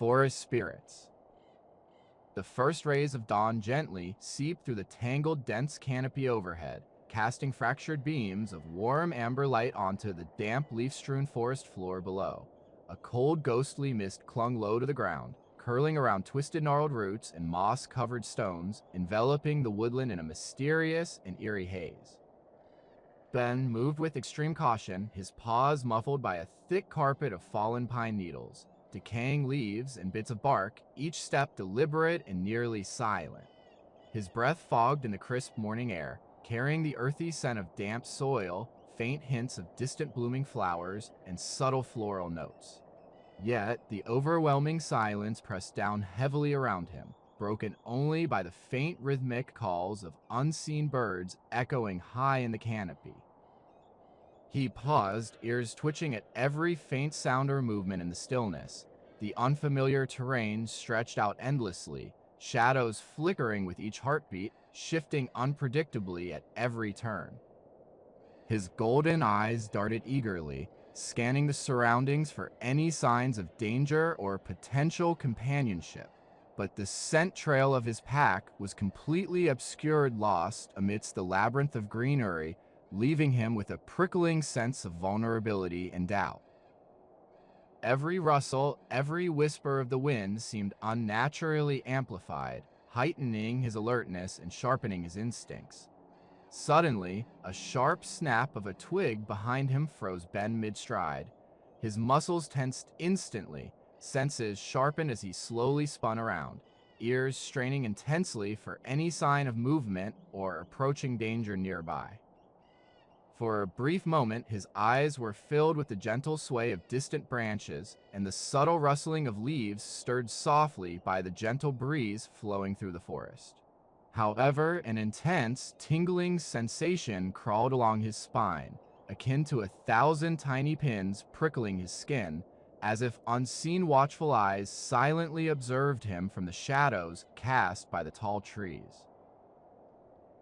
Forest spirits. The first rays of dawn gently seep through the tangled, dense canopy overhead, casting fractured beams of warm amber light onto the damp, leaf-strewn forest floor below. A cold, ghostly mist clung low to the ground, curling around twisted, gnarled roots and moss-covered stones, enveloping the woodland in a mysterious and eerie haze. Ben moved with extreme caution, his paws muffled by a thick carpet of fallen pine needles, decaying leaves and bits of bark, each step deliberate and nearly silent. His breath fogged in the crisp morning air, carrying the earthy scent of damp soil, faint hints of distant blooming flowers, and subtle floral notes. Yet, the overwhelming silence pressed down heavily around him, broken only by the faint rhythmic calls of unseen birds echoing high in the canopy. He paused, ears twitching at every faint sound or movement in the stillness. The unfamiliar terrain stretched out endlessly, shadows flickering with each heartbeat, shifting unpredictably at every turn. His golden eyes darted eagerly, scanning the surroundings for any signs of danger or potential companionship. But the scent trail of his pack was completely obscured, lost amidst the labyrinth of greenery, leaving him with a prickling sense of vulnerability and doubt. Every rustle, every whisper of the wind seemed unnaturally amplified, heightening his alertness and sharpening his instincts. Suddenly, a sharp snap of a twig behind him froze Ben mid-stride. His muscles tensed instantly, senses sharpened as he slowly spun around, ears straining intensely for any sign of movement or approaching danger nearby. For a brief moment, his eyes were filled with the gentle sway of distant branches and the subtle rustling of leaves stirred softly by the gentle breeze flowing through the forest. However, an intense, tingling sensation crawled along his spine, akin to 1,000 tiny pins prickling his skin, as if unseen watchful eyes silently observed him from the shadows cast by the tall trees.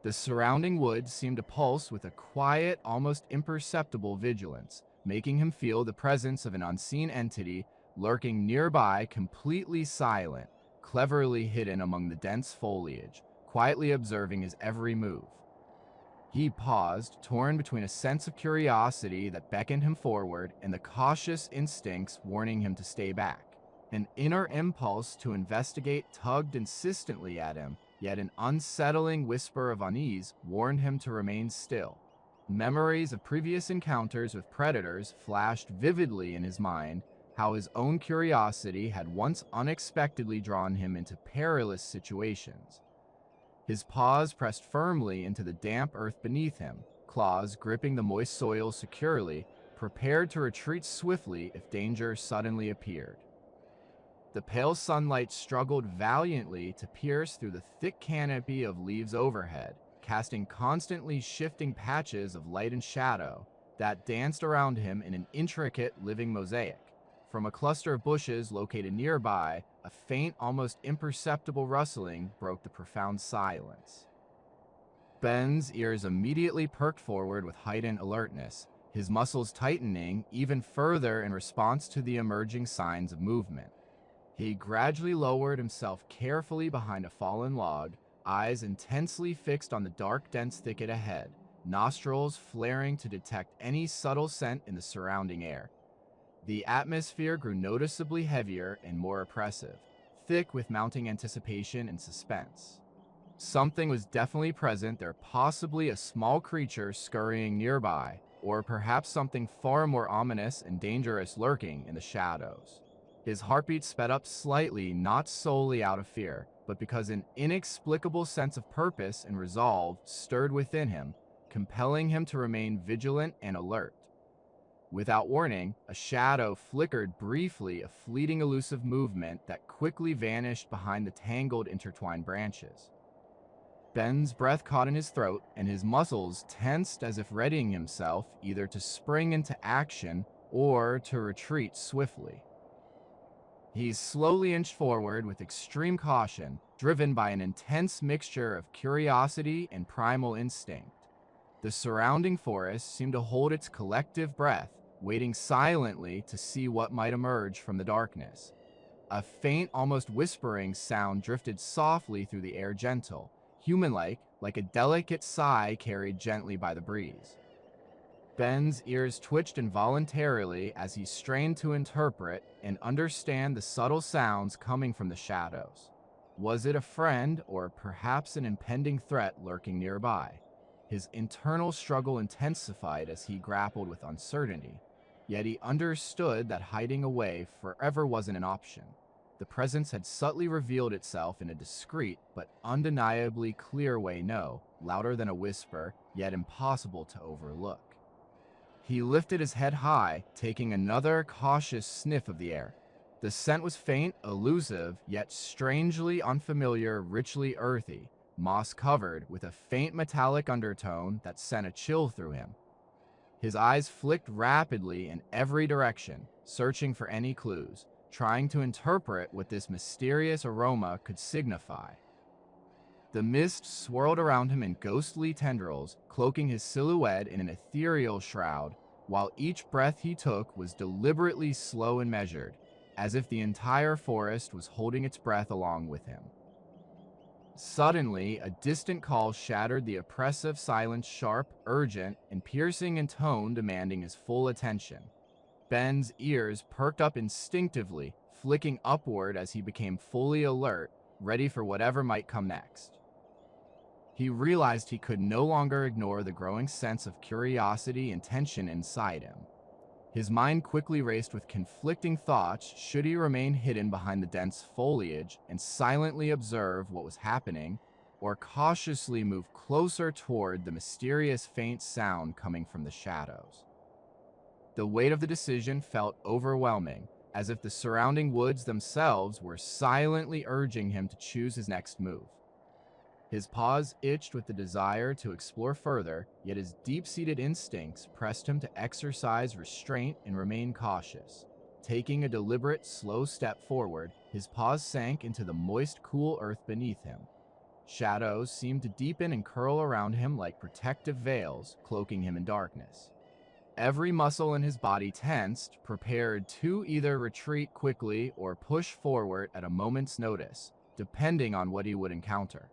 The surrounding woods seemed to pulse with a quiet, almost imperceptible vigilance, making him feel the presence of an unseen entity lurking nearby, completely silent, cleverly hidden among the dense foliage, quietly observing his every move. He paused, torn between a sense of curiosity that beckoned him forward and the cautious instincts warning him to stay back. An inner impulse to investigate tugged insistently at him, yet an unsettling whisper of unease warned him to remain still. Memories of previous encounters with predators flashed vividly in his mind, how his own curiosity had once unexpectedly drawn him into perilous situations. His paws pressed firmly into the damp earth beneath him, claws gripping the moist soil securely, prepared to retreat swiftly if danger suddenly appeared. The pale sunlight struggled valiantly to pierce through the thick canopy of leaves overhead, casting constantly shifting patches of light and shadow that danced around him in an intricate living mosaic. From a cluster of bushes located nearby, a faint, almost imperceptible rustling broke the profound silence. Ben's ears immediately perked forward with heightened alertness, his muscles tightening even further in response to the emerging signs of movement. He gradually lowered himself carefully behind a fallen log, eyes intensely fixed on the dark, dense thicket ahead, nostrils flaring to detect any subtle scent in the surrounding air. The atmosphere grew noticeably heavier and more oppressive, thick with mounting anticipation and suspense. Something was definitely present there, possibly a small creature scurrying nearby, or perhaps something far more ominous and dangerous lurking in the shadows. His heartbeat sped up slightly, not solely out of fear, but because an inexplicable sense of purpose and resolve stirred within him, compelling him to remain vigilant and alert. Without warning, a shadow flickered briefly, a fleeting elusive movement that quickly vanished behind the tangled intertwined branches. Ben's breath caught in his throat, and his muscles tensed as if readying himself either to spring into action or to retreat swiftly. He slowly inched forward with extreme caution, driven by an intense mixture of curiosity and primal instinct. The surrounding forest seemed to hold its collective breath, waiting silently to see what might emerge from the darkness. A faint, almost whispering sound drifted softly through the air, gentle, human-like, like a delicate sigh carried gently by the breeze. Ben's ears twitched involuntarily as he strained to interpret and understand the subtle sounds coming from the shadows. Was it a friend or perhaps an impending threat lurking nearby? His internal struggle intensified as he grappled with uncertainty, yet he understood that hiding away forever wasn't an option. The presence had subtly revealed itself in a discreet but undeniably clear way, no, louder than a whisper, yet impossible to overlook. He lifted his head high, taking another cautious sniff of the air. The scent was faint, elusive, yet strangely unfamiliar, richly earthy, moss-covered, with a faint metallic undertone that sent a chill through him. His eyes flicked rapidly in every direction, searching for any clues, trying to interpret what this mysterious aroma could signify. The mist swirled around him in ghostly tendrils, cloaking his silhouette in an ethereal shroud, while each breath he took was deliberately slow and measured, as if the entire forest was holding its breath along with him. Suddenly, a distant call shattered the oppressive silence, sharp, urgent, and piercing in tone, demanding his full attention. Ben's ears perked up instinctively, flicking upward as he became fully alert, ready for whatever might come next. He realized he could no longer ignore the growing sense of curiosity and tension inside him. His mind quickly raced with conflicting thoughts. Should he remain hidden behind the dense foliage and silently observe what was happening, or cautiously move closer toward the mysterious faint sound coming from the shadows? The weight of the decision felt overwhelming, as if the surrounding woods themselves were silently urging him to choose his next move. His paws itched with the desire to explore further, yet his deep-seated instincts pressed him to exercise restraint and remain cautious. Taking a deliberate, slow step forward, his paws sank into the moist, cool earth beneath him. Shadows seemed to deepen and curl around him like protective veils, cloaking him in darkness. Every muscle in his body tensed, prepared to either retreat quickly or push forward at a moment's notice, depending on what he would encounter.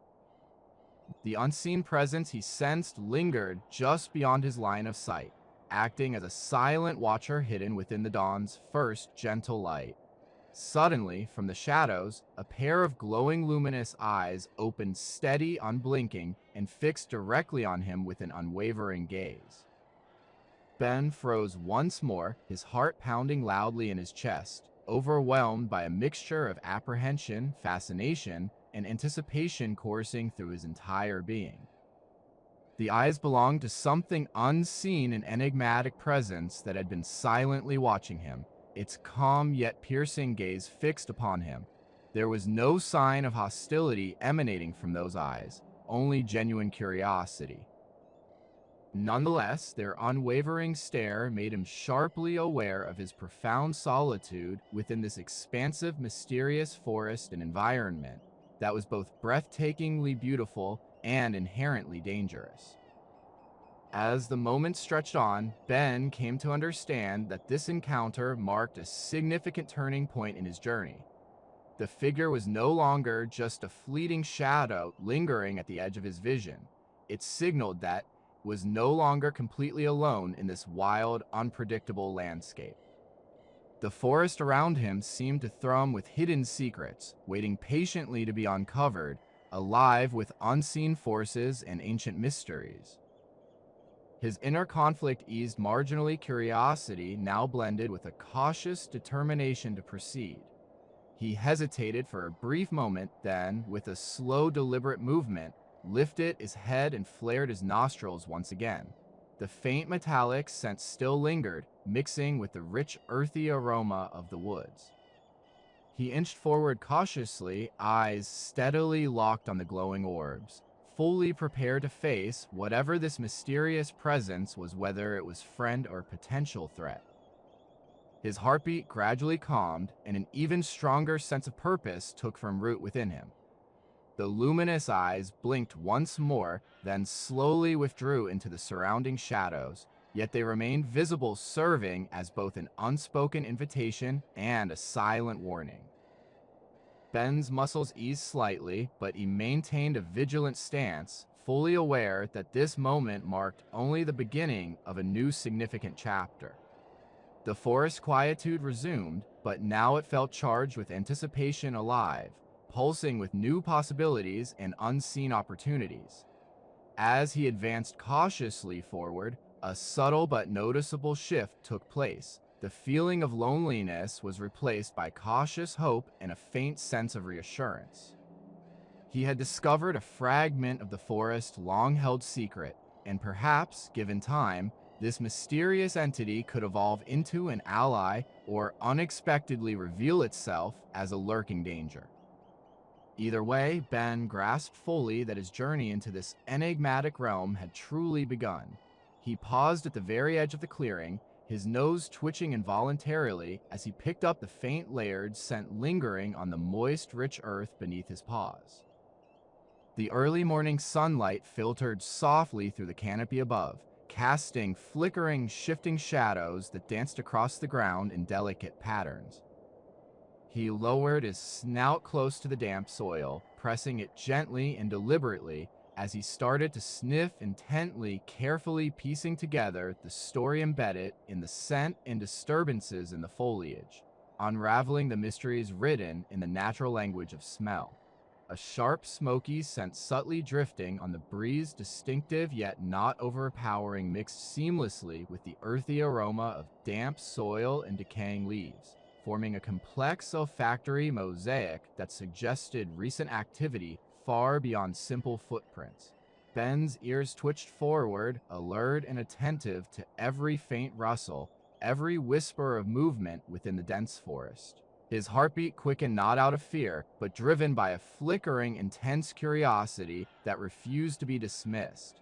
The unseen presence he sensed lingered just beyond his line of sight, acting as a silent watcher hidden within the dawn's first gentle light. Suddenly, from the shadows, a pair of glowing luminous eyes opened steady, unblinking, and fixed directly on him with an unwavering gaze. Ben froze once more, his heart pounding loudly in his chest, overwhelmed by a mixture of apprehension, fascination, and anticipation coursing through his entire being. The eyes belonged to something unseen, an enigmatic presence that had been silently watching him, its calm yet piercing gaze fixed upon him. There was no sign of hostility emanating from those eyes, only genuine curiosity. Nonetheless, their unwavering stare made him sharply aware of his profound solitude within this expansive, mysterious forest and environment that was both breathtakingly beautiful and inherently dangerous. As the moments stretched on, Ben came to understand that this encounter marked a significant turning point in his journey. The figure was no longer just a fleeting shadow lingering at the edge of his vision. It signaled that he was no longer completely alone in this wild, unpredictable landscape. The forest around him seemed to thrum with hidden secrets, waiting patiently to be uncovered, alive with unseen forces and ancient mysteries. His inner conflict eased marginally, curiosity now blended with a cautious determination to proceed. He hesitated for a brief moment, then, with a slow, deliberate movement, lifted his head and flared his nostrils once again. The faint metallic scent still lingered, mixing with the rich, earthy aroma of the woods. He inched forward cautiously, eyes steadily locked on the glowing orbs, fully prepared to face whatever this mysterious presence was, whether it was friend or potential threat. His heartbeat gradually calmed, and an even stronger sense of purpose took from root within him. The luminous eyes blinked once more, then slowly withdrew into the surrounding shadows, yet they remained visible, serving as both an unspoken invitation and a silent warning. Ben's muscles eased slightly, but he maintained a vigilant stance, fully aware that this moment marked only the beginning of a new significant chapter. The forest quietude resumed, but now it felt charged with anticipation alive, pulsing with new possibilities and unseen opportunities. As he advanced cautiously forward, a subtle but noticeable shift took place. The feeling of loneliness was replaced by cautious hope and a faint sense of reassurance. He had discovered a fragment of the forest's long-held secret, and perhaps, given time, this mysterious entity could evolve into an ally or unexpectedly reveal itself as a lurking danger. Either way, Ben grasped fully that his journey into this enigmatic realm had truly begun. He paused at the very edge of the clearing, his nose twitching involuntarily as he picked up the faint layered scent lingering on the moist, rich earth beneath his paws. The early morning sunlight filtered softly through the canopy above, casting flickering, shifting shadows that danced across the ground in delicate patterns. He lowered his snout close to the damp soil, pressing it gently and deliberately as he started to sniff intently, carefully piecing together the story embedded in the scent and disturbances in the foliage, unraveling the mysteries written in the natural language of smell. A sharp, smoky scent subtly drifting on the breeze, distinctive yet not overpowering, mixed seamlessly with the earthy aroma of damp soil and decaying leaves, forming a complex olfactory mosaic that suggested recent activity far beyond simple footprints. Ben's ears twitched forward, alert and attentive to every faint rustle, every whisper of movement within the dense forest. His heartbeat quickened not out of fear, but driven by a flickering, intense curiosity that refused to be dismissed.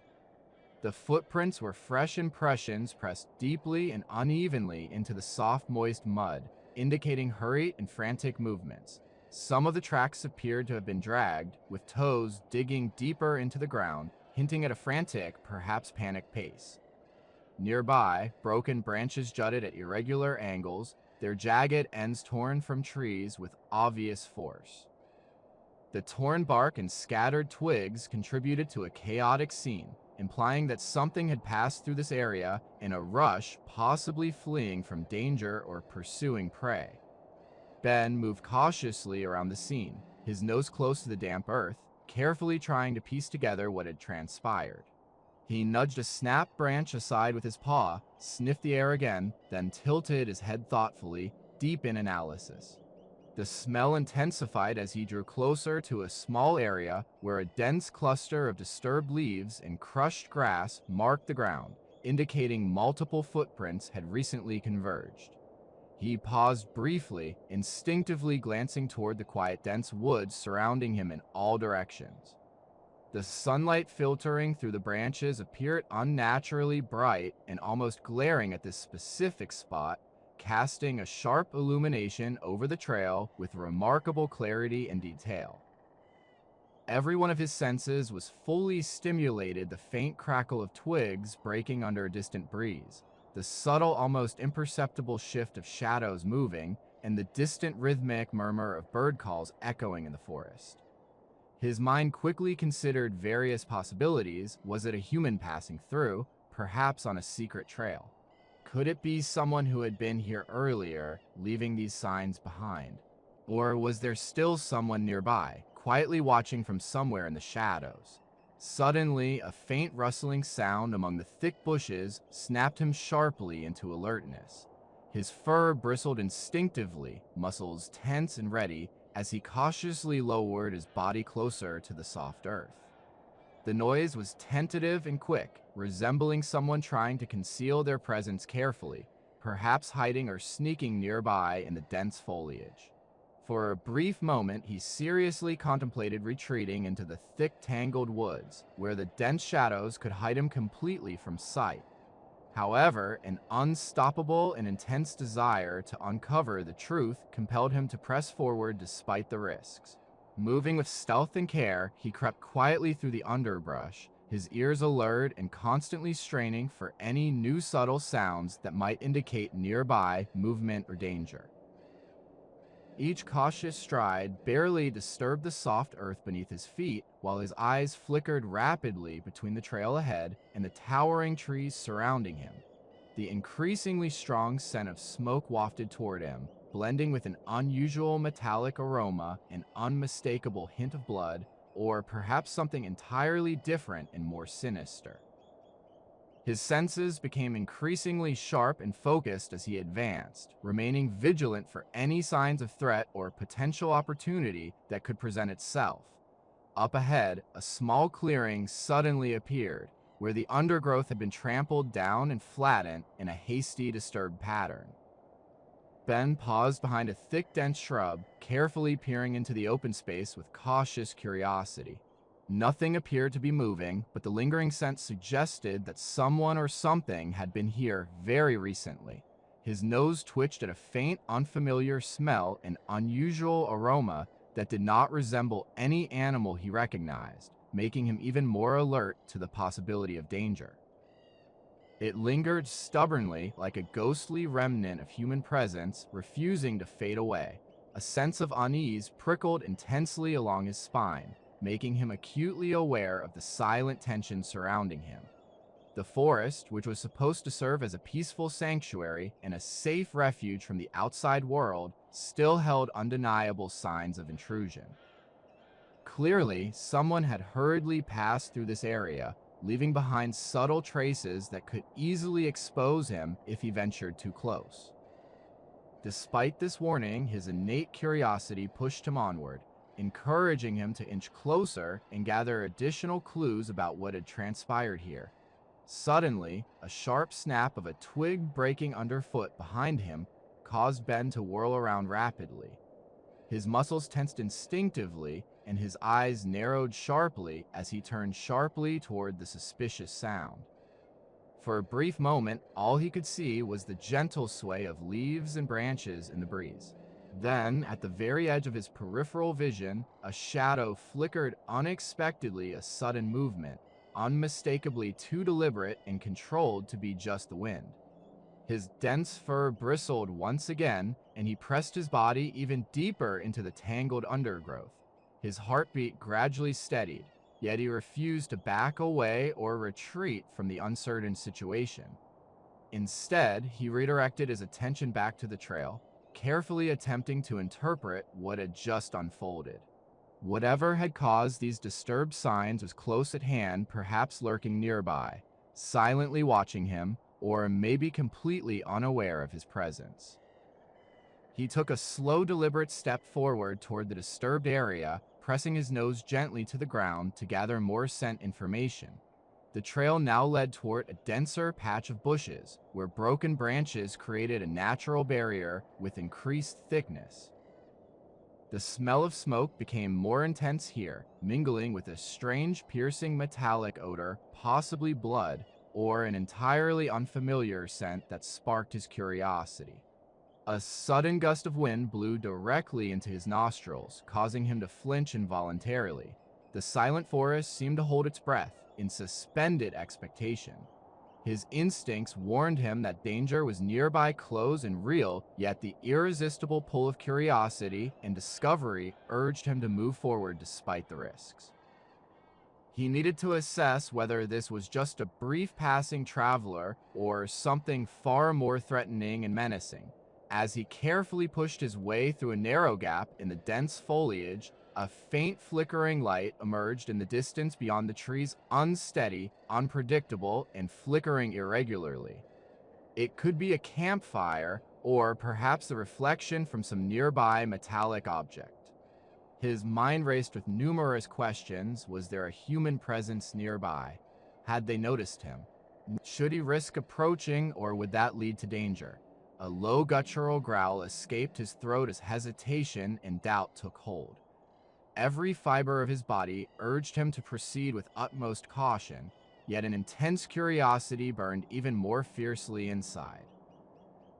The footprints were fresh impressions pressed deeply and unevenly into the soft, moist mud, indicating hurried and frantic movements. Some of the tracks appeared to have been dragged, with toes digging deeper into the ground, hinting at a frantic, perhaps panicked pace. Nearby, broken branches jutted at irregular angles, their jagged ends torn from trees with obvious force. The torn bark and scattered twigs contributed to a chaotic scene, implying that something had passed through this area in a rush, possibly fleeing from danger or pursuing prey. Ben moved cautiously around the scene, his nose close to the damp earth, carefully trying to piece together what had transpired. He nudged a snap branch aside with his paw, sniffed the air again, then tilted his head thoughtfully, deep in analysis. The smell intensified as he drew closer to a small area where a dense cluster of disturbed leaves and crushed grass marked the ground, indicating multiple footprints had recently converged. He paused briefly, instinctively glancing toward the quiet, dense woods surrounding him in all directions. The sunlight filtering through the branches appeared unnaturally bright and almost glaring at this specific spot, casting a sharp illumination over the trail with remarkable clarity and detail. Every one of his senses was fully stimulated, the faint crackle of twigs breaking under a distant breeze, the subtle, almost imperceptible shift of shadows moving, and the distant rhythmic murmur of bird calls echoing in the forest. His mind quickly considered various possibilities. Was it a human passing through, perhaps on a secret trail? Could it be someone who had been here earlier, leaving these signs behind? Or was there still someone nearby, quietly watching from somewhere in the shadows? Suddenly, a faint rustling sound among the thick bushes snapped him sharply into alertness. His fur bristled instinctively, muscles tense and ready, as he cautiously lowered his body closer to the soft earth. The noise was tentative and quick, resembling someone trying to conceal their presence carefully, perhaps hiding or sneaking nearby in the dense foliage. For a brief moment, he seriously contemplated retreating into the thick, tangled woods, where the dense shadows could hide him completely from sight. However, an unstoppable and intense desire to uncover the truth compelled him to press forward despite the risks. Moving with stealth and care, he crept quietly through the underbrush, his ears alert and constantly straining for any new subtle sounds that might indicate nearby movement or danger. Each cautious stride barely disturbed the soft earth beneath his feet, while his eyes flickered rapidly between the trail ahead and the towering trees surrounding him. The increasingly strong scent of smoke wafted toward him, blending with an unusual metallic aroma, an unmistakable hint of blood, or perhaps something entirely different and more sinister. His senses became increasingly sharp and focused as he advanced, remaining vigilant for any signs of threat or potential opportunity that could present itself. Up ahead, a small clearing suddenly appeared, where the undergrowth had been trampled down and flattened in a hasty, disturbed pattern. Ben paused behind a thick, dense shrub, carefully peering into the open space with cautious curiosity. Nothing appeared to be moving, but the lingering scent suggested that someone or something had been here very recently. His nose twitched at a faint, unfamiliar smell, an unusual aroma that did not resemble any animal he recognized, making him even more alert to the possibility of danger. It lingered stubbornly, like a ghostly remnant of human presence, refusing to fade away. A sense of unease prickled intensely along his spine, making him acutely aware of the silent tension surrounding him. The forest, which was supposed to serve as a peaceful sanctuary and a safe refuge from the outside world, still held undeniable signs of intrusion. Clearly, someone had hurriedly passed through this area, leaving behind subtle traces that could easily expose him if he ventured too close. Despite this warning, his innate curiosity pushed him onward, encouraging him to inch closer and gather additional clues about what had transpired here. Suddenly, a sharp snap of a twig breaking underfoot behind him caused Ben to whirl around rapidly. His muscles tensed instinctively, and his eyes narrowed sharply as he turned sharply toward the suspicious sound. For a brief moment, all he could see was the gentle sway of leaves and branches in the breeze. Then, at the very edge of his peripheral vision, a shadow flickered unexpectedly, a sudden movement, unmistakably too deliberate and controlled to be just the wind. His dense fur bristled once again, and he pressed his body even deeper into the tangled undergrowth. His heartbeat gradually steadied, yet he refused to back away or retreat from the uncertain situation. Instead, he redirected his attention back to the trail, carefully attempting to interpret what had just unfolded. Whatever had caused these disturbed signs was close at hand, perhaps lurking nearby, silently watching him, or maybe completely unaware of his presence. He took a slow, deliberate step forward toward the disturbed area, pressing his nose gently to the ground to gather more scent information. The trail now led toward a denser patch of bushes, where broken branches created a natural barrier with increased thickness. The smell of smoke became more intense here, mingling with a strange, piercing metallic odor, possibly blood, or an entirely unfamiliar scent that sparked his curiosity. A sudden gust of wind blew directly into his nostrils, causing him to flinch involuntarily. The silent forest seemed to hold its breath, in suspended expectation. His instincts warned him that danger was nearby, close and real, yet the irresistible pull of curiosity and discovery urged him to move forward despite the risks. He needed to assess whether this was just a brief passing traveler or something far more threatening and menacing. As he carefully pushed his way through a narrow gap in the dense foliage, a faint flickering light emerged in the distance beyond the trees, unsteady, unpredictable, and flickering irregularly. It could be a campfire, or perhaps a reflection from some nearby metallic object. His mind raced with numerous questions. Was there a human presence nearby? Had they noticed him? Should he risk approaching, or would that lead to danger? A low guttural growl escaped his throat as hesitation and doubt took hold. Every fiber of his body urged him to proceed with utmost caution, yet an intense curiosity burned even more fiercely inside.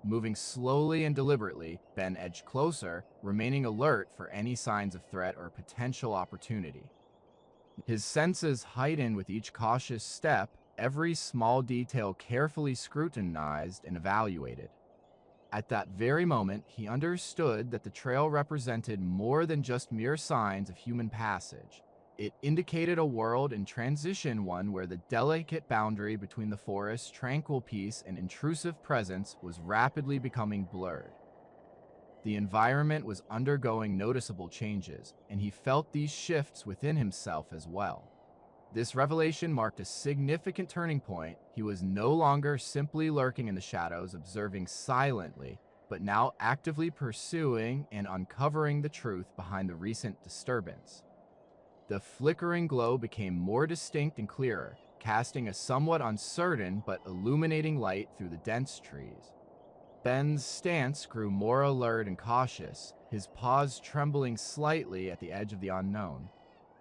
Moving slowly and deliberately, Ben edged closer, remaining alert for any signs of threat or potential opportunity. His senses heightened with each cautious step, every small detail carefully scrutinized and evaluated. At that very moment, he understood that the trail represented more than just mere signs of human passage. It indicated a world in transition, one where the delicate boundary between the forest's tranquil peace and intrusive presence was rapidly becoming blurred. The environment was undergoing noticeable changes, and he felt these shifts within himself as well. This revelation marked a significant turning point. He was no longer simply lurking in the shadows, observing silently, but now actively pursuing and uncovering the truth behind the recent disturbance. The flickering glow became more distinct and clearer, casting a somewhat uncertain but illuminating light through the dense trees. Ben's stance grew more alert and cautious, his paws trembling slightly at the edge of the unknown.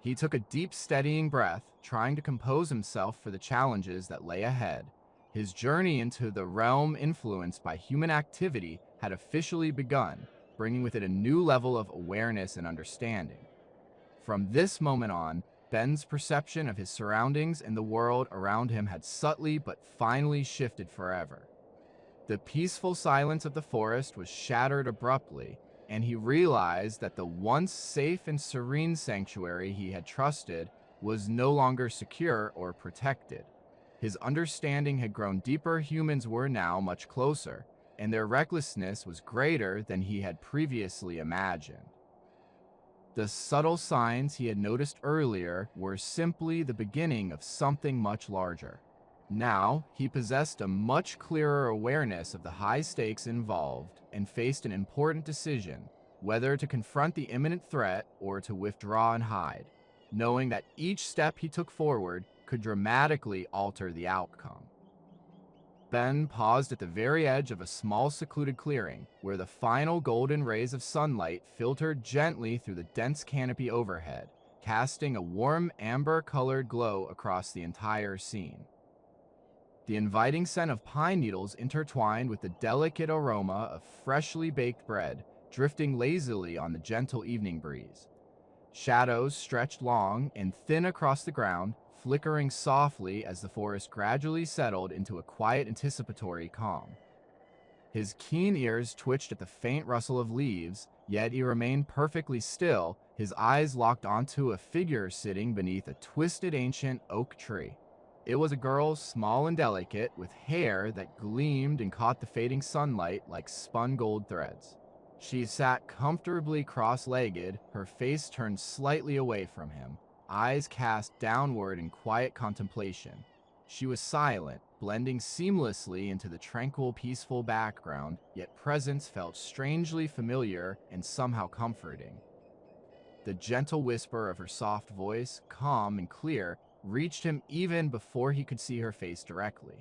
He took a deep, steadying breath, trying to compose himself for the challenges that lay ahead. His journey into the realm influenced by human activity had officially begun, bringing with it a new level of awareness and understanding. From this moment on, Ben's perception of his surroundings and the world around him had subtly but finally shifted forever. The peaceful silence of the forest was shattered abruptly, and he realized that the once safe and serene sanctuary he had trusted was no longer secure or protected. His understanding had grown deeper. Humans were now much closer, and their recklessness was greater than he had previously imagined. The subtle signs he had noticed earlier were simply the beginning of something much larger. Now, he possessed a much clearer awareness of the high stakes involved and faced an important decision, whether to confront the imminent threat or to withdraw and hide, knowing that each step he took forward could dramatically alter the outcome. Ben paused at the very edge of a small secluded clearing, where the final golden rays of sunlight filtered gently through the dense canopy overhead, casting a warm amber-colored glow across the entire scene. The inviting scent of pine needles intertwined with the delicate aroma of freshly baked bread, drifting lazily on the gentle evening breeze. Shadows stretched long and thin across the ground, flickering softly as the forest gradually settled into a quiet, anticipatory calm. His keen ears twitched at the faint rustle of leaves, yet he remained perfectly still, his eyes locked onto a figure sitting beneath a twisted ancient oak tree. It was a girl, small and delicate, with hair that gleamed and caught the fading sunlight like spun gold threads. She sat comfortably cross-legged, her face turned slightly away from him, eyes cast downward in quiet contemplation. She was silent, blending seamlessly into the tranquil, peaceful background, yet presence felt strangely familiar and somehow comforting. The gentle whisper of her soft voice, calm and clear, reached him even before he could see her face directly.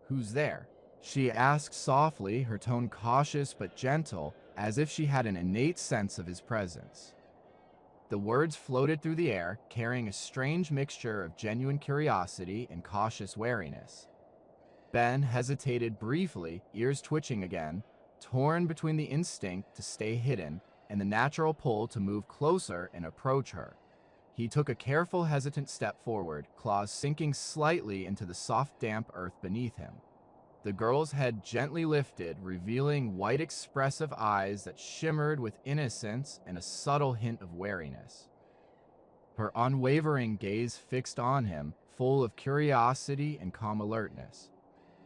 "Who's there?" she asked softly, her tone cautious but gentle, as if she had an innate sense of his presence. The words floated through the air, carrying a strange mixture of genuine curiosity and cautious wariness. Ben hesitated briefly, ears twitching again, torn between the instinct to stay hidden and the natural pull to move closer and approach her. He took a careful, hesitant step forward, claws sinking slightly into the soft, damp earth beneath him. The girl's head gently lifted, revealing white, expressive eyes that shimmered with innocence and a subtle hint of wariness. Her unwavering gaze fixed on him, full of curiosity and calm alertness.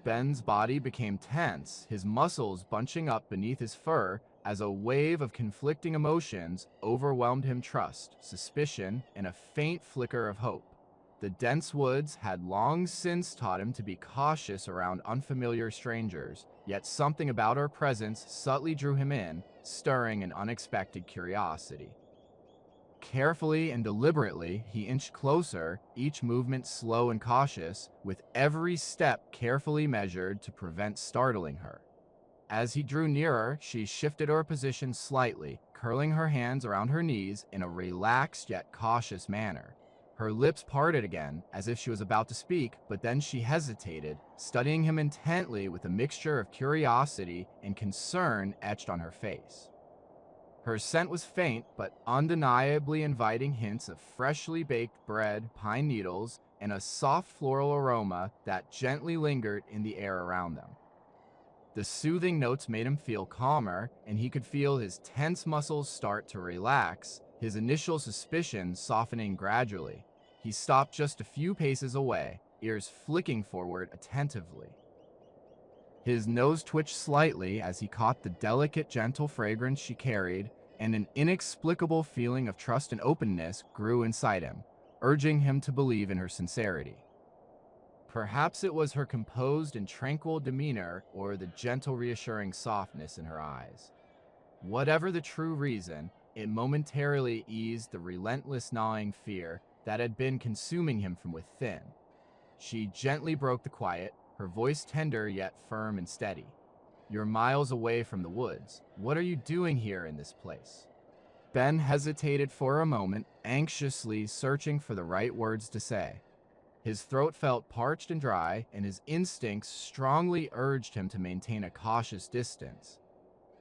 Ben's body became tense, his muscles bunching up beneath his fur as a wave of conflicting emotions overwhelmed him: trust, suspicion, and a faint flicker of hope. The dense woods had long since taught him to be cautious around unfamiliar strangers, yet something about her presence subtly drew him in, stirring an unexpected curiosity. Carefully and deliberately, he inched closer, each movement slow and cautious, with every step carefully measured to prevent startling her. As he drew nearer, she shifted her position slightly, curling her hands around her knees in a relaxed yet cautious manner. Her lips parted again, as if she was about to speak, but then she hesitated, studying him intently with a mixture of curiosity and concern etched on her face. Her scent was faint, but undeniably inviting hints of freshly baked bread, pine needles, and a soft floral aroma that gently lingered in the air around them. The soothing notes made him feel calmer, and he could feel his tense muscles start to relax, his initial suspicions softening gradually. He stopped just a few paces away, ears flicking forward attentively. His nose twitched slightly as he caught the delicate, gentle fragrance she carried, and an inexplicable feeling of trust and openness grew inside him, urging him to believe in her sincerity. Perhaps it was her composed and tranquil demeanor or the gentle, reassuring softness in her eyes. Whatever the true reason, it momentarily eased the relentless gnawing fear that had been consuming him from within. She gently broke the quiet, her voice tender yet firm and steady. "You're miles away from the woods. What are you doing here in this place?" Ben hesitated for a moment, anxiously searching for the right words to say. His throat felt parched and dry, and his instincts strongly urged him to maintain a cautious distance.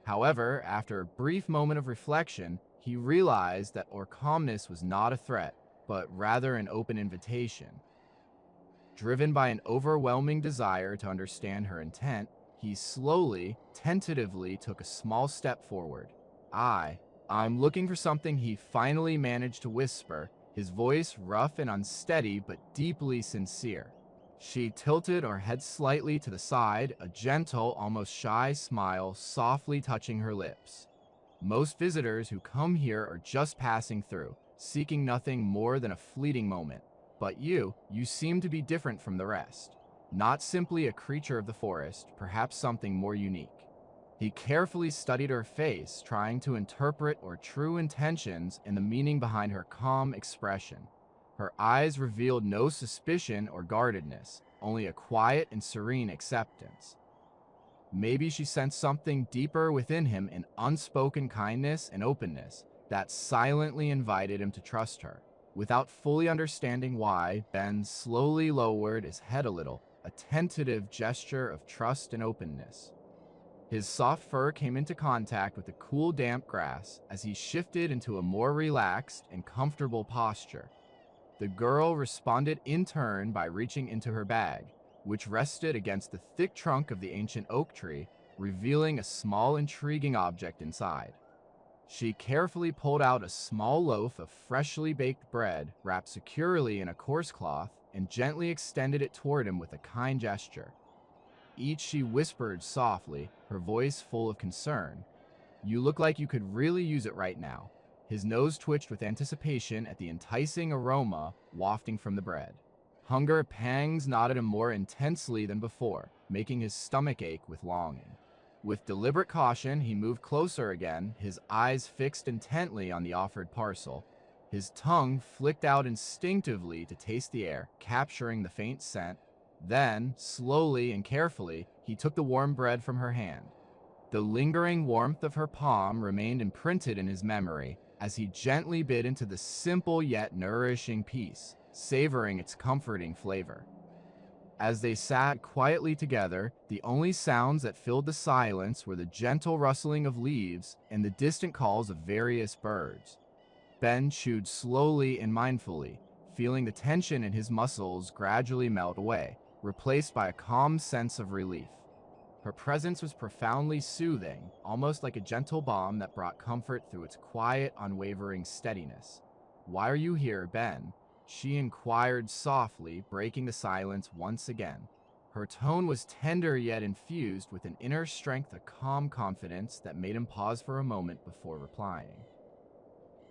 However, after a brief moment of reflection, he realized that her calmness was not a threat, but rather an open invitation. Driven by an overwhelming desire to understand her intent, he slowly, tentatively took a small step forward. I'm looking for something," he finally managed to whisper, his voice rough and unsteady but deeply sincere. She tilted her head slightly to the side, a gentle, almost shy smile softly touching her lips. "Most visitors who come here are just passing through, seeking nothing more than a fleeting moment. But you seem to be different from the rest. Not simply a creature of the forest, perhaps something more unique." He carefully studied her face, trying to interpret her true intentions and the meaning behind her calm expression. Her eyes revealed no suspicion or guardedness, only a quiet and serene acceptance. Maybe she sensed something deeper within him, an unspoken kindness and openness that silently invited him to trust her. Without fully understanding why, Ben slowly lowered his head a little, a tentative gesture of trust and openness. His soft fur came into contact with the cool, damp grass as he shifted into a more relaxed and comfortable posture. The girl responded in turn by reaching into her bag, which rested against the thick trunk of the ancient oak tree, revealing a small, intriguing object inside. She carefully pulled out a small loaf of freshly baked bread wrapped securely in a coarse cloth and gently extended it toward him with a kind gesture. Each she whispered softly, her voice full of concern. "You look like you could really use it right now." His nose twitched with anticipation at the enticing aroma wafting from the bread. Hunger pangs knotted him more intensely than before, making his stomach ache with longing. With deliberate caution, he moved closer again, his eyes fixed intently on the offered parcel. His tongue flicked out instinctively to taste the air, capturing the faint scent. Then, slowly and carefully, he took the warm bread from her hand. The lingering warmth of her palm remained imprinted in his memory as he gently bit into the simple yet nourishing piece, savoring its comforting flavor. As they sat quietly together, the only sounds that filled the silence were the gentle rustling of leaves and the distant calls of various birds. Ben chewed slowly and mindfully, feeling the tension in his muscles gradually melt away, replaced by a calm sense of relief. Her presence was profoundly soothing, almost like a gentle balm that brought comfort through its quiet, unwavering steadiness. "Why are you here, Ben?" she inquired softly, breaking the silence once again. Her tone was tender yet infused with an inner strength, a calm confidence that made him pause for a moment before replying.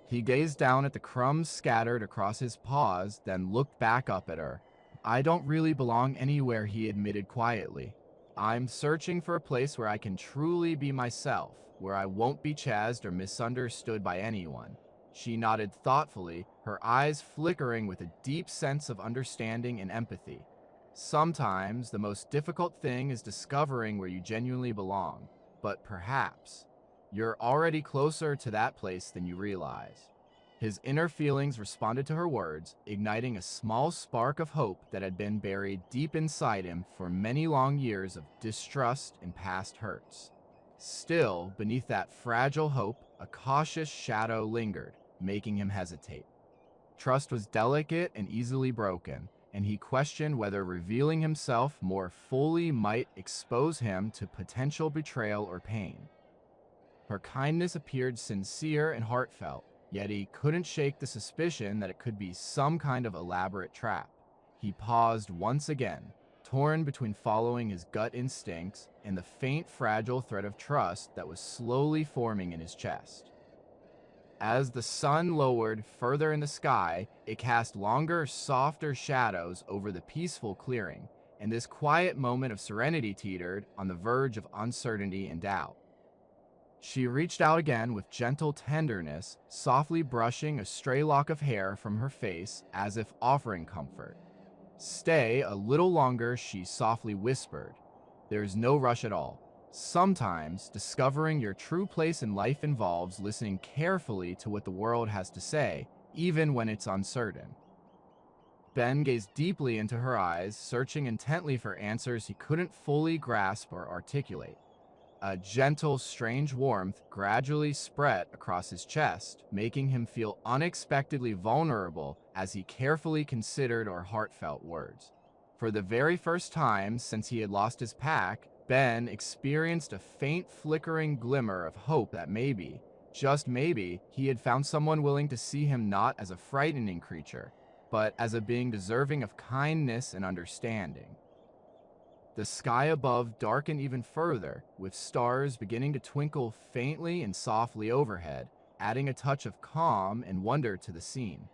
He gazed down at the crumbs scattered across his paws, then looked back up at her. "I don't really belong anywhere," he admitted quietly. "I'm searching for a place where I can truly be myself, where I won't be chased or misunderstood by anyone." She nodded thoughtfully, her eyes flickering with a deep sense of understanding and empathy. "Sometimes the most difficult thing is discovering where you genuinely belong, but perhaps you're already closer to that place than you realize." His inner feelings responded to her words, igniting a small spark of hope that had been buried deep inside him for many long years of distrust and past hurts. Still, beneath that fragile hope, a cautious shadow lingered, making him hesitate. Trust was delicate and easily broken, and he questioned whether revealing himself more fully might expose him to potential betrayal or pain. Her kindness appeared sincere and heartfelt, yet he couldn't shake the suspicion that it could be some kind of elaborate trap. He paused once again, torn between following his gut instincts and the faint, fragile thread of trust that was slowly forming in his chest. As the sun lowered further in the sky, it cast longer, softer shadows over the peaceful clearing, and this quiet moment of serenity teetered on the verge of uncertainty and doubt. She reached out again with gentle tenderness, softly brushing a stray lock of hair from her face as if offering comfort. "Stay a little longer," she softly whispered. "There's no rush at all. Sometimes discovering your true place in life involves listening carefully to what the world has to say, even when it's uncertain." Ben gazed deeply into her eyes, searching intently for answers he couldn't fully grasp or articulate. A gentle, strange warmth gradually spread across his chest, making him feel unexpectedly vulnerable as he carefully considered her heartfelt words. For the very first time since he had lost his pack, Ben experienced a faint flickering glimmer of hope that maybe, just maybe, he had found someone willing to see him not as a frightening creature, but as a being deserving of kindness and understanding. The sky above darkened even further, with stars beginning to twinkle faintly and softly overhead, adding a touch of calm and wonder to the scene.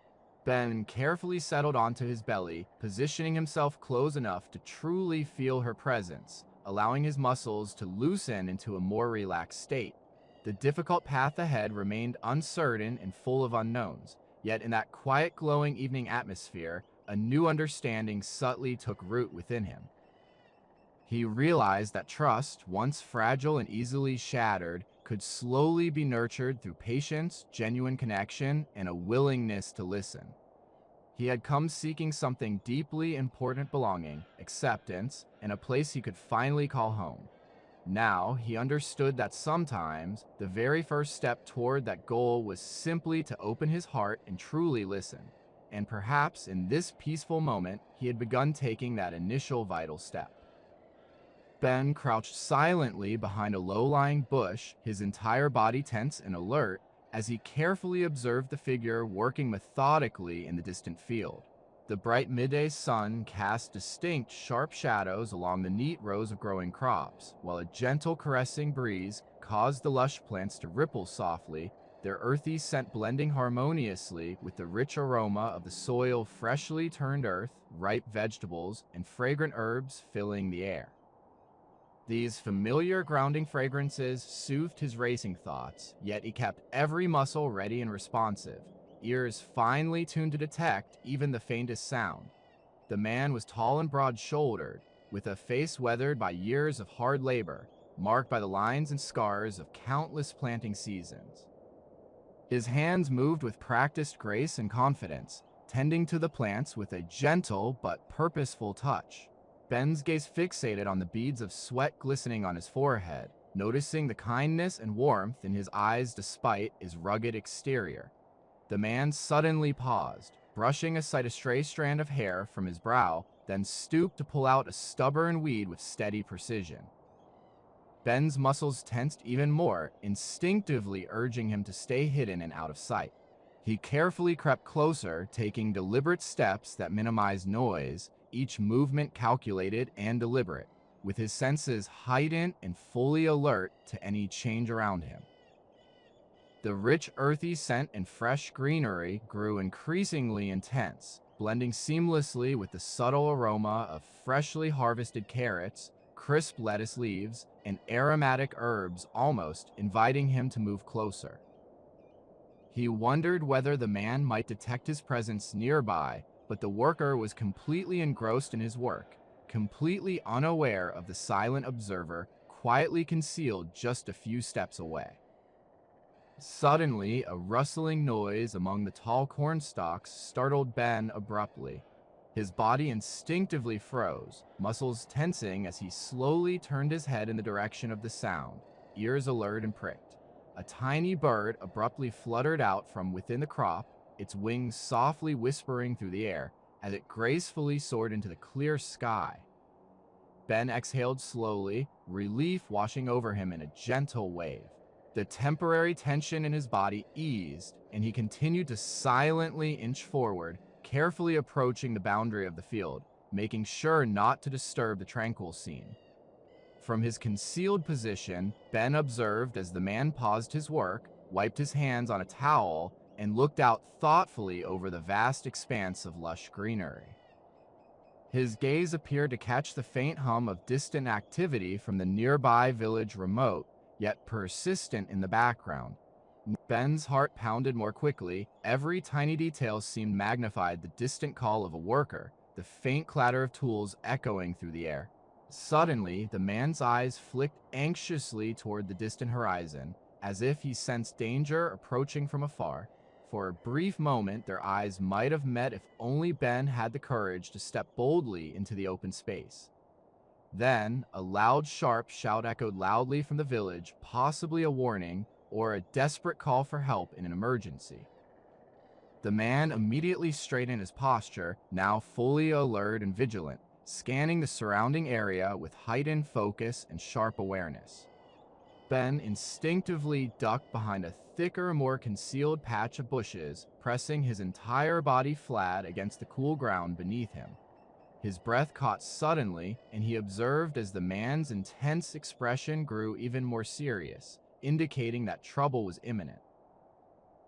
Ben carefully settled onto his belly, positioning himself close enough to truly feel her presence, allowing his muscles to loosen into a more relaxed state. The difficult path ahead remained uncertain and full of unknowns, yet in that quiet, glowing evening atmosphere, a new understanding subtly took root within him. He realized that trust, once fragile and easily shattered, could slowly be nurtured through patience, genuine connection, and a willingness to listen. He had come seeking something deeply important: belonging, acceptance, and a place he could finally call home. Now, he understood that sometimes the very first step toward that goal was simply to open his heart and truly listen. And perhaps in this peaceful moment, he had begun taking that initial vital step. Ben crouched silently behind a low-lying bush, his entire body tense and alert, as he carefully observed the figure working methodically in the distant field. The bright midday sun cast distinct, sharp shadows along the neat rows of growing crops, while a gentle, caressing breeze caused the lush plants to ripple softly, their earthy scent blending harmoniously with the rich aroma of the soil, freshly turned earth, ripe vegetables, and fragrant herbs filling the air. These familiar, grounding fragrances soothed his racing thoughts, yet he kept every muscle ready and responsive, ears finely tuned to detect even the faintest sound. The man was tall and broad-shouldered, with a face weathered by years of hard labor, marked by the lines and scars of countless planting seasons. His hands moved with practiced grace and confidence, tending to the plants with a gentle but purposeful touch. Ben's gaze fixated on the beads of sweat glistening on his forehead, noticing the kindness and warmth in his eyes despite his rugged exterior. The man suddenly paused, brushing aside a stray strand of hair from his brow, then stooped to pull out a stubborn weed with steady precision. Ben's muscles tensed even more, instinctively urging him to stay hidden and out of sight. He carefully crept closer, taking deliberate steps that minimized noise, each movement calculated and deliberate, with his senses heightened and fully alert to any change around him. The rich, earthy scent and fresh greenery grew increasingly intense, blending seamlessly with the subtle aroma of freshly harvested carrots, crisp lettuce leaves, and aromatic herbs, almost inviting him to move closer. He wondered whether the man might detect his presence nearby, but the worker was completely engrossed in his work, completely unaware of the silent observer quietly concealed just a few steps away. Suddenly, a rustling noise among the tall corn stalks startled Ben abruptly. His body instinctively froze, muscles tensing as he slowly turned his head in the direction of the sound, ears alert and pricked. A tiny bird abruptly fluttered out from within the crop, its wings softly whispering through the air, as it gracefully soared into the clear sky. Ben exhaled slowly, relief washing over him in a gentle wave. The temporary tension in his body eased, and he continued to silently inch forward, carefully approaching the boundary of the field, making sure not to disturb the tranquil scene. From his concealed position, Ben observed as the man paused his work, wiped his hands on a towel, and looked out thoughtfully over the vast expanse of lush greenery. His gaze appeared to catch the faint hum of distant activity from the nearby village, remote, yet persistent in the background. Ben's heart pounded more quickly. Every tiny detail seemed magnified: the distant call of a worker, the faint clatter of tools echoing through the air. Suddenly, the man's eyes flicked anxiously toward the distant horizon, as if he sensed danger approaching from afar. For a brief moment, their eyes might have met if only Ben had the courage to step boldly into the open space. Then, a loud, sharp shout echoed loudly from the village, possibly a warning or a desperate call for help in an emergency. The man immediately straightened his posture, now fully alert and vigilant, scanning the surrounding area with heightened focus and sharp awareness. Ben instinctively ducked behind a thicker, more concealed patch of bushes, pressing his entire body flat against the cool ground beneath him. His breath caught suddenly, and he observed as the man's intense expression grew even more serious, indicating that trouble was imminent.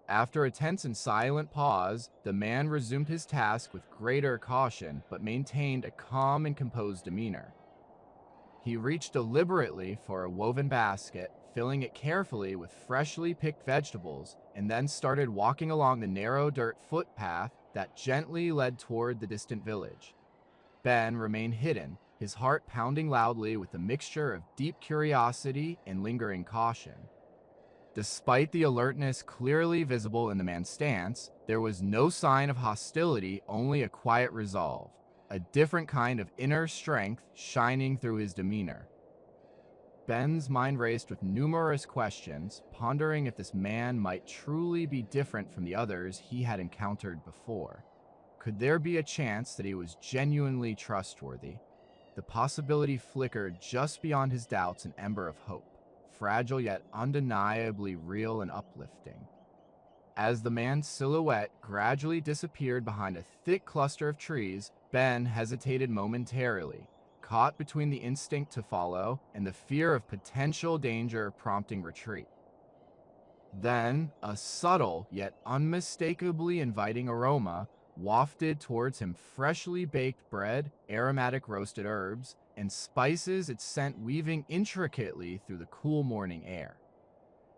After a tense and silent pause, the man resumed his task with greater caution, but maintained a calm and composed demeanor. He reached deliberately for a woven basket, filling it carefully with freshly picked vegetables, and then started walking along the narrow dirt footpath that gently led toward the distant village. Ben remained hidden, his heart pounding loudly with a mixture of deep curiosity and lingering caution. Despite the alertness clearly visible in the man's stance, there was no sign of hostility, only a quiet resolve, a different kind of inner strength shining through his demeanor. Ben's mind raced with numerous questions, pondering if this man might truly be different from the others he had encountered before. Could there be a chance that he was genuinely trustworthy? The possibility flickered just beyond his doubts, an ember of hope, fragile yet undeniably real and uplifting. As the man's silhouette gradually disappeared behind a thick cluster of trees, Ben hesitated momentarily, caught between the instinct to follow and the fear of potential danger prompting retreat. Then, a subtle yet unmistakably inviting aroma wafted towards him: freshly baked bread, aromatic roasted herbs, and spices, its scent weaving intricately through the cool morning air.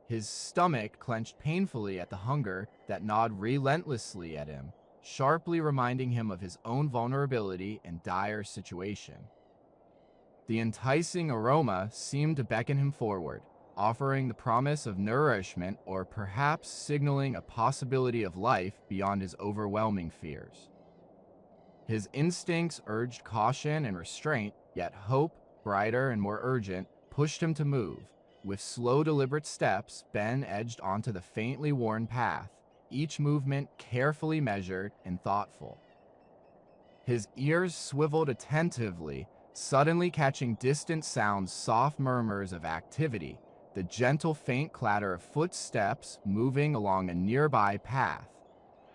His stomach clenched painfully at the hunger that gnawed relentlessly at him, sharply reminding him of his own vulnerability and dire situation. The enticing aroma seemed to beckon him forward, offering the promise of nourishment or perhaps signaling a possibility of life beyond his overwhelming fears. His instincts urged caution and restraint, yet hope, brighter and more urgent, pushed him to move. With slow, deliberate steps, Ben edged onto the faintly worn path, each movement carefully measured and thoughtful. His ears swiveled attentively, suddenly catching distant sounds, soft murmurs of activity, the gentle faint clatter of footsteps moving along a nearby path.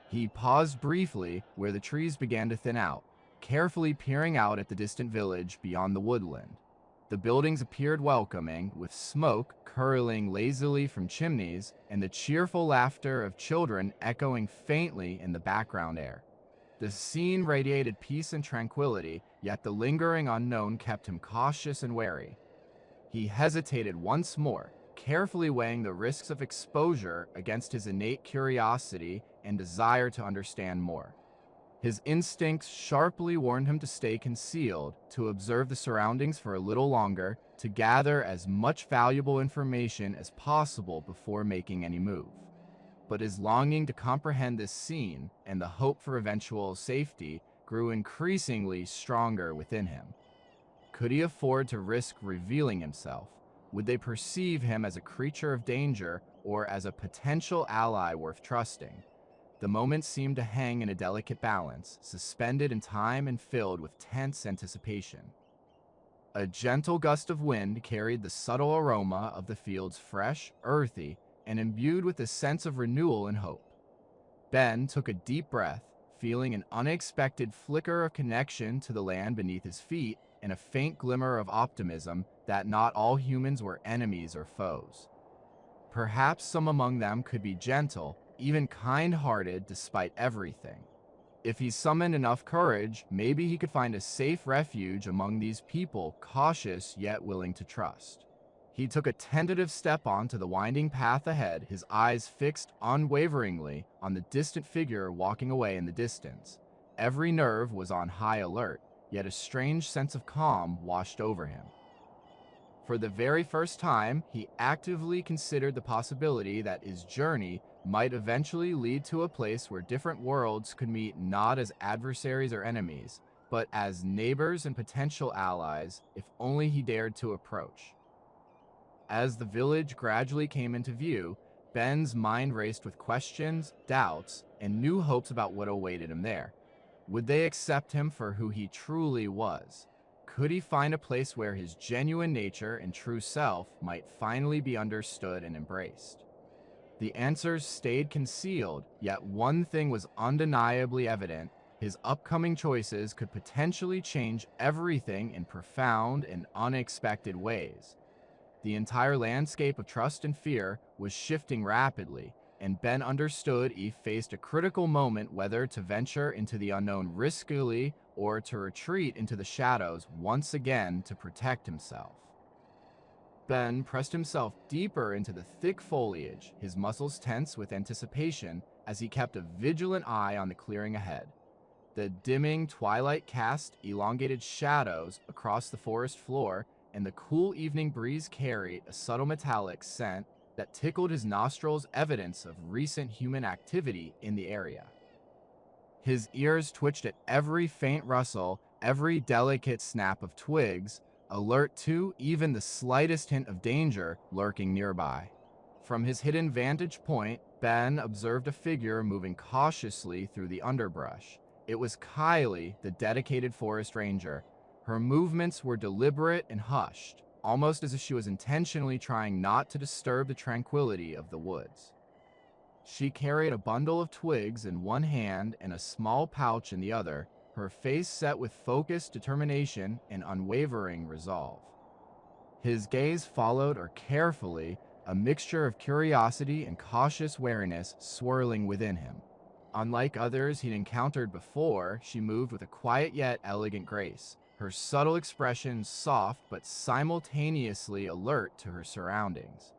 He paused briefly where the trees began to thin out, carefully peering out at the distant village beyond the woodland. The buildings appeared welcoming, with smoke curling lazily from chimneys and the cheerful laughter of children echoing faintly in the background air. The scene radiated peace and tranquility, yet the lingering unknown kept him cautious and wary. He hesitated once more, carefully weighing the risks of exposure against his innate curiosity and desire to understand more. His instincts sharply warned him to stay concealed, to observe the surroundings for a little longer, to gather as much valuable information as possible before making any move. But his longing to comprehend this scene and the hope for eventual safety grew increasingly stronger within him. Could he afford to risk revealing himself? Would they perceive him as a creature of danger or as a potential ally worth trusting? The moment seemed to hang in a delicate balance, suspended in time and filled with tense anticipation. A gentle gust of wind carried the subtle aroma of the fields fresh, earthy, and imbued with a sense of renewal and hope. Ben took a deep breath, feeling an unexpected flicker of connection to the land beneath his feet and a faint glimmer of optimism that not all humans were enemies or foes. Perhaps some among them could be gentle, even kind-hearted despite everything. If he summoned enough courage, maybe he could find a safe refuge among these people, cautious yet willing to trust. He took a tentative step onto the winding path ahead, his eyes fixed unwaveringly on the distant figure walking away in the distance. Every nerve was on high alert, yet a strange sense of calm washed over him. For the very first time, he actively considered the possibility that his journey might eventually lead to a place where different worlds could meet not as adversaries or enemies, but as neighbors and potential allies if only he dared to approach. As the village gradually came into view, Ben's mind raced with questions, doubts, and new hopes about what awaited him there. Would they accept him for who he truly was? Could he find a place where his genuine nature and true self might finally be understood and embraced? The answers stayed concealed, yet one thing was undeniably evident: his upcoming choices could potentially change everything in profound and unexpected ways. The entire landscape of trust and fear was shifting rapidly, and Ben understood he faced a critical moment whether to venture into the unknown riskily or to retreat into the shadows once again to protect himself. Ben pressed himself deeper into the thick foliage, his muscles tense with anticipation as he kept a vigilant eye on the clearing ahead. The dimming twilight cast elongated shadows across the forest floor, and the cool evening breeze carried a subtle metallic scent that tickled his nostrils, evidence of recent human activity in the area. His ears twitched at every faint rustle, every delicate snap of twigs, alert to even the slightest hint of danger lurking nearby. From his hidden vantage point, Ben observed a figure moving cautiously through the underbrush. It was Kylie, the dedicated forest ranger. Her movements were deliberate and hushed, almost as if she was intentionally trying not to disturb the tranquility of the woods. She carried a bundle of twigs in one hand and a small pouch in the other, her face set with focused determination and unwavering resolve. His gaze followed her carefully, a mixture of curiosity and cautious wariness swirling within him. Unlike others he'd encountered before, she moved with a quiet yet elegant grace, her subtle expression soft but simultaneously alert to her surroundings.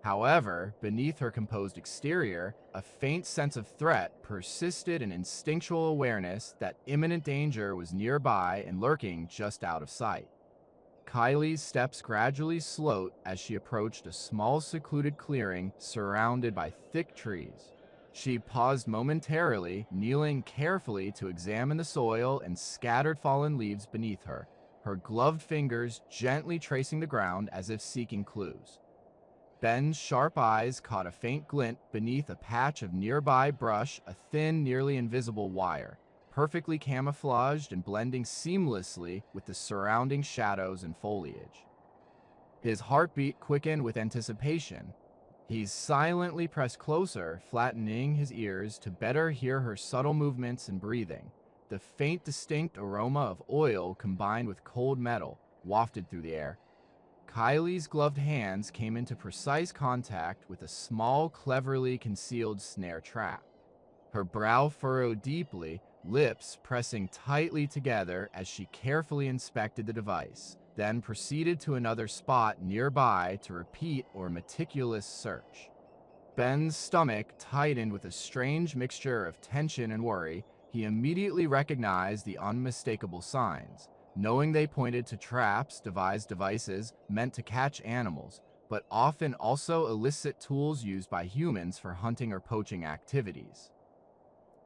However, beneath her composed exterior, a faint sense of threat persisted, an instinctual awareness that imminent danger was nearby and lurking just out of sight. Kylie's steps gradually slowed as she approached a small secluded clearing surrounded by thick trees. She paused momentarily, kneeling carefully to examine the soil and scattered fallen leaves beneath her, her gloved fingers gently tracing the ground as if seeking clues. Ben's sharp eyes caught a faint glint beneath a patch of nearby brush, a thin, nearly invisible wire, perfectly camouflaged and blending seamlessly with the surrounding shadows and foliage. His heartbeat quickened with anticipation. He silently pressed closer, flattening his ears to better hear her subtle movements and breathing. The faint, distinct aroma of oil combined with cold metal wafted through the air. Kylie's gloved hands came into precise contact with a small, cleverly concealed snare trap. Her brow furrowed deeply, lips pressing tightly together as she carefully inspected the device, then proceeded to another spot nearby to repeat her meticulous search. Ben's stomach tightened with a strange mixture of tension and worry. He immediately recognized the unmistakable signs, knowing they pointed to traps, devices meant to catch animals, but often also illicit tools used by humans for hunting or poaching activities.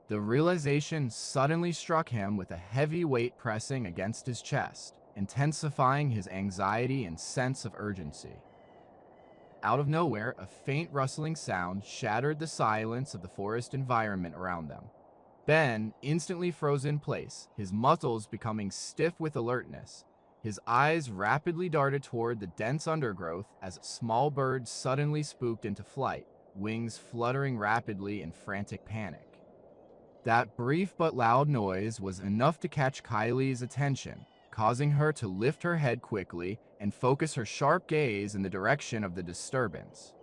The realization suddenly struck him with a heavy weight pressing against his chest, intensifying his anxiety and sense of urgency. Out of nowhere, a faint rustling sound shattered the silence of the forest environment around them. Ben instantly froze in place, his muscles becoming stiff with alertness. His eyes rapidly darted toward the dense undergrowth as a small bird suddenly spooked into flight, wings fluttering rapidly in frantic panic. That brief but loud noise was enough to catch Kylie's attention, causing her to lift her head quickly and focus her sharp gaze in the direction of the disturbance.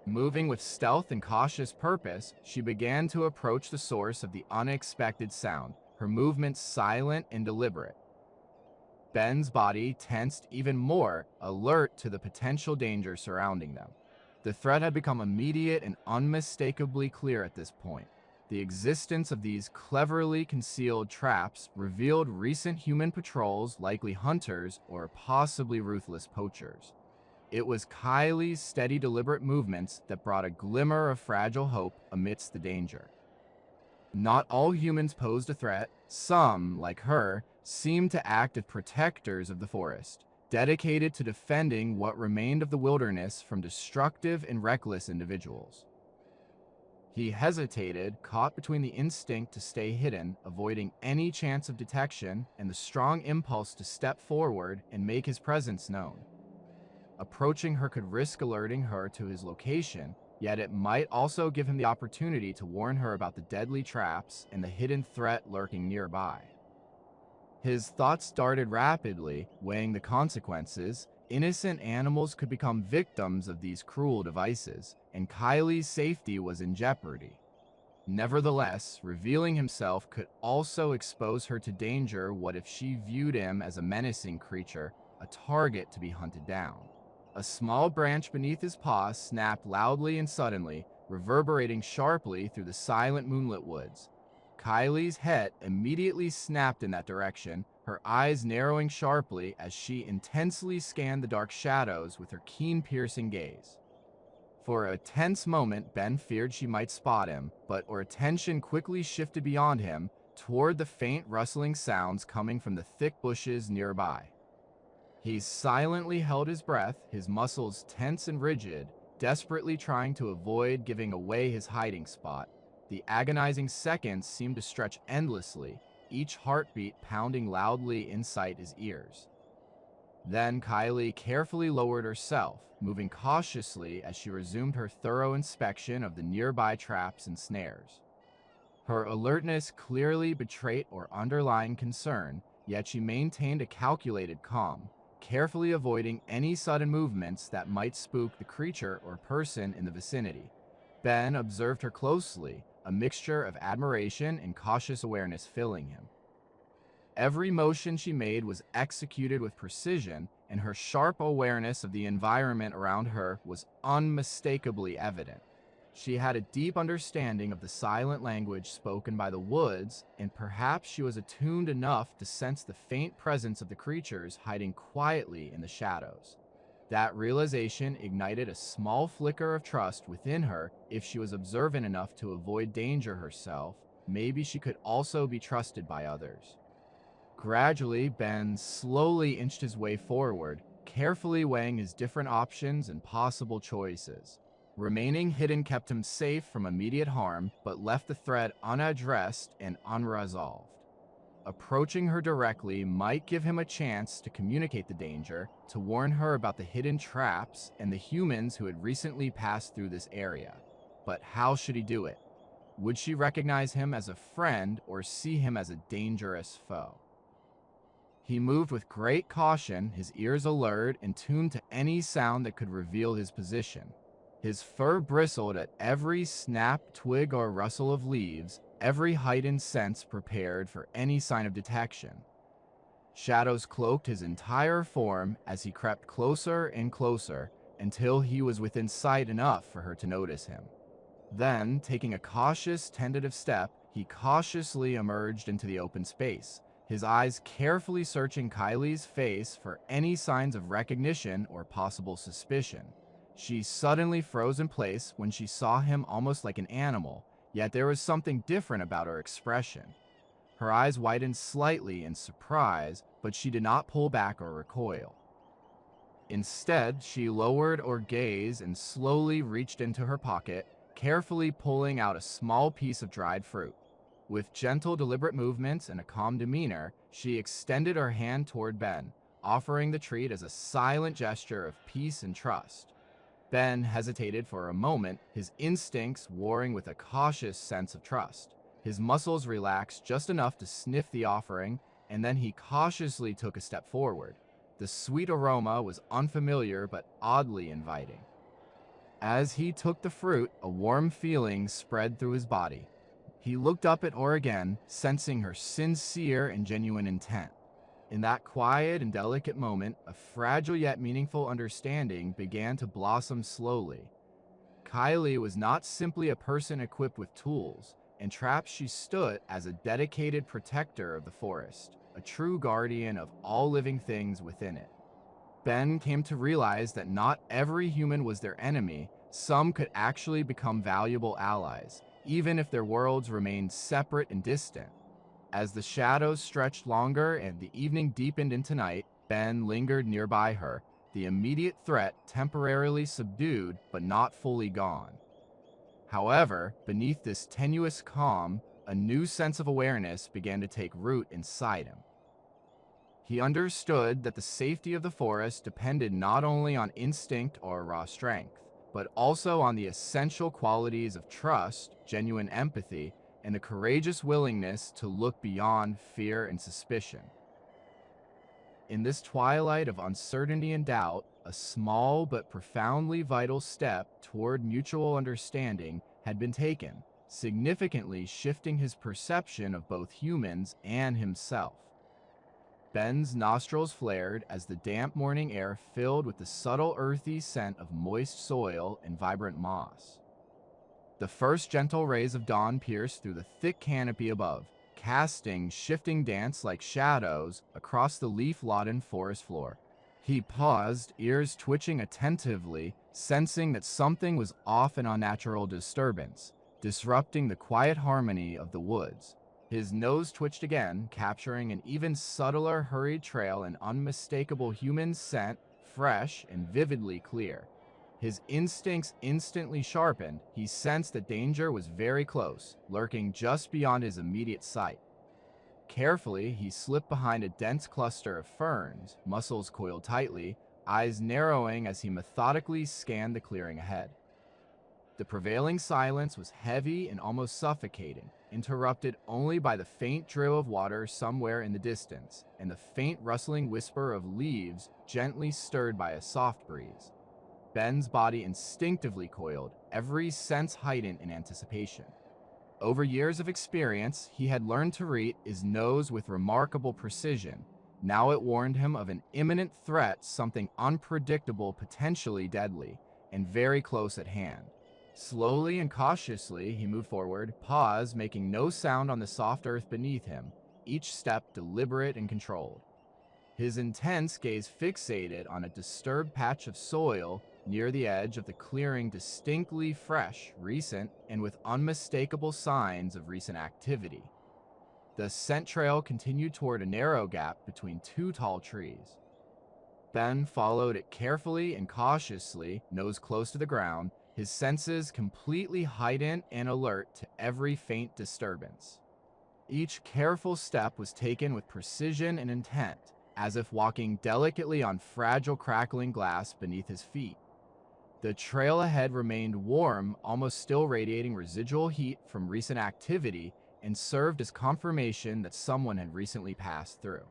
Moving with stealth and cautious purpose, she began to approach the source of the unexpected sound, her movements silent and deliberate. Ben's body tensed even more, alert to the potential danger surrounding them. The threat had become immediate and unmistakably clear at this point. The existence of these cleverly concealed traps revealed recent human patrols, likely hunters or possibly ruthless poachers. It was Kylie's steady, deliberate movements that brought a glimmer of fragile hope amidst the danger. Not all humans posed a threat. Some, like her, seemed to act as protectors of the forest, dedicated to defending what remained of the wilderness from destructive and reckless individuals. He hesitated, caught between the instinct to stay hidden, avoiding any chance of detection, and the strong impulse to step forward and make his presence known. Approaching her could risk alerting her to his location, yet it might also give him the opportunity to warn her about the deadly traps and the hidden threat lurking nearby. His thoughts darted rapidly, weighing the consequences. Innocent animals could become victims of these cruel devices, and Kylie's safety was in jeopardy. Nevertheless, revealing himself could also expose her to danger. What if she viewed him as a menacing creature, a target to be hunted down? A small branch beneath his paw snapped loudly and suddenly, reverberating sharply through the silent moonlit woods. Kylie's head immediately snapped in that direction, her eyes narrowing sharply as she intensely scanned the dark shadows with her keen, piercing gaze. For a tense moment, Ben feared she might spot him, but her attention quickly shifted beyond him, toward the faint rustling sounds coming from the thick bushes nearby. He silently held his breath, his muscles tense and rigid, desperately trying to avoid giving away his hiding spot. The agonizing seconds seemed to stretch endlessly, each heartbeat pounding loudly inside his ears. Then Kylie carefully lowered herself, moving cautiously as she resumed her thorough inspection of the nearby traps and snares. Her alertness clearly betrayed or underlying concern, yet she maintained a calculated calm, carefully avoiding any sudden movements that might spook the creature or person in the vicinity. Ben observed her closely, a mixture of admiration and cautious awareness filling him. Every motion she made was executed with precision, and her sharp awareness of the environment around her was unmistakably evident. She had a deep understanding of the silent language spoken by the woods, and perhaps she was attuned enough to sense the faint presence of the creatures hiding quietly in the shadows. That realization ignited a small flicker of trust within her. If she was observant enough to avoid danger herself, maybe she could also be trusted by others. Gradually, Ben slowly inched his way forward, carefully weighing his different options and possible choices. Remaining hidden kept him safe from immediate harm, but left the threat unaddressed and unresolved. Approaching her directly might give him a chance to communicate the danger, to warn her about the hidden traps and the humans who had recently passed through this area. But how should he do it? Would she recognize him as a friend or see him as a dangerous foe? He moved with great caution, his ears alert and tuned to any sound that could reveal his position. His fur bristled at every snap, twig, or rustle of leaves, every heightened sense prepared for any sign of detection. Shadows cloaked his entire form as he crept closer and closer until he was within sight enough for her to notice him. Then, taking a cautious, tentative step, he cautiously emerged into the open space, his eyes carefully searching Kylie's face for any signs of recognition or possible suspicion. She suddenly froze in place when she saw him, almost like an animal, yet there was something different about her expression. Her eyes widened slightly in surprise, but she did not pull back or recoil. Instead, she lowered her gaze and slowly reached into her pocket, carefully pulling out a small piece of dried fruit. With gentle, deliberate movements and a calm demeanor, she extended her hand toward Ben, offering the treat as a silent gesture of peace and trust. Ben hesitated for a moment, his instincts warring with a cautious sense of trust. His muscles relaxed just enough to sniff the offering, and then he cautiously took a step forward. The sweet aroma was unfamiliar but oddly inviting. As he took the fruit, a warm feeling spread through his body. He looked up at her again, sensing her sincere and genuine intent. In that quiet and delicate moment, a fragile yet meaningful understanding began to blossom slowly. Kylie was not simply a person equipped with tools and traps, she stood as a dedicated protector of the forest, a true guardian of all living things within it. Ben came to realize that not every human was their enemy, some could actually become valuable allies, even if their worlds remained separate and distant. As the shadows stretched longer and the evening deepened into night, Ben lingered nearby her, the immediate threat temporarily subdued but not fully gone. However, beneath this tenuous calm, a new sense of awareness began to take root inside him. He understood that the safety of the forest depended not only on instinct or raw strength, but also on the essential qualities of trust, genuine empathy, and a courageous willingness to look beyond fear and suspicion. In this twilight of uncertainty and doubt, a small but profoundly vital step toward mutual understanding had been taken, significantly shifting his perception of both humans and himself. Ben's nostrils flared as the damp morning air filled with the subtle earthy scent of moist soil and vibrant moss. The first gentle rays of dawn pierced through the thick canopy above, casting shifting dance-like shadows across the leaf-laden forest floor. He paused, ears twitching attentively, sensing that something was off, an unnatural disturbance, disrupting the quiet harmony of the woods. His nose twitched again, capturing an even subtler hurried trail, an unmistakable human scent, fresh and vividly clear. His instincts instantly sharpened. He sensed that danger was very close, lurking just beyond his immediate sight. Carefully, he slipped behind a dense cluster of ferns, muscles coiled tightly, eyes narrowing as he methodically scanned the clearing ahead. The prevailing silence was heavy and almost suffocating, interrupted only by the faint drill of water somewhere in the distance, and the faint rustling whisper of leaves gently stirred by a soft breeze. Ben's body instinctively coiled, every sense heightened in anticipation. Over years of experience, he had learned to read his nose with remarkable precision. Now it warned him of an imminent threat, something unpredictable, potentially deadly, and very close at hand. Slowly and cautiously, he moved forward, paused, making no sound on the soft earth beneath him, each step deliberate and controlled. His intense gaze fixated on a disturbed patch of soil near the edge of the clearing, distinctly fresh, recent, and with unmistakable signs of recent activity. The scent trail continued toward a narrow gap between two tall trees. Ben followed it carefully and cautiously, nose close to the ground, his senses completely heightened and alert to every faint disturbance. Each careful step was taken with precision and intent, as if walking delicately on fragile, crackling glass beneath his feet. The trail ahead remained warm, almost still radiating residual heat from recent activity, and served as confirmation that someone had recently passed through.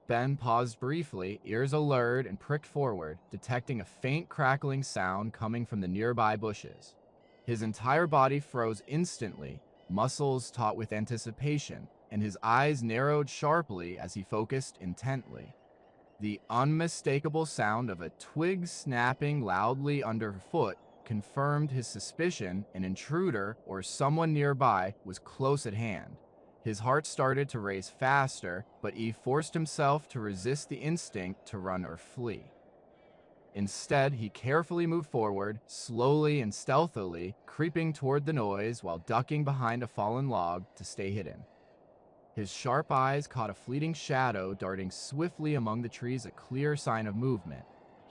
Ben paused briefly, ears alert, and pricked forward, detecting a faint crackling sound coming from the nearby bushes. His entire body froze instantly, muscles taut with anticipation, and his eyes narrowed sharply as he focused intently. The unmistakable sound of a twig snapping loudly underfoot confirmed his suspicion. An intruder or someone nearby was close at hand. His heart started to race faster, but he forced himself to resist the instinct to run or flee. Instead, he carefully moved forward, slowly and stealthily, creeping toward the noise while ducking behind a fallen log to stay hidden. His sharp eyes caught a fleeting shadow darting swiftly among the trees, a clear sign of movement.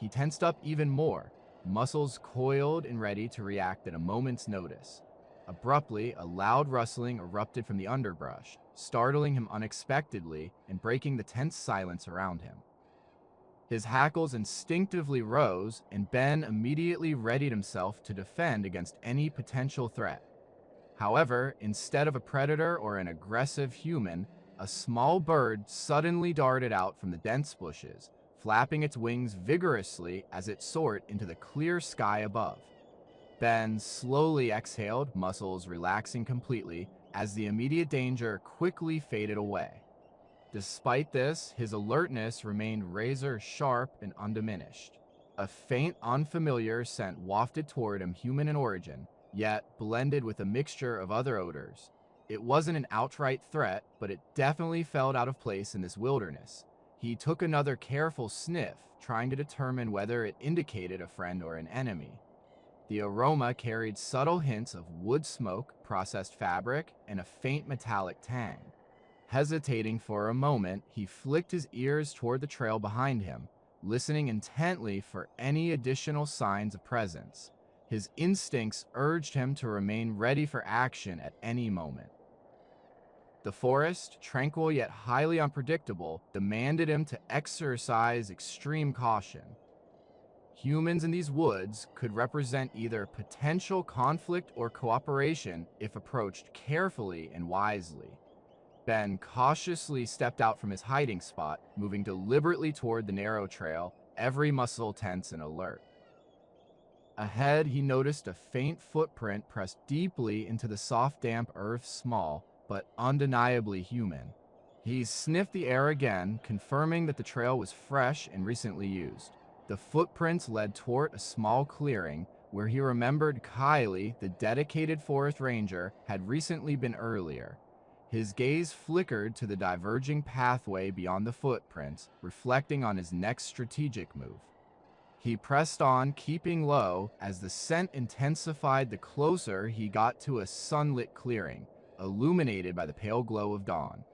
He tensed up even more, muscles coiled and ready to react at a moment's notice. Abruptly, a loud rustling erupted from the underbrush, startling him unexpectedly and breaking the tense silence around him. His hackles instinctively rose, and Ben immediately readied himself to defend against any potential threat. However, instead of a predator or an aggressive human, a small bird suddenly darted out from the dense bushes, flapping its wings vigorously as it soared into the clear sky above. Ben slowly exhaled, muscles relaxing completely, as the immediate danger quickly faded away. Despite this, his alertness remained razor sharp and undiminished. A faint, unfamiliar scent wafted toward him, human in origin, yet blended with a mixture of other odors. It wasn't an outright threat, but it definitely felt out of place in this wilderness. He took another careful sniff, trying to determine whether it indicated a friend or an enemy. The aroma carried subtle hints of wood smoke, processed fabric, and a faint metallic tang. Hesitating for a moment, he flicked his ears toward the trail behind him, listening intently for any additional signs of presence. His instincts urged him to remain ready for action at any moment. The forest, tranquil yet highly unpredictable, demanded him to exercise extreme caution. Humans in these woods could represent either potential conflict or cooperation if approached carefully and wisely. Ben cautiously stepped out from his hiding spot, moving deliberately toward the narrow trail, every muscle tense and alert. Ahead, he noticed a faint footprint pressed deeply into the soft, damp earth, small, but undeniably human. He sniffed the air again, confirming that the trail was fresh and recently used. The footprints led toward a small clearing where he remembered Kylie, the dedicated forest ranger, had recently been earlier. His gaze flickered to the diverging pathway beyond the footprints, reflecting on his next strategic move. He pressed on, keeping low, as the scent intensified the closer he got to a sunlit clearing, illuminated by the pale glow of dawn.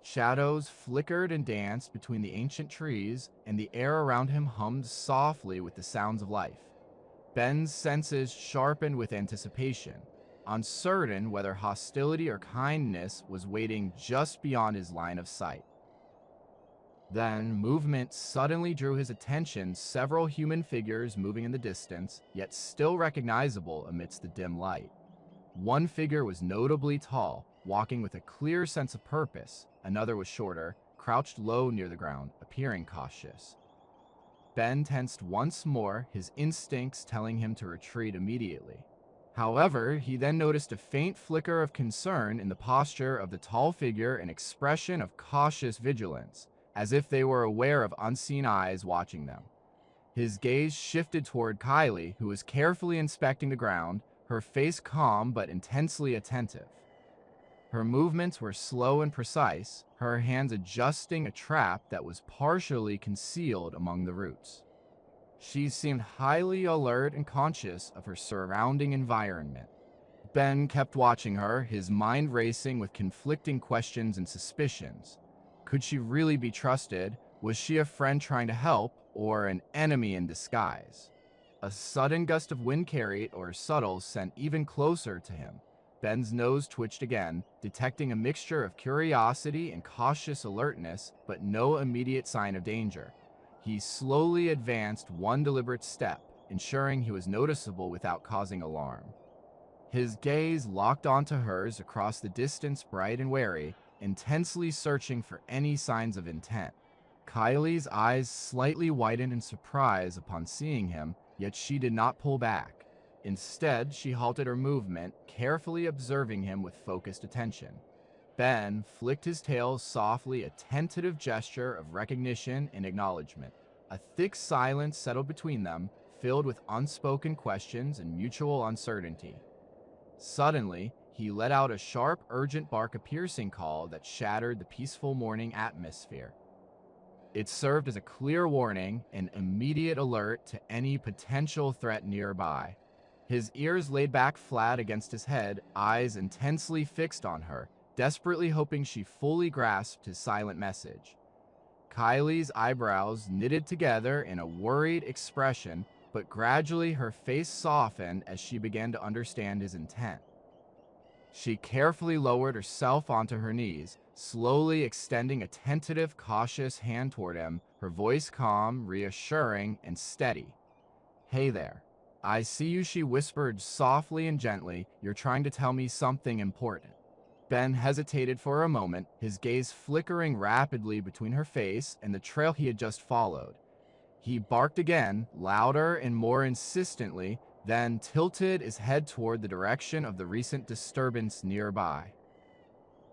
Shadows flickered and danced between the ancient trees, and the air around him hummed softly with the sounds of life. Ben's senses sharpened with anticipation, uncertain whether hostility or kindness was waiting just beyond his line of sight. Then, movement suddenly drew his attention, several human figures moving in the distance, yet still recognizable amidst the dim light. One figure was notably tall, walking with a clear sense of purpose. Another was shorter, crouched low near the ground, appearing cautious. Ben tensed once more, his instincts telling him to retreat immediately. However, he then noticed a faint flicker of concern in the posture of the tall figure, an expression of cautious vigilance, as if they were aware of unseen eyes watching them. His gaze shifted toward Kylie, who was carefully inspecting the ground, her face calm but intensely attentive. Her movements were slow and precise, her hands adjusting a trap that was partially concealed among the roots. She seemed highly alert and conscious of her surrounding environment. Ben kept watching her, his mind racing with conflicting questions and suspicions. Could she really be trusted? Was she a friend trying to help, or an enemy in disguise? A sudden gust of wind carried, or subtle, sent even closer to him. Ben's nose twitched again, detecting a mixture of curiosity and cautious alertness, but no immediate sign of danger. He slowly advanced one deliberate step, ensuring he was noticeable without causing alarm. His gaze locked onto hers across the distance, bright and wary, intensely searching for any signs of intent. Kylie's eyes slightly widened in surprise upon seeing him, yet she did not pull back. Instead, she halted her movement, carefully observing him with focused attention. Ben flicked his tail softly, a tentative gesture of recognition and acknowledgement. A thick silence settled between them, filled with unspoken questions and mutual uncertainty. Suddenly, he let out a sharp, urgent bark, a piercing call that shattered the peaceful morning atmosphere. It served as a clear warning, an immediate alert to any potential threat nearby. His ears laid back flat against his head, eyes intensely fixed on her, desperately hoping she fully grasped his silent message. Kylie's eyebrows knitted together in a worried expression, but gradually her face softened as she began to understand his intent. She carefully lowered herself onto her knees, slowly extending a tentative, cautious hand toward him, her voice calm, reassuring, and steady. "Hey there. I see you," she whispered softly and gently. "You're trying to tell me something important." Ben hesitated for a moment, his gaze flickering rapidly between her face and the trail he had just followed. He barked again, louder and more insistently, then tilted his head toward the direction of the recent disturbance nearby.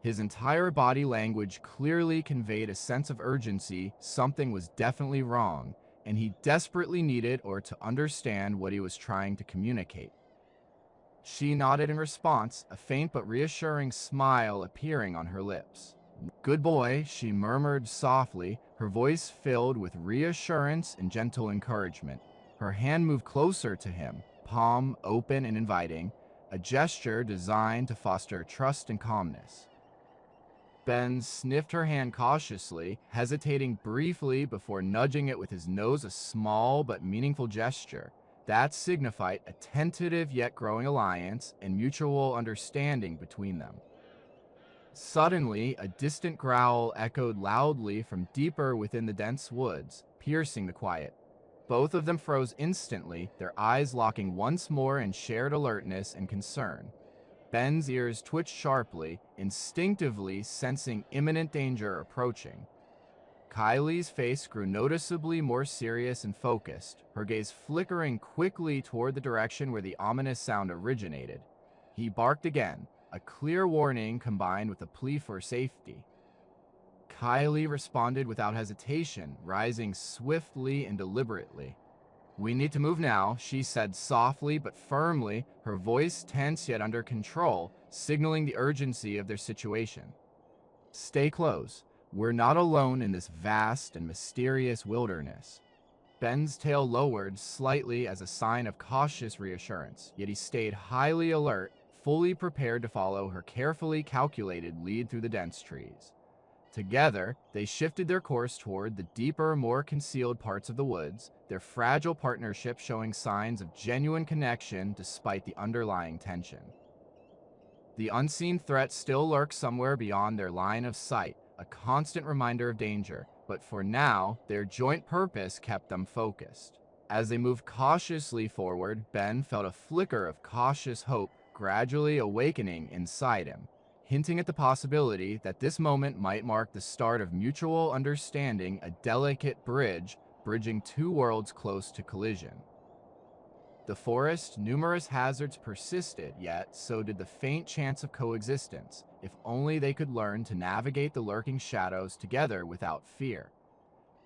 His entire body language clearly conveyed a sense of urgency. Something was definitely wrong, and he desperately needed or to understand what he was trying to communicate. She nodded in response, a faint but reassuring smile appearing on her lips. "Good boy," she murmured softly, her voice filled with reassurance and gentle encouragement. Her hand moved closer to him, palm open and inviting, a gesture designed to foster trust and calmness. Ben sniffed her hand cautiously, hesitating briefly before nudging it with his nose, a small but meaningful gesture. That signified a tentative yet growing alliance and mutual understanding between them. Suddenly, a distant growl echoed loudly from deeper within the dense woods, piercing the quiet. Both of them froze instantly, their eyes locking once more in shared alertness and concern. Ben's ears twitched sharply, instinctively sensing imminent danger approaching. Kylie's face grew noticeably more serious and focused, her gaze flickering quickly toward the direction where the ominous sound originated. He barked again, a clear warning combined with a plea for safety. Kylie responded without hesitation, rising swiftly and deliberately. "We need to move now," she said softly but firmly, her voice tense yet under control, signaling the urgency of their situation. "Stay close. We're not alone in this vast and mysterious wilderness." Ben's tail lowered slightly as a sign of cautious reassurance, yet he stayed highly alert, fully prepared to follow her carefully calculated lead through the dense trees. Together, they shifted their course toward the deeper, more concealed parts of the woods, their fragile partnership showing signs of genuine connection despite the underlying tension. The unseen threat still lurks somewhere beyond their line of sight, a constant reminder of danger, but for now, their joint purpose kept them focused. As they moved cautiously forward, Ben felt a flicker of cautious hope gradually awakening inside him, hinting at the possibility that this moment might mark the start of mutual understanding, a delicate bridge bridging two worlds close to collision. The forest's numerous hazards persisted, yet so did the faint chance of coexistence, if only they could learn to navigate the lurking shadows together without fear.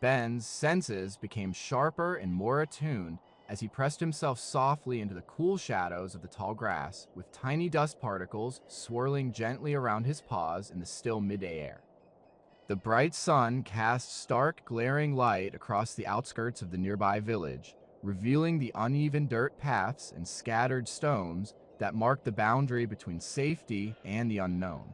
Ben's senses became sharper and more attuned as he pressed himself softly into the cool shadows of the tall grass, with tiny dust particles swirling gently around his paws in the still mid-air. The bright sun cast stark, glaring light across the outskirts of the nearby village, revealing the uneven dirt paths and scattered stones that marked the boundary between safety and the unknown.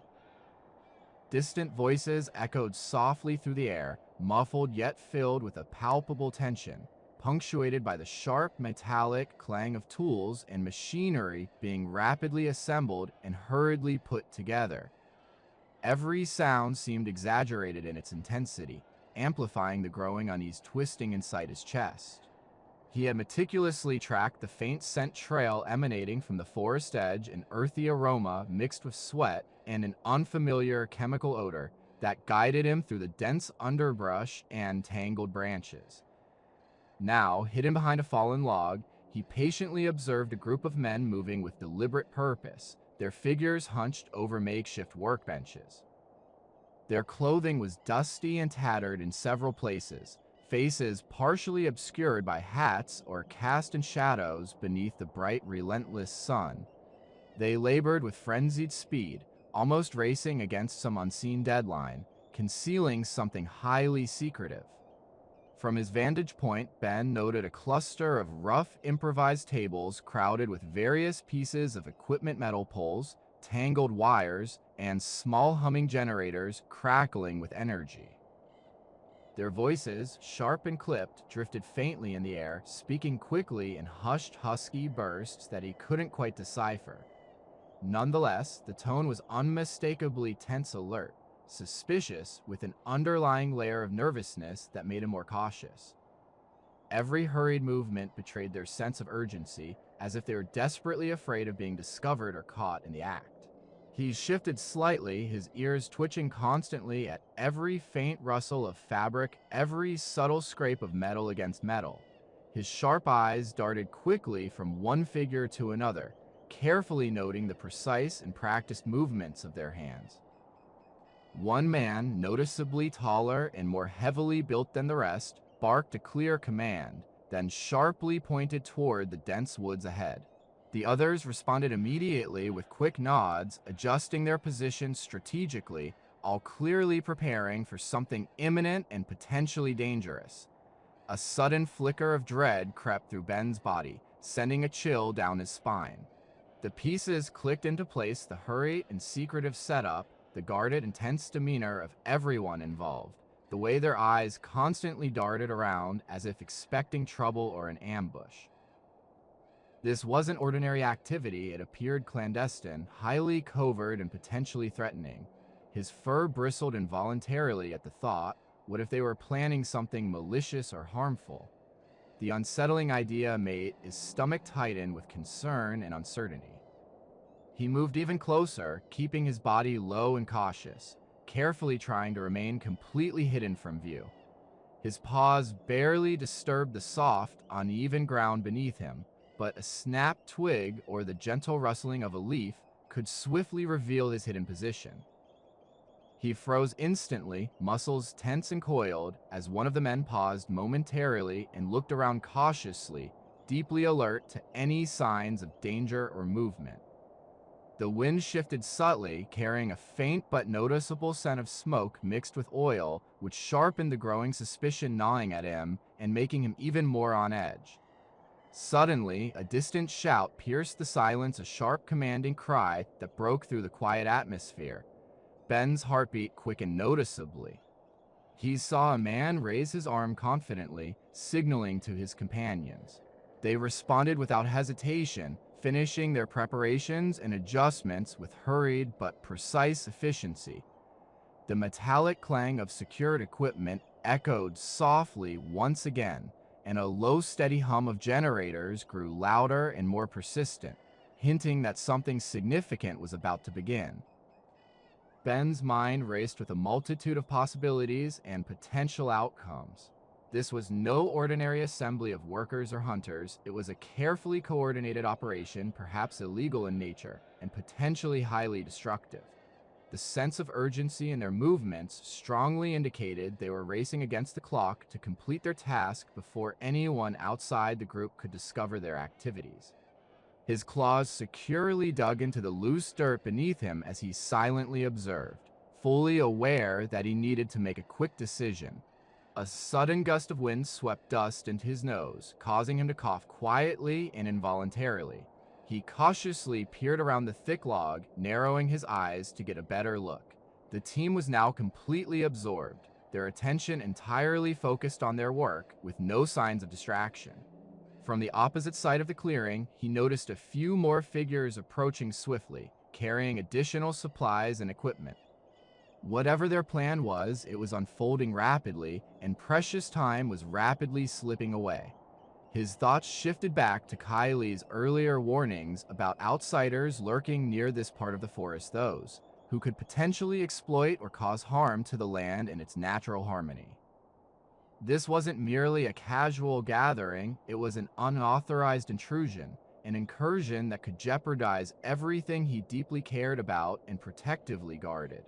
Distant voices echoed softly through the air, muffled yet filled with a palpable tension, punctuated by the sharp metallic clang of tools and machinery being rapidly assembled and hurriedly put together. Every sound seemed exaggerated in its intensity, amplifying the growing unease twisting inside his chest. He had meticulously tracked the faint scent trail emanating from the forest edge, an earthy aroma mixed with sweat and an unfamiliar chemical odor that guided him through the dense underbrush and tangled branches. Now, hidden behind a fallen log, he patiently observed a group of men moving with deliberate purpose, their figures hunched over makeshift workbenches. Their clothing was dusty and tattered in several places, faces partially obscured by hats or cast in shadows beneath the bright, relentless sun. They labored with frenzied speed, almost racing against some unseen deadline, concealing something highly secretive. From his vantage point, Ben noted a cluster of rough, improvised tables crowded with various pieces of equipment, metal poles, tangled wires, and small humming generators crackling with energy. Their voices, sharp and clipped, drifted faintly in the air, speaking quickly in hushed, husky bursts that he couldn't quite decipher. Nonetheless, the tone was unmistakably tense alert, suspicious, with an underlying layer of nervousness that made him more cautious. Every hurried movement betrayed their sense of urgency, as if they were desperately afraid of being discovered or caught in the act. He shifted slightly, his ears twitching constantly at every faint rustle of fabric, every subtle scrape of metal against metal. His sharp eyes darted quickly from one figure to another, carefully noting the precise and practiced movements of their hands. One man, noticeably taller and more heavily built than the rest, barked a clear command, then sharply pointed toward the dense woods ahead. The others responded immediately with quick nods, adjusting their positions strategically, all clearly preparing for something imminent and potentially dangerous. A sudden flicker of dread crept through Ben's body, sending a chill down his spine. The pieces clicked into place, the hurried and secretive setup, the guarded and tense demeanor of everyone involved, the way their eyes constantly darted around as if expecting trouble or an ambush. This wasn't ordinary activity, it appeared clandestine, highly covert and potentially threatening. His fur bristled involuntarily at the thought, what if they were planning something malicious or harmful? The unsettling idea made his stomach tighten with concern and uncertainty. He moved even closer, keeping his body low and cautious, carefully trying to remain completely hidden from view. His paws barely disturbed the soft, uneven ground beneath him, but a snapped twig or the gentle rustling of a leaf could swiftly reveal his hidden position. He froze instantly, muscles tense and coiled, as one of the men paused momentarily and looked around cautiously, deeply alert to any signs of danger or movement. The wind shifted subtly, carrying a faint but noticeable scent of smoke mixed with oil, which sharpened the growing suspicion gnawing at him and making him even more on edge. Suddenly, a distant shout pierced the silence, a sharp, commanding cry that broke through the quiet atmosphere. Ben's heartbeat quickened noticeably. He saw a man raise his arm confidently, signaling to his companions. They responded without hesitation, finishing their preparations and adjustments with hurried but precise efficiency. The metallic clang of secured equipment echoed softly once again, and a low, steady hum of generators grew louder and more persistent, hinting that something significant was about to begin. Ben's mind raced with a multitude of possibilities and potential outcomes. This was no ordinary assembly of workers or hunters. It was a carefully coordinated operation, perhaps illegal in nature, and potentially highly destructive. The sense of urgency in their movements strongly indicated they were racing against the clock to complete their task before anyone outside the group could discover their activities. His claws securely dug into the loose dirt beneath him as he silently observed, fully aware that he needed to make a quick decision. A sudden gust of wind swept dust into his nose, causing him to cough quietly and involuntarily. He cautiously peered around the thick log, narrowing his eyes to get a better look. The team was now completely absorbed, their attention entirely focused on their work, with no signs of distraction. From the opposite side of the clearing, he noticed a few more figures approaching swiftly, carrying additional supplies and equipment. Whatever their plan was, it was unfolding rapidly, and precious time was rapidly slipping away. His thoughts shifted back to Kylie's earlier warnings about outsiders lurking near this part of the forest, those who could potentially exploit or cause harm to the land and its natural harmony. This wasn't merely a casual gathering, it was an unauthorized intrusion, an incursion that could jeopardize everything he deeply cared about and protectively guarded.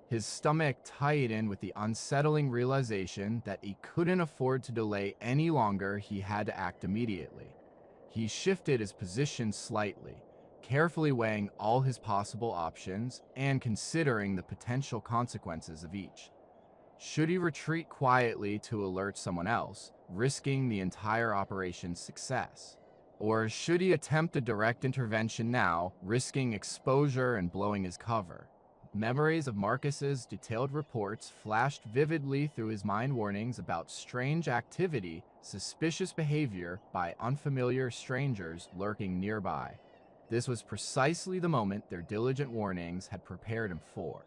His stomach tightened with the unsettling realization that he couldn't afford to delay any longer. He had to act immediately. He shifted his position slightly, carefully weighing all his possible options and considering the potential consequences of each. Should he retreat quietly to alert someone else, risking the entire operation's success? Or should he attempt a direct intervention now, risking exposure and blowing his cover? Memories of Marcus's detailed reports flashed vividly through his mind, warnings about strange activity, suspicious behavior by unfamiliar strangers lurking nearby. This was precisely the moment their diligent warnings had prepared him for.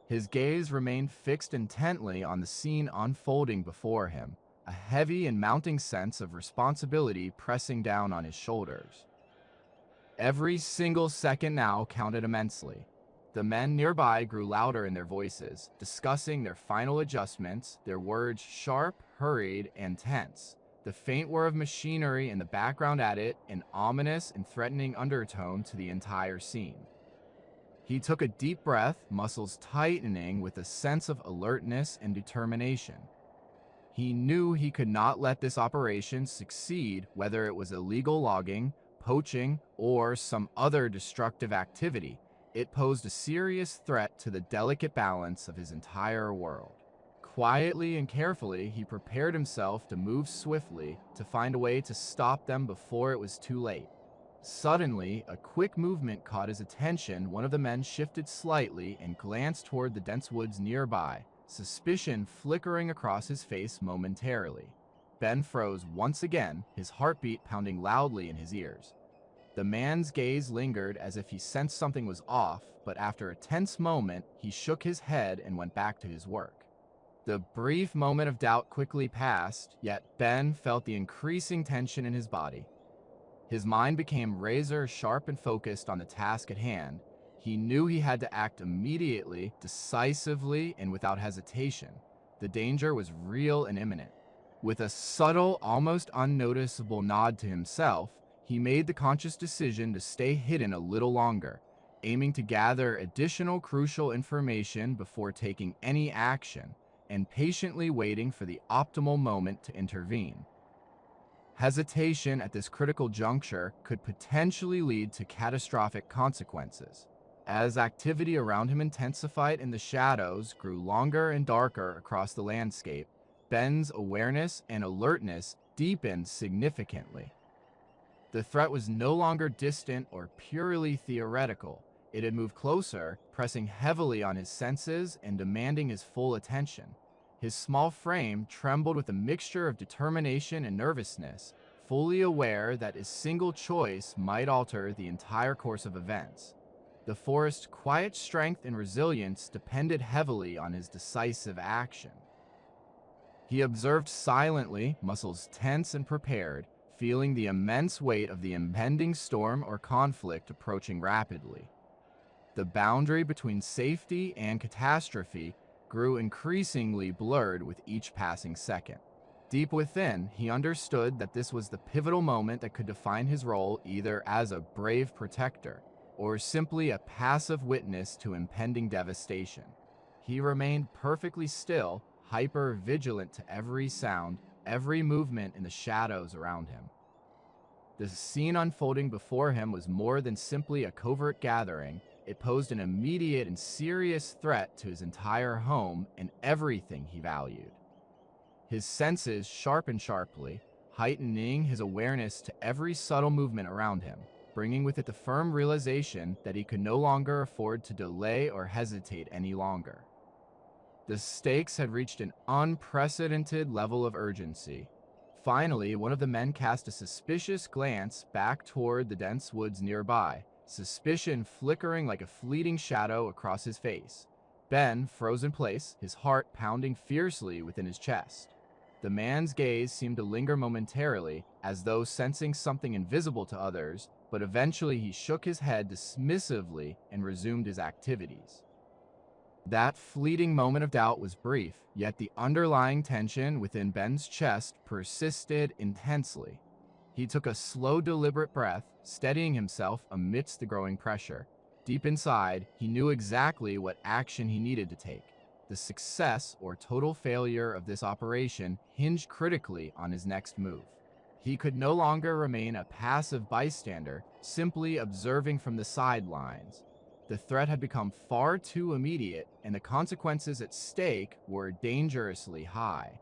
His gaze remained fixed intently on the scene unfolding before him, a heavy and mounting sense of responsibility pressing down on his shoulders. Every single second now counted immensely. The men nearby grew louder in their voices, discussing their final adjustments, their words sharp, hurried, and tense. The faint whir of machinery in the background added an ominous and threatening undertone to the entire scene. He took a deep breath, muscles tightening with a sense of alertness and determination. He knew he could not let this operation succeed, whether it was illegal logging, poaching, or some other destructive activity. It posed a serious threat to the delicate balance of his entire world. Quietly and carefully, he prepared himself to move swiftly to find a way to stop them before it was too late. Suddenly, a quick movement caught his attention. One of the men shifted slightly and glanced toward the dense woods nearby, suspicion flickering across his face momentarily. Ben froze once again, his heartbeat pounding loudly in his ears. The man's gaze lingered as if he sensed something was off, but after a tense moment, he shook his head and went back to his work. The brief moment of doubt quickly passed, yet Ben felt the increasing tension in his body. His mind became razor sharp and focused on the task at hand. He knew he had to act immediately, decisively, and without hesitation. The danger was real and imminent. With a subtle, almost unnoticeable nod to himself, he made the conscious decision to stay hidden a little longer, aiming to gather additional crucial information before taking any action, and patiently waiting for the optimal moment to intervene. Hesitation at this critical juncture could potentially lead to catastrophic consequences. As activity around him intensified and the shadows grew longer and darker across the landscape, Ben's awareness and alertness deepened significantly. The threat was no longer distant or purely theoretical. It had moved closer, pressing heavily on his senses and demanding his full attention. His small frame trembled with a mixture of determination and nervousness, fully aware that his single choice might alter the entire course of events. The forest's quiet strength and resilience depended heavily on his decisive action. He observed silently, muscles tense and prepared, feeling the immense weight of the impending storm or conflict approaching rapidly. The boundary between safety and catastrophe grew increasingly blurred with each passing second. Deep within, he understood that this was the pivotal moment that could define his role either as a brave protector or simply a passive witness to impending devastation. He remained perfectly still, hyper-vigilant to every sound, every movement in the shadows around him. The scene unfolding before him was more than simply a covert gathering. It posed an immediate and serious threat to his entire home and everything he valued. His senses sharpened sharply, heightening his awareness to every subtle movement around him, bringing with it the firm realization that he could no longer afford to delay or hesitate any longer. The stakes had reached an unprecedented level of urgency. Finally, one of the men cast a suspicious glance back toward the dense woods nearby, suspicion flickering like a fleeting shadow across his face. Ben froze in place, his heart pounding fiercely within his chest. The man's gaze seemed to linger momentarily, as though sensing something invisible to others, but eventually he shook his head dismissively and resumed his activities. That fleeting moment of doubt was brief, yet the underlying tension within Ben's chest persisted intensely. He took a slow, deliberate breath, steadying himself amidst the growing pressure. Deep inside, he knew exactly what action he needed to take. The success or total failure of this operation hinged critically on his next move. He could no longer remain a passive bystander, simply observing from the sidelines. The threat had become far too immediate, and the consequences at stake were dangerously high.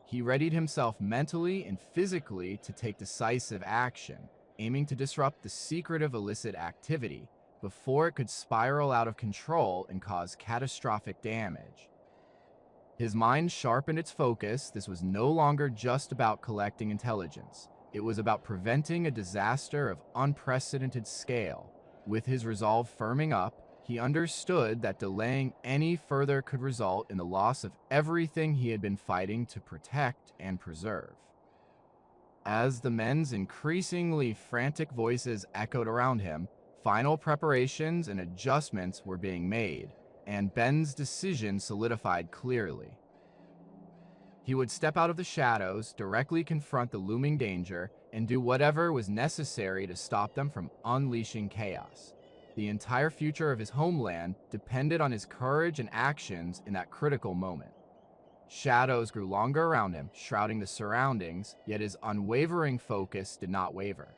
He readied himself mentally and physically to take decisive action, aiming to disrupt the secretive illicit activity, before it could spiral out of control and cause catastrophic damage. His mind sharpened its focus. This was no longer just about collecting intelligence. It was about preventing a disaster of unprecedented scale. With his resolve firming up, he understood that delaying any further could result in the loss of everything he had been fighting to protect and preserve. As the men's increasingly frantic voices echoed around him, final preparations and adjustments were being made, and Ben's decision solidified clearly. He would step out of the shadows, directly confront the looming danger, and do whatever was necessary to stop them from unleashing chaos. The entire future of his homeland depended on his courage and actions in that critical moment. Shadows grew longer around him, shrouding the surroundings, yet his unwavering focus did not waver.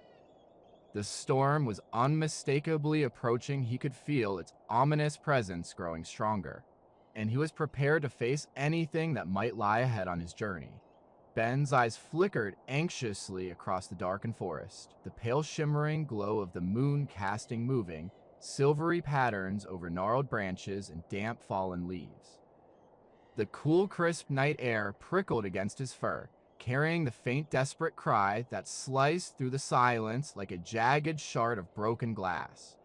The storm was unmistakably approaching. He could feel its ominous presence growing stronger, and he was prepared to face anything that might lie ahead on his journey. Ben's eyes flickered anxiously across the darkened forest, the pale shimmering glow of the moon casting moving, silvery patterns over gnarled branches and damp fallen leaves. The cool, crisp night air prickled against his fur, carrying the faint, desperate cry that sliced through the silence like a jagged shard of broken glass.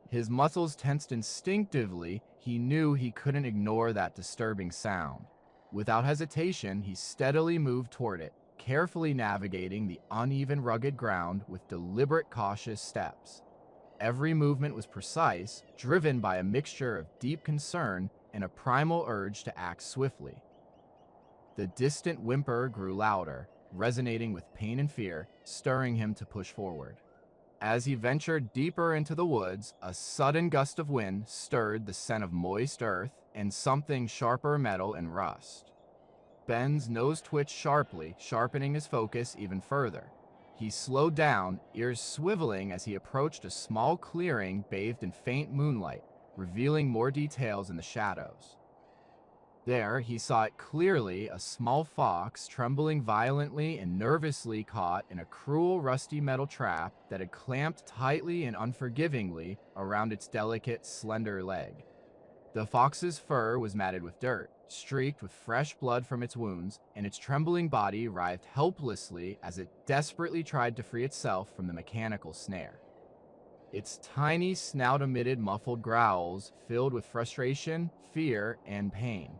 His muscles tensed instinctively. He knew he couldn't ignore that disturbing sound. Without hesitation, he steadily moved toward it, carefully navigating the uneven, rugged ground with deliberate, cautious steps. Every movement was precise, driven by a mixture of deep concern and a primal urge to act swiftly. The distant whimper grew louder, resonating with pain and fear, stirring him to push forward. As he ventured deeper into the woods, a sudden gust of wind stirred the scent of moist earth and something sharper metal and rust. Ben's nose twitched sharply, sharpening his focus even further. He slowed down, ears swiveling as he approached a small clearing bathed in faint moonlight, revealing more details in the shadows. There, he saw it clearly, a small fox trembling violently and nervously caught in a cruel rusty metal trap that had clamped tightly and unforgivingly around its delicate, slender leg. The fox's fur was matted with dirt, streaked with fresh blood from its wounds, and its trembling body writhed helplessly as it desperately tried to free itself from the mechanical snare. Its tiny snout emitted muffled growls filled with frustration, fear, and pain.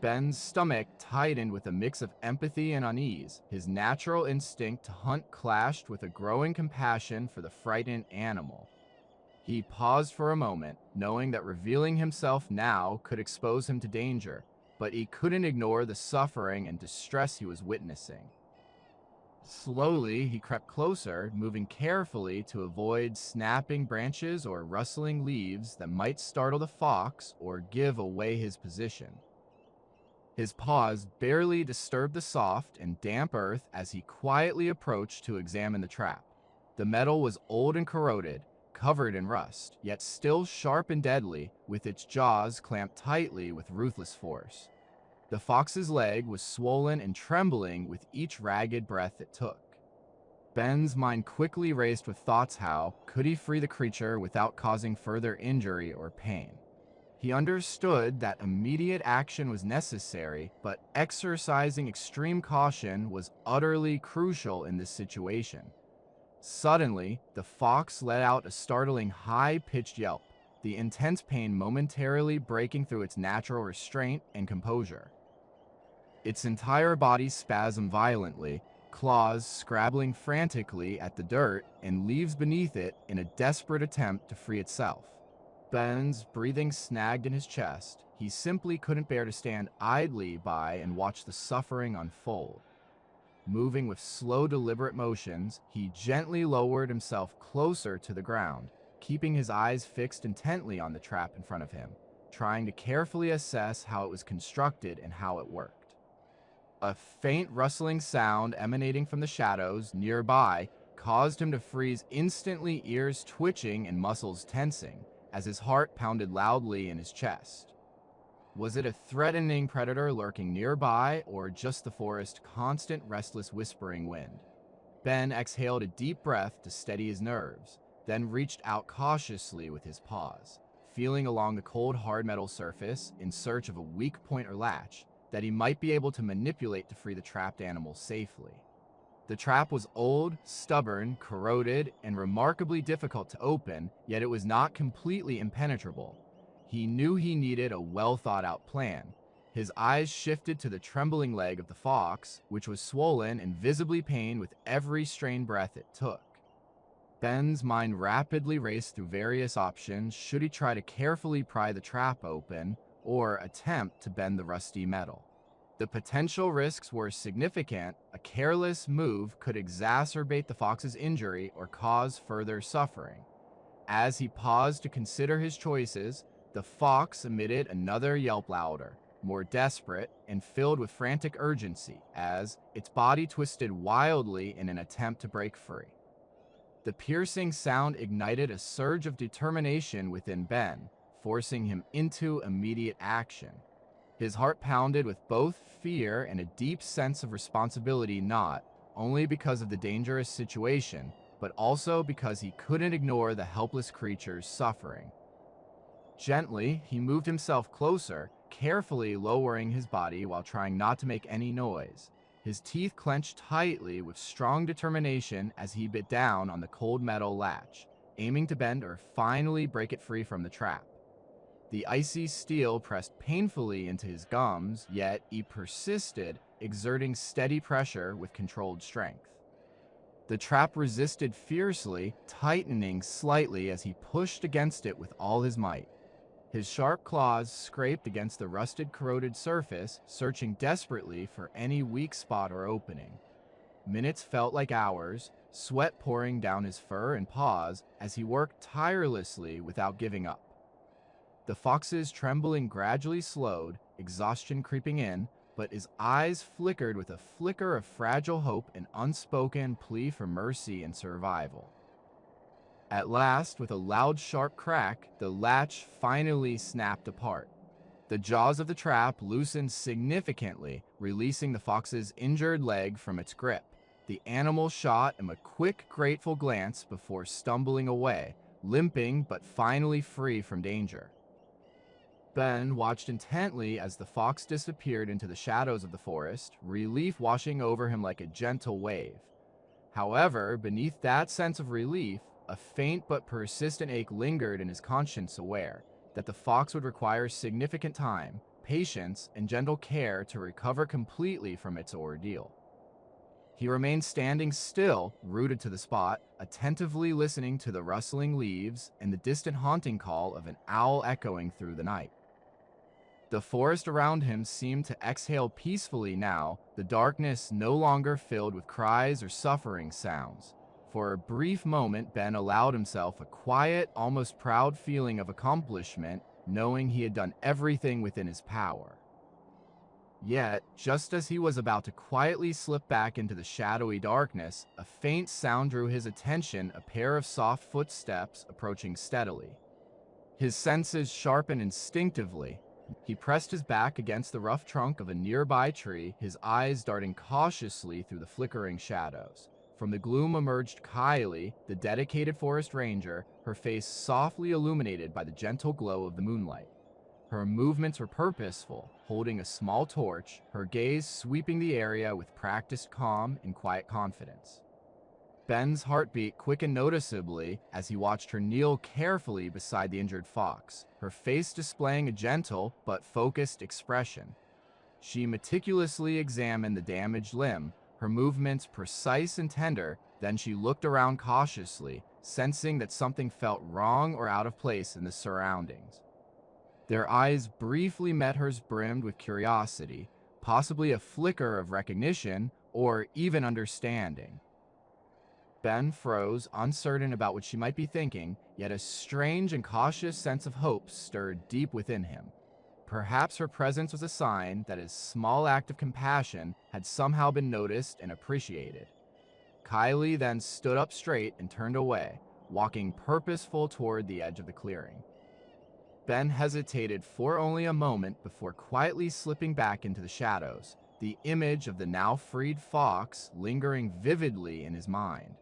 Ben's stomach tightened with a mix of empathy and unease. His natural instinct to hunt clashed with a growing compassion for the frightened animal. He paused for a moment, knowing that revealing himself now could expose him to danger, but he couldn't ignore the suffering and distress he was witnessing. Slowly, he crept closer, moving carefully to avoid snapping branches or rustling leaves that might startle the fox or give away his position. His paws barely disturbed the soft and damp earth as he quietly approached to examine the trap. The metal was old and corroded, covered in rust, yet still sharp and deadly, with its jaws clamped tightly with ruthless force. The fox's leg was swollen and trembling with each ragged breath it took. Ben's mind quickly raced with thoughts: how could he free the creature without causing further injury or pain? He understood that immediate action was necessary, but exercising extreme caution was utterly crucial in this situation. Suddenly, the fox let out a startling high-pitched yelp, the intense pain momentarily breaking through its natural restraint and composure. Its entire body spasmed violently, claws scrabbling frantically at the dirt and leaves beneath it in a desperate attempt to free itself. Ben's breathing snagged in his chest. He simply couldn't bear to stand idly by and watch the suffering unfold. Moving with slow, deliberate motions, he gently lowered himself closer to the ground, keeping his eyes fixed intently on the trap in front of him, trying to carefully assess how it was constructed and how it worked. A faint rustling sound emanating from the shadows nearby caused him to freeze instantly, ears twitching and muscles tensing, as his heart pounded loudly in his chest. Was it a threatening predator lurking nearby, or just the forest's constant, restless whispering wind? Ben exhaled a deep breath to steady his nerves. then reached out cautiously with his paws, feeling along the cold hard metal surface in search of a weak point or latch that he might be able to manipulate to free the trapped animal safely. The trap was old, stubborn, corroded, and remarkably difficult to open, yet it was not completely impenetrable. He knew he needed a well-thought-out plan. His eyes shifted to the trembling leg of the fox, which was swollen and visibly pained with every strained breath it took. Ben's mind rapidly raced through various options should he try to carefully pry the trap open or attempt to bend the rusty metal. The potential risks were significant. A careless move could exacerbate the fox's injury or cause further suffering. As he paused to consider his choices, the fox emitted another yelp louder, more desperate and filled with frantic urgency as its body twisted wildly in an attempt to break free. The piercing sound ignited a surge of determination within Ben, forcing him into immediate action. His heart pounded with both fear and a deep sense of responsibility, not only because of the dangerous situation, but also because he couldn't ignore the helpless creature's suffering. Gently, he moved himself closer, carefully lowering his body while trying not to make any noise. His teeth clenched tightly with strong determination as he bit down on the cold metal latch, aiming to bend or finally break it free from the trap. The icy steel pressed painfully into his gums, yet he persisted, exerting steady pressure with controlled strength. The trap resisted fiercely, tightening slightly as he pushed against it with all his might. His sharp claws scraped against the rusted, corroded surface, searching desperately for any weak spot or opening. Minutes felt like hours, sweat pouring down his fur and paws as he worked tirelessly without giving up. The fox's trembling gradually slowed, exhaustion creeping in, but his eyes flickered with a flicker of fragile hope and unspoken plea for mercy and survival. At last, with a loud, sharp crack, the latch finally snapped apart. The jaws of the trap loosened significantly, releasing the fox's injured leg from its grip. The animal shot him a quick, grateful glance before stumbling away, limping but finally free from danger. Ben watched intently as the fox disappeared into the shadows of the forest, relief washing over him like a gentle wave. However, beneath that sense of relief, a faint but persistent ache lingered in his conscience, aware that the fox would require significant time, patience, and gentle care to recover completely from its ordeal. He remained standing still, rooted to the spot, attentively listening to the rustling leaves and the distant haunting call of an owl echoing through the night. The forest around him seemed to exhale peacefully now, the darkness no longer filled with cries or suffering sounds. For a brief moment, Ben allowed himself a quiet, almost proud feeling of accomplishment, knowing he had done everything within his power. Yet, just as he was about to quietly slip back into the shadowy darkness, a faint sound drew his attention, a pair of soft footsteps approaching steadily. His senses sharpened instinctively. He pressed his back against the rough trunk of a nearby tree, his eyes darting cautiously through the flickering shadows. From the gloom emerged Kylie, the dedicated forest ranger, her face softly illuminated by the gentle glow of the moonlight. Her movements were purposeful, holding a small torch, her gaze sweeping the area with practiced calm and quiet confidence. Ben's heartbeat quickened noticeably as he watched her kneel carefully beside the injured fox, her face displaying a gentle but focused expression. She meticulously examined the damaged limb, her movements precise and tender, then she looked around cautiously, sensing that something felt wrong or out of place in the surroundings. Their eyes briefly met hers, brimmed with curiosity, possibly a flicker of recognition or even understanding. Ben froze, uncertain about what she might be thinking, yet a strange and cautious sense of hope stirred deep within him. Perhaps her presence was a sign that his small act of compassion had somehow been noticed and appreciated. Kylie then stood up straight and turned away, walking purposeful toward the edge of the clearing. Ben hesitated for only a moment before quietly slipping back into the shadows, the image of the now freed fox lingering vividly in his mind.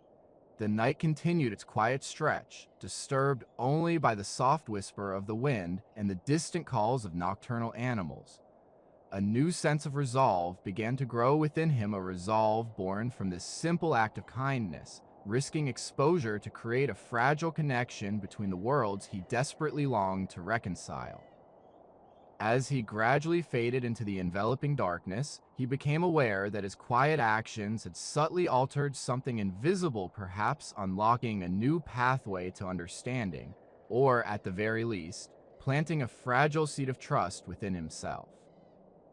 The night continued its quiet stretch, disturbed only by the soft whisper of the wind and the distant calls of nocturnal animals. A new sense of resolve began to grow within him, a resolve born from this simple act of kindness, risking exposure to create a fragile connection between the worlds he desperately longed to reconcile. As he gradually faded into the enveloping darkness, he became aware that his quiet actions had subtly altered something invisible, perhaps unlocking a new pathway to understanding, or at the very least, planting a fragile seed of trust within himself.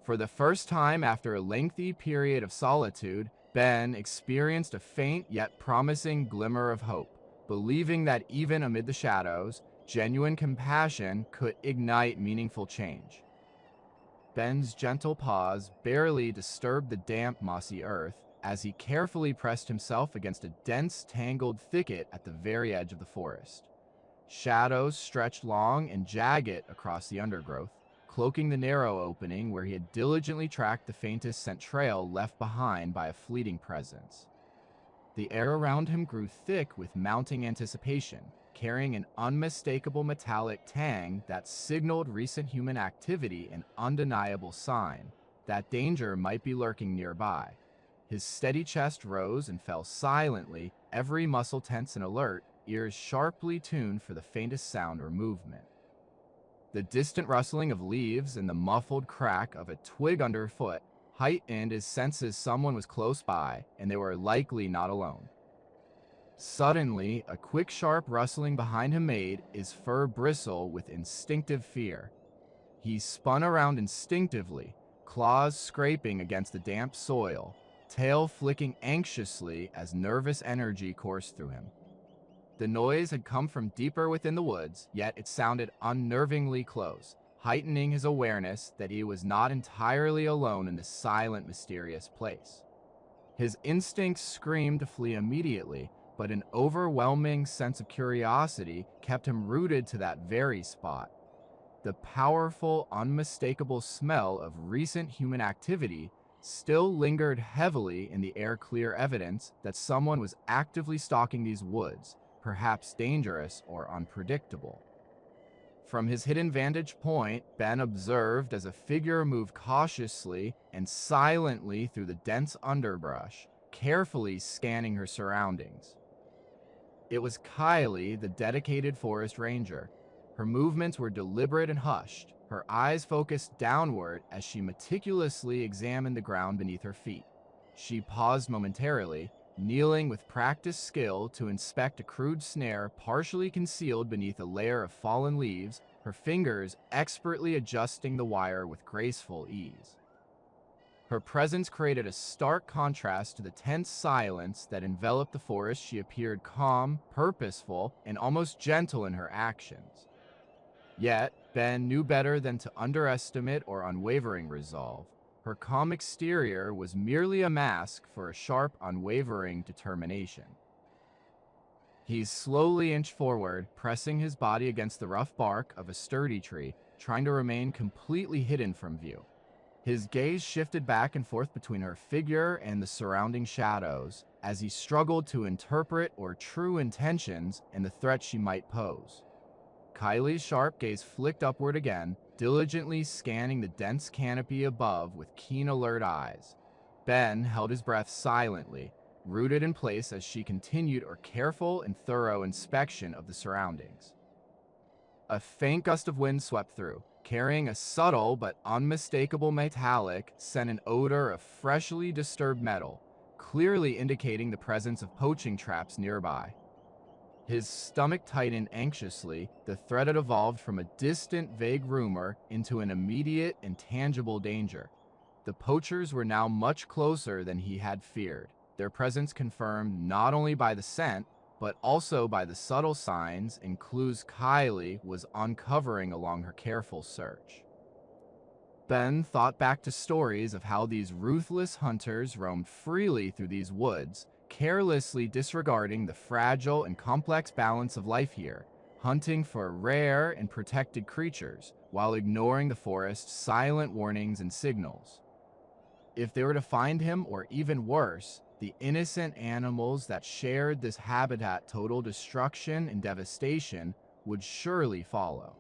For the first time after a lengthy period of solitude, Ben experienced a faint yet promising glimmer of hope, believing that even amid the shadows, genuine compassion could ignite meaningful change. Ben's gentle paws barely disturbed the damp, mossy earth as he carefully pressed himself against a dense, tangled thicket at the very edge of the forest. Shadows stretched long and jagged across the undergrowth, cloaking the narrow opening where he had diligently tracked the faintest scent trail left behind by a fleeting presence. The air around him grew thick with mounting anticipation, carrying an unmistakable metallic tang that signaled recent human activity, an undeniable sign that danger might be lurking nearby. His steady chest rose and fell silently, every muscle tense and alert, ears sharply tuned for the faintest sound or movement. The distant rustling of leaves and the muffled crack of a twig underfoot heightened his senses someone was close by, and they were likely not alone. Suddenly, a quick, sharp rustling behind him made his fur bristle with instinctive fear. He spun around instinctively, claws scraping against the damp soil, tail flicking anxiously as nervous energy coursed through him. The noise had come from deeper within the woods, yet it sounded unnervingly close, heightening his awareness that he was not entirely alone in this silent, mysterious place. His instincts screamed to flee immediately, but an overwhelming sense of curiosity kept him rooted to that very spot. The powerful, unmistakable smell of recent human activity still lingered heavily in the air, clear evidence that someone was actively stalking these woods, perhaps dangerous or unpredictable. From his hidden vantage point, Ben observed as a figure moved cautiously and silently through the dense underbrush, carefully scanning her surroundings. It was Kylie, the dedicated forest ranger. Her movements were deliberate and hushed, her eyes focused downward as she meticulously examined the ground beneath her feet. She paused momentarily, kneeling with practiced skill to inspect a crude snare partially concealed beneath a layer of fallen leaves, her fingers expertly adjusting the wire with graceful ease. Her presence created a stark contrast to the tense silence that enveloped the forest. She appeared calm, purposeful, and almost gentle in her actions. Yet, Ben knew better than to underestimate or unwavering resolve. Her calm exterior was merely a mask for a sharp, unwavering determination. He slowly inched forward, pressing his body against the rough bark of a sturdy tree, trying to remain completely hidden from view. His gaze shifted back and forth between her figure and the surrounding shadows as he struggled to interpret her true intentions and the threat she might pose. Kylie's sharp gaze flicked upward again, diligently scanning the dense canopy above with keen, alert eyes. Ben held his breath silently, rooted in place as she continued her careful and thorough inspection of the surroundings. A faint gust of wind swept through, carrying a subtle but unmistakable metallic scent, an odor of freshly disturbed metal, clearly indicating the presence of poaching traps nearby. His stomach tightened anxiously. The threat had evolved from a distant, vague rumor into an immediate and tangible danger. The poachers were now much closer than he had feared, their presence confirmed not only by the scent, but also by the subtle signs and clues Kylie was uncovering along her careful search. Ben thought back to stories of how these ruthless hunters roamed freely through these woods, carelessly disregarding the fragile and complex balance of life here, hunting for rare and protected creatures while ignoring the forest's silent warnings and signals. If they were to find him, or even worse, The innocent animals that shared this habitat total destruction and devastation would surely follow.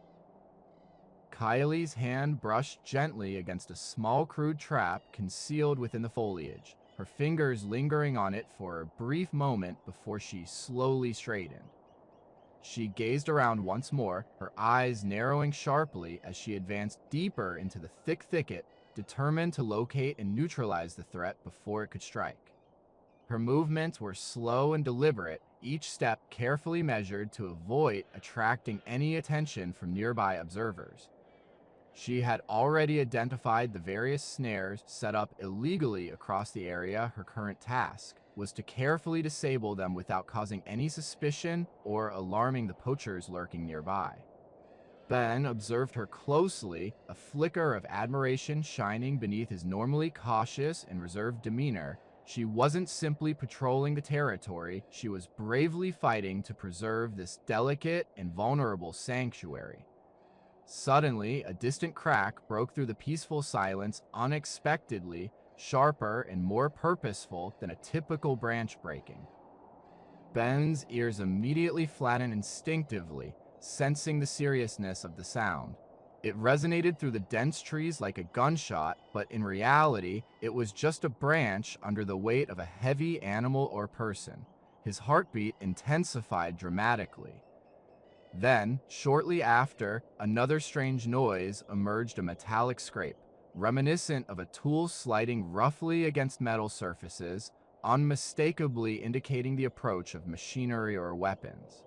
Kylie's hand brushed gently against a small crude trap concealed within the foliage, her fingers lingering on it for a brief moment before she slowly straightened. She gazed around once more, her eyes narrowing sharply as she advanced deeper into the thick thicket, determined to locate and neutralize the threat before it could strike. Her movements were slow and deliberate, each step carefully measured to avoid attracting any attention from nearby observers. She had already identified the various snares set up illegally across the area. Her current task was to carefully disable them without causing any suspicion or alarming the poachers lurking nearby. Ben observed her closely, a flicker of admiration shining beneath his normally cautious and reserved demeanor. She wasn't simply patrolling the territory, she was bravely fighting to preserve this delicate and vulnerable sanctuary. Suddenly, a distant crack broke through the peaceful silence, unexpectedly, sharper and more purposeful than a typical branch breaking. Ben's ears immediately flattened instinctively, sensing the seriousness of the sound. It resonated through the dense trees like a gunshot, but in reality, it was just a branch under the weight of a heavy animal or person. His heartbeat intensified dramatically. Then, shortly after, another strange noise emerged, a metallic scrape, reminiscent of a tool sliding roughly against metal surfaces, unmistakably indicating the approach of machinery or weapons.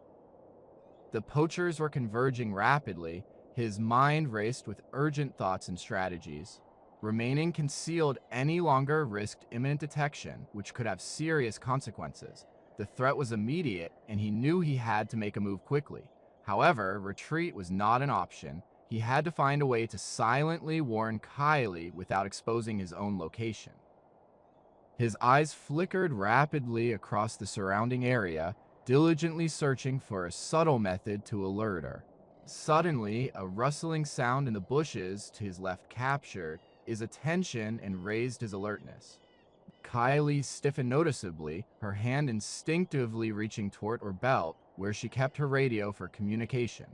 The poachers were converging rapidly, his mind raced with urgent thoughts and strategies. Remaining concealed any longer risked imminent detection, which could have serious consequences. The threat was immediate, and he knew he had to make a move quickly. However, retreat was not an option. He had to find a way to silently warn Kylie without exposing his own location. His eyes flickered rapidly across the surrounding area, diligently searching for a subtle method to alert her. Suddenly, a rustling sound in the bushes to his left captured his attention and raised his alertness. Kylie stiffened noticeably, her hand instinctively reaching toward her belt, where she kept her radio for communication.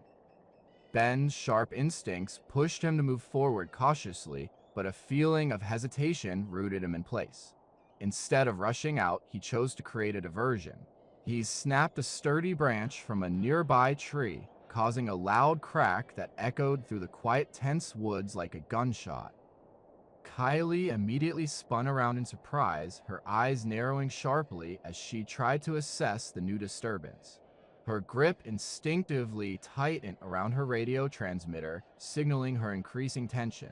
Ben's sharp instincts pushed him to move forward cautiously, but a feeling of hesitation rooted him in place. Instead of rushing out, he chose to create a diversion. He snapped a sturdy branch from a nearby tree, causing a loud crack that echoed through the quiet, tense woods like a gunshot. Kylie immediately spun around in surprise, her eyes narrowing sharply as she tried to assess the new disturbance. Her grip instinctively tightened around her radio transmitter, signaling her increasing tension.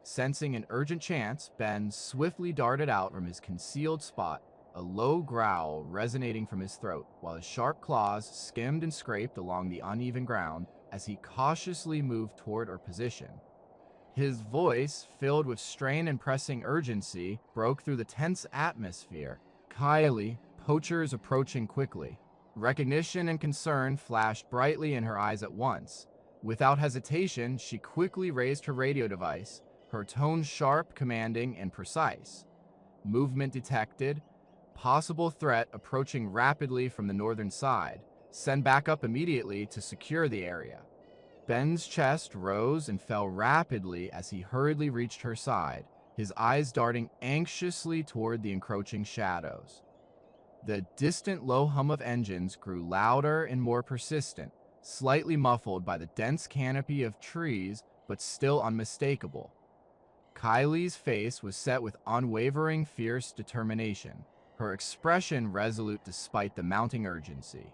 Sensing an urgent chance, Ben swiftly darted out from his concealed spot, a low growl resonating from his throat, while his sharp claws skimmed and scraped along the uneven ground as he cautiously moved toward her position. His voice, filled with strain and pressing urgency, broke through the tense atmosphere. Kylie, poachers approaching quickly. Recognition and concern flashed brightly in her eyes at once. Without hesitation, she quickly raised her radio device, her tone sharp, commanding, and precise. Movement detected. Possible threat approaching rapidly from the northern side. Send backup immediately to secure the area. Ben's chest rose and fell rapidly as he hurriedly reached her side, his eyes darting anxiously toward the encroaching shadows. The distant low hum of engines grew louder and more persistent, slightly muffled by the dense canopy of trees, but still unmistakable. Kylie's face was set with unwavering, fierce determination, her expression resolute despite the mounting urgency.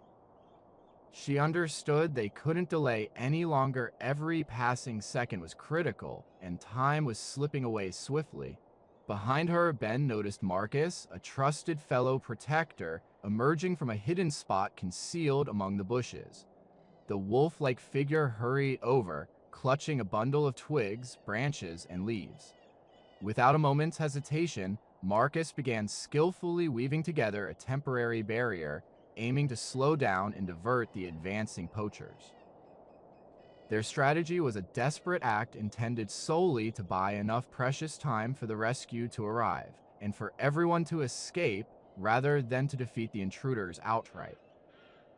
She understood they couldn't delay any longer. Every passing second was critical, and time was slipping away swiftly. Behind her, Ben noticed Marcus, a trusted fellow protector, emerging from a hidden spot concealed among the bushes. The wolf-like figure hurried over, clutching a bundle of twigs, branches, and leaves. Without a moment's hesitation, Marcus began skillfully weaving together a temporary barrier, aiming to slow down and divert the advancing poachers. Their strategy was a desperate act intended solely to buy enough precious time for the rescue to arrive, and for everyone to escape rather than to defeat the intruders outright.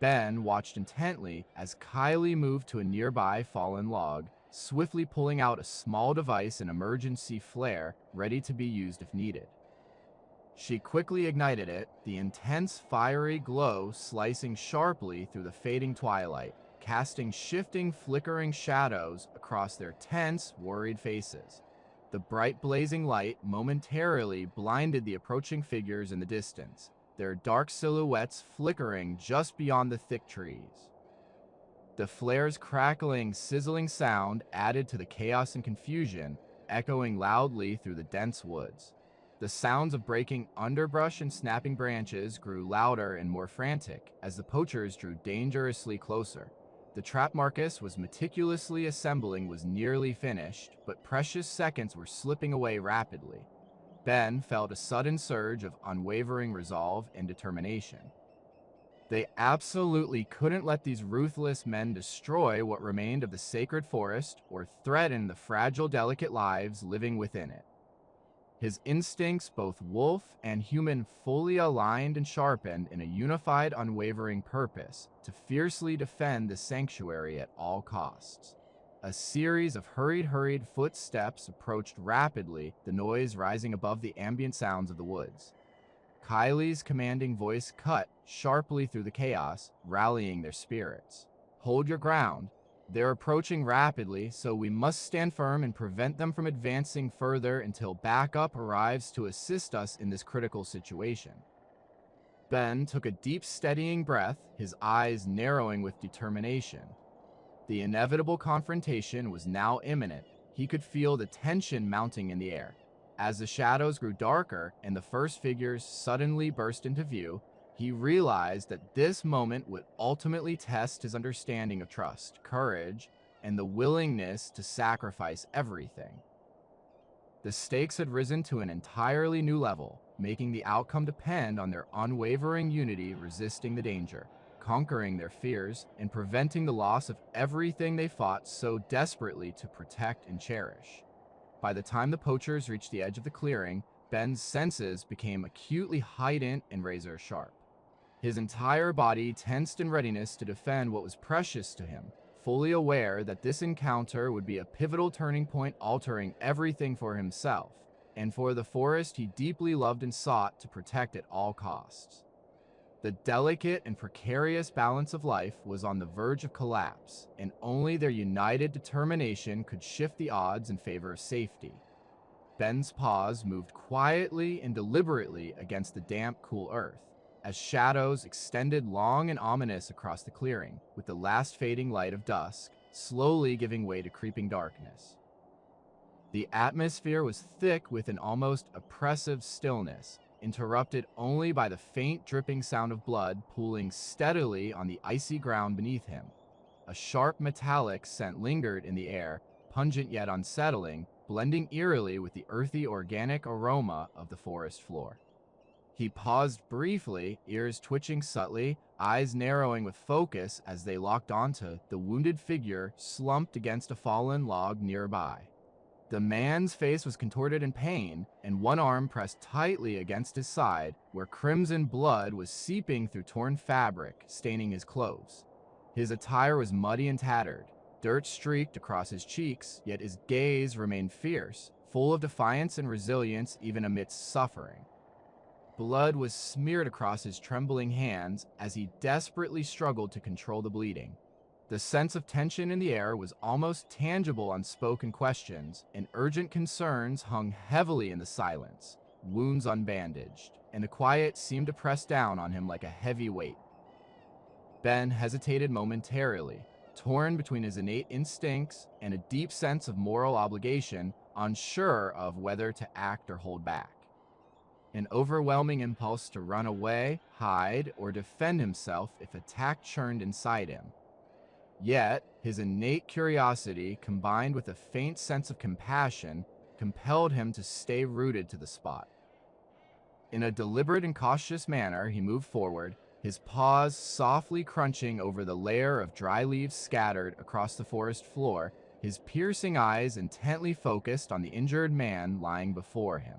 Ben watched intently as Kylie moved to a nearby fallen log, swiftly pulling out a small device, an emergency flare, ready to be used if needed. She quickly ignited it, the intense fiery glow slicing sharply through the fading twilight, casting shifting, flickering shadows across their tense, worried faces. The bright blazing light momentarily blinded the approaching figures in the distance, their dark silhouettes flickering just beyond the thick trees. The flare's crackling, sizzling sound added to the chaos and confusion, echoing loudly through the dense woods. The sounds of breaking underbrush and snapping branches grew louder and more frantic as the poachers drew dangerously closer. The trap Marcus was meticulously assembling was nearly finished, but precious seconds were slipping away rapidly. Ben felt a sudden surge of unwavering resolve and determination. They absolutely couldn't let these ruthless men destroy what remained of the sacred forest or threaten the fragile, delicate lives living within it. His instincts, both wolf and human, fully aligned and sharpened in a unified, unwavering purpose to fiercely defend the sanctuary at all costs. A series of hurried footsteps approached rapidly, the noise rising above the ambient sounds of the woods. Kylie's commanding voice cut sharply through the chaos, rallying their spirits. "Hold your ground. They're approaching rapidly, so we must stand firm and prevent them from advancing further until backup arrives to assist us in this critical situation." Ben took a deep, steadying breath, his eyes narrowing with determination. The inevitable confrontation was now imminent. He could feel the tension mounting in the air. As the shadows grew darker and the first figures suddenly burst into view, he realized that this moment would ultimately test his understanding of trust, courage, and the willingness to sacrifice everything. The stakes had risen to an entirely new level, making the outcome depend on their unwavering unity, resisting the danger, conquering their fears, and preventing the loss of everything they fought so desperately to protect and cherish. By the time the poachers reached the edge of the clearing, Ben's senses became acutely heightened and razor sharp. His entire body tensed in readiness to defend what was precious to him, fully aware that this encounter would be a pivotal turning point, altering everything for himself, and for the forest he deeply loved and sought to protect at all costs. The delicate and precarious balance of life was on the verge of collapse, and only their united determination could shift the odds in favor of safety. Ben's paws moved quietly and deliberately against the damp, cool earth, as shadows extended long and ominous across the clearing, with the last fading light of dusk slowly giving way to creeping darkness. The atmosphere was thick with an almost oppressive stillness, interrupted only by the faint dripping sound of blood pooling steadily on the icy ground beneath him. A sharp metallic scent lingered in the air, pungent yet unsettling, blending eerily with the earthy organic aroma of the forest floor. He paused briefly, ears twitching subtly, eyes narrowing with focus as they locked onto the wounded figure slumped against a fallen log nearby. The man's face was contorted in pain, and one arm pressed tightly against his side, where crimson blood was seeping through torn fabric, staining his clothes. His attire was muddy and tattered, dirt streaked across his cheeks, yet his gaze remained fierce, full of defiance and resilience even amidst suffering. Blood was smeared across his trembling hands as he desperately struggled to control the bleeding. The sense of tension in the air was almost tangible. Unspoken questions and urgent concerns hung heavily in the silence, wounds unbandaged, and the quiet seemed to press down on him like a heavy weight. Ben hesitated momentarily, torn between his innate instincts and a deep sense of moral obligation, unsure of whether to act or hold back. An overwhelming impulse to run away, hide, or defend himself if attack churned inside him. Yet, his innate curiosity, combined with a faint sense of compassion, compelled him to stay rooted to the spot. In a deliberate and cautious manner, he moved forward, his paws softly crunching over the layer of dry leaves scattered across the forest floor, his piercing eyes intently focused on the injured man lying before him.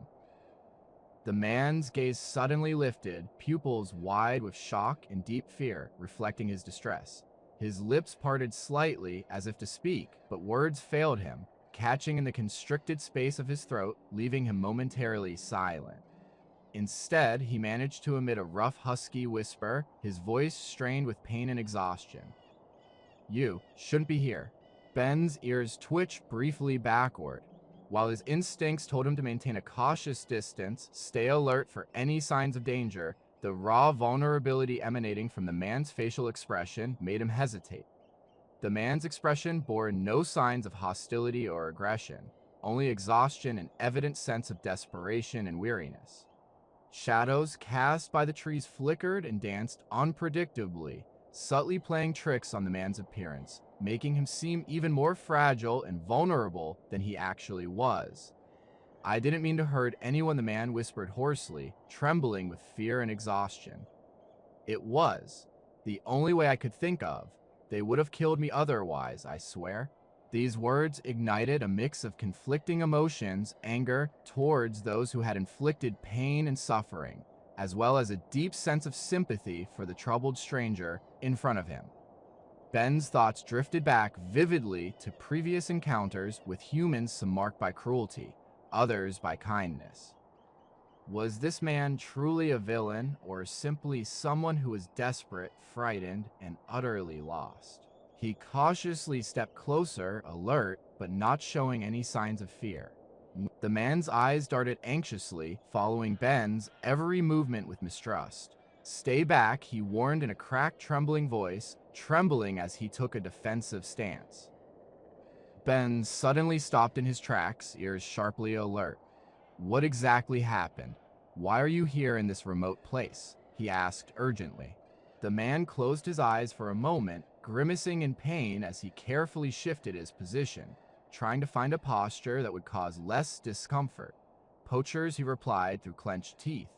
The man's gaze suddenly lifted, pupils wide with shock and deep fear, reflecting his distress. His lips parted slightly as if to speak, but words failed him, catching in the constricted space of his throat, leaving him momentarily silent. Instead, he managed to emit a rough, husky whisper, his voice strained with pain and exhaustion. "You shouldn't be here." Ben's ears twitched briefly backward. While his instincts told him to maintain a cautious distance, stay alert for any signs of danger, the raw vulnerability emanating from the man's facial expression made him hesitate. The man's expression bore no signs of hostility or aggression, only exhaustion and evident sense of desperation and weariness. Shadows cast by the trees flickered and danced unpredictably, subtly playing tricks on the man's appearance, making him seem even more fragile and vulnerable than he actually was. "I didn't mean to hurt anyone," the man whispered hoarsely, trembling with fear and exhaustion. "It was the only way I could think of. They would have killed me otherwise, I swear." These words ignited a mix of conflicting emotions, anger towards those who had inflicted pain and suffering, as well as a deep sense of sympathy for the troubled stranger in front of him. Ben's thoughts drifted back vividly to previous encounters with humans, some marked by cruelty, others by kindness. Was this man truly a villain, or simply someone who was desperate, frightened, and utterly lost? He cautiously stepped closer, alert, but not showing any signs of fear. The man's eyes darted anxiously, following Ben's every movement with mistrust. "Stay back," he warned in a cracked, trembling voice, trembling as he took a defensive stance. Ben suddenly stopped in his tracks, ears sharply alert. "What exactly happened? Why are you here in this remote place?" he asked urgently. The man closed his eyes for a moment, grimacing in pain as he carefully shifted his position, trying to find a posture that would cause less discomfort. "Poachers," he replied through clenched teeth.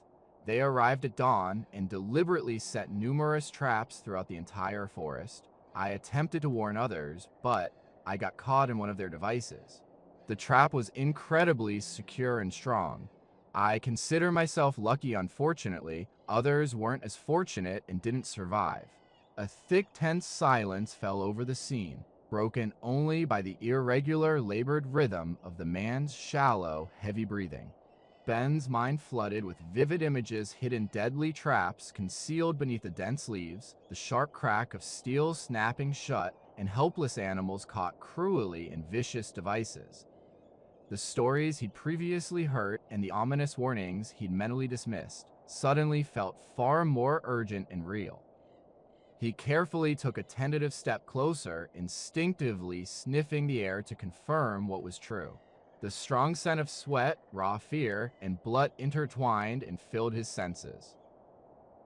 "They arrived at dawn and deliberately set numerous traps throughout the entire forest. I attempted to warn others, but I got caught in one of their devices. The trap was incredibly secure and strong. I consider myself lucky, unfortunately. Others weren't as fortunate and didn't survive." A thick, tense silence fell over the scene, broken only by the irregular, labored rhythm of the man's shallow, heavy breathing. Ben's mind flooded with vivid images, hidden deadly traps concealed beneath the dense leaves, the sharp crack of steel snapping shut, and helpless animals caught cruelly in vicious devices. The stories he'd previously heard and the ominous warnings he'd mentally dismissed suddenly felt far more urgent and real. He carefully took a tentative step closer, instinctively sniffing the air to confirm what was true. The strong scent of sweat, raw fear, and blood intertwined and filled his senses.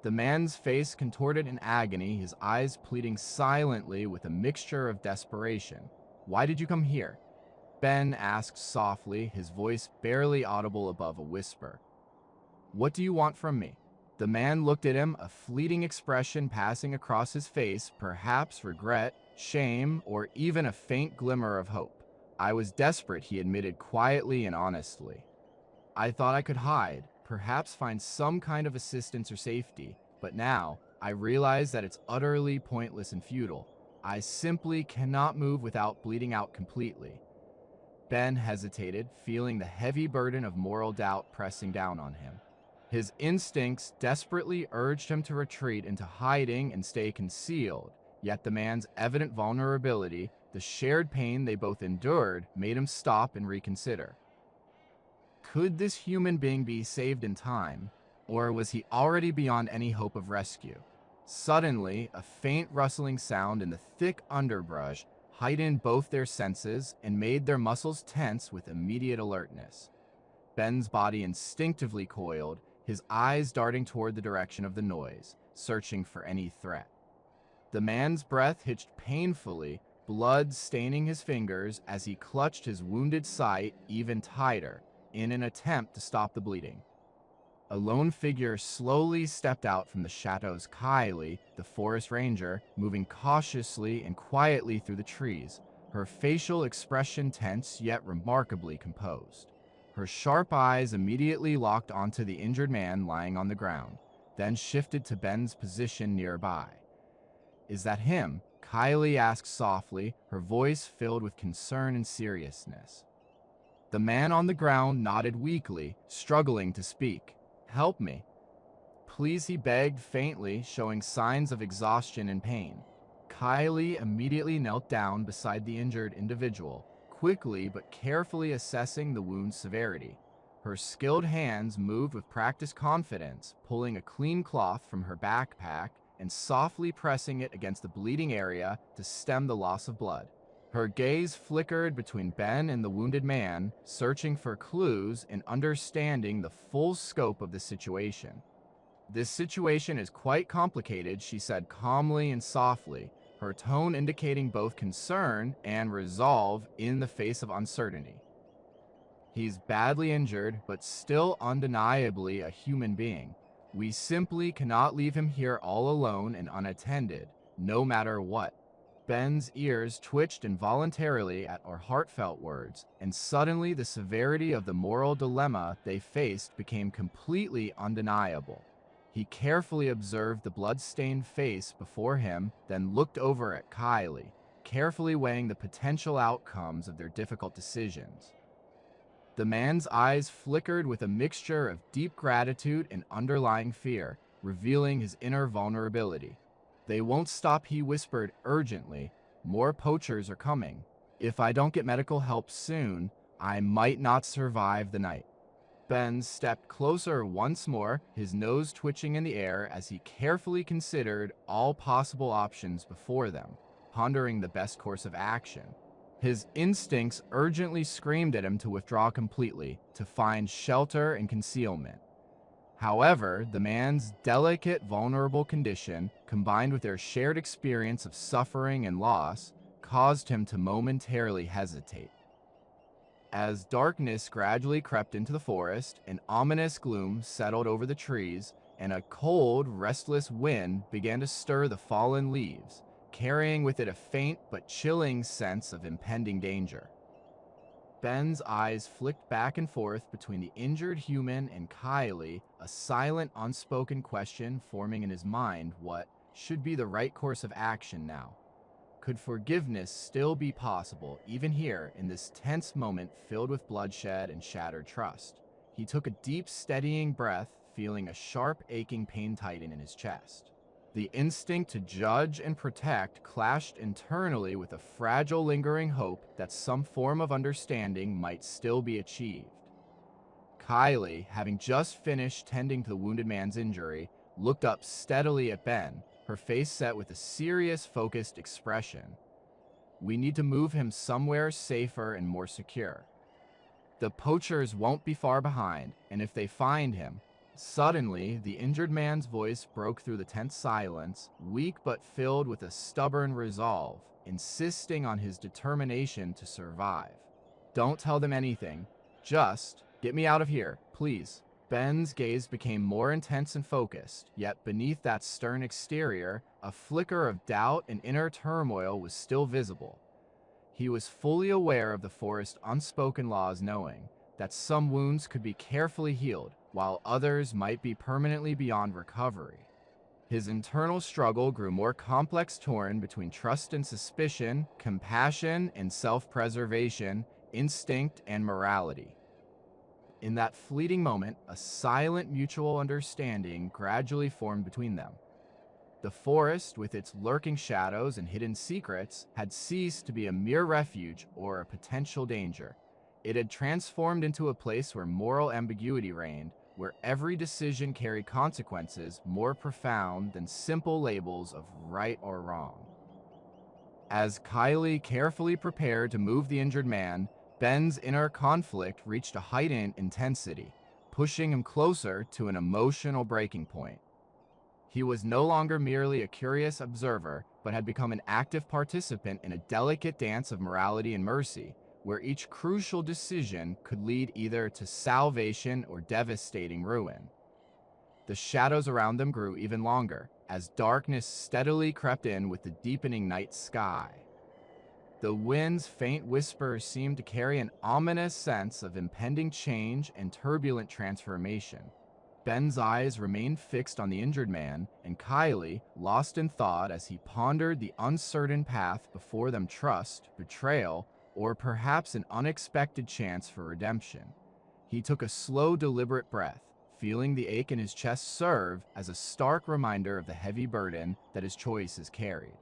The man's face contorted in agony, his eyes pleading silently with a mixture of desperation. "Why did you come here?" Ben asked softly, his voice barely audible above a whisper. "What do you want from me?" The man looked at him, a fleeting expression passing across his face, perhaps regret, shame, or even a faint glimmer of hope. "I was desperate," he admitted quietly and honestly. "I thought I could hide, perhaps find some kind of assistance or safety, but now I realize that it's utterly pointless and futile. I simply cannot move without bleeding out completely." Ben hesitated, feeling the heavy burden of moral doubt pressing down on him. His instincts desperately urged him to retreat into hiding and stay concealed, yet the man's evident vulnerability, the shared pain they both endured, made him stop and reconsider. Could this human being be saved in time, or was he already beyond any hope of rescue? Suddenly, a faint rustling sound in the thick underbrush heightened both their senses and made their muscles tense with immediate alertness. Ben's body instinctively coiled, his eyes darting toward the direction of the noise, searching for any threat. The man's breath hitched painfully, blood staining his fingers as he clutched his wounded sight even tighter in an attempt to stop the bleeding. A lone figure slowly stepped out from the shadows, Kylie, the forest ranger, moving cautiously and quietly through the trees, her facial expression tense yet remarkably composed. Her sharp eyes immediately locked onto the injured man lying on the ground, then shifted to Ben's position nearby. "Is that him?" Kylie asked softly, her voice filled with concern and seriousness. The man on the ground nodded weakly, struggling to speak. "Help me. Please," he begged faintly, showing signs of exhaustion and pain. Kylie immediately knelt down beside the injured individual, quickly but carefully assessing the wound's severity. Her skilled hands moved with practiced confidence, pulling a clean cloth from her backpack and softly pressing it against the bleeding area to stem the loss of blood. Her gaze flickered between Ben and the wounded man, searching for clues and understanding the full scope of the situation. "This situation is quite complicated," she said calmly and softly, her tone indicating both concern and resolve in the face of uncertainty. "He's badly injured, but still undeniably a human being. We simply cannot leave him here all alone and unattended, no matter what." Ben's ears twitched involuntarily at her heartfelt words, and suddenly the severity of the moral dilemma they faced became completely undeniable. He carefully observed the blood-stained face before him, then looked over at Kylie, carefully weighing the potential outcomes of their difficult decisions. The man's eyes flickered with a mixture of deep gratitude and underlying fear, revealing his inner vulnerability. "They won't stop," he whispered urgently. "More poachers are coming. If I don't get medical help soon, I might not survive the night." Ben stepped closer once more, his nose twitching in the air as he carefully considered all possible options before them, pondering the best course of action. His instincts urgently screamed at him to withdraw completely, to find shelter and concealment. However, the man's delicate, vulnerable condition, combined with their shared experience of suffering and loss, caused him to momentarily hesitate. As darkness gradually crept into the forest, an ominous gloom settled over the trees, and a cold, restless wind began to stir the fallen leaves, carrying with it a faint but chilling sense of impending danger. Ben's eyes flicked back and forth between the injured human and Kylie, a silent, unspoken question forming in his mind what should be the right course of action now. Could forgiveness still be possible, even here, in this tense moment filled with bloodshed and shattered trust? He took a deep, steadying breath, feeling a sharp, aching pain tighten in his chest. The instinct to judge and protect clashed internally with a fragile, lingering hope that some form of understanding might still be achieved. Kylie, having just finished tending to the wounded man's injury, looked up steadily at Ben, her face set with a serious, focused expression. "We need to move him somewhere safer and more secure. The poachers won't be far behind, and if they find him..." Suddenly, the injured man's voice broke through the tense silence, weak but filled with a stubborn resolve, insisting on his determination to survive. "Don't tell them anything. Just get me out of here, please." Ben's gaze became more intense and focused, yet beneath that stern exterior, a flicker of doubt and inner turmoil was still visible. He was fully aware of the forest's unspoken laws, knowing that some wounds could be carefully healed, while others might be permanently beyond recovery. His internal struggle grew more complex, torn between trust and suspicion, compassion and self-preservation, instinct and morality. In that fleeting moment, a silent mutual understanding gradually formed between them. The forest, with its lurking shadows and hidden secrets, had ceased to be a mere refuge or a potential danger. It had transformed into a place where moral ambiguity reigned, where every decision carried consequences more profound than simple labels of right or wrong. As Kylie carefully prepared to move the injured man, Ben's inner conflict reached a heightened intensity, pushing him closer to an emotional breaking point. He was no longer merely a curious observer, but had become an active participant in a delicate dance of morality and mercy, where each crucial decision could lead either to salvation or devastating ruin. The shadows around them grew even longer, as darkness steadily crept in with the deepening night sky. The wind's faint whispers seemed to carry an ominous sense of impending change and turbulent transformation. Ben's eyes remained fixed on the injured man, and Kylie, lost in thought as he pondered the uncertain path before them, trust, betrayal, or perhaps an unexpected chance for redemption. He took a slow, deliberate breath, feeling the ache in his chest serve as a stark reminder of the heavy burden that his choices carried.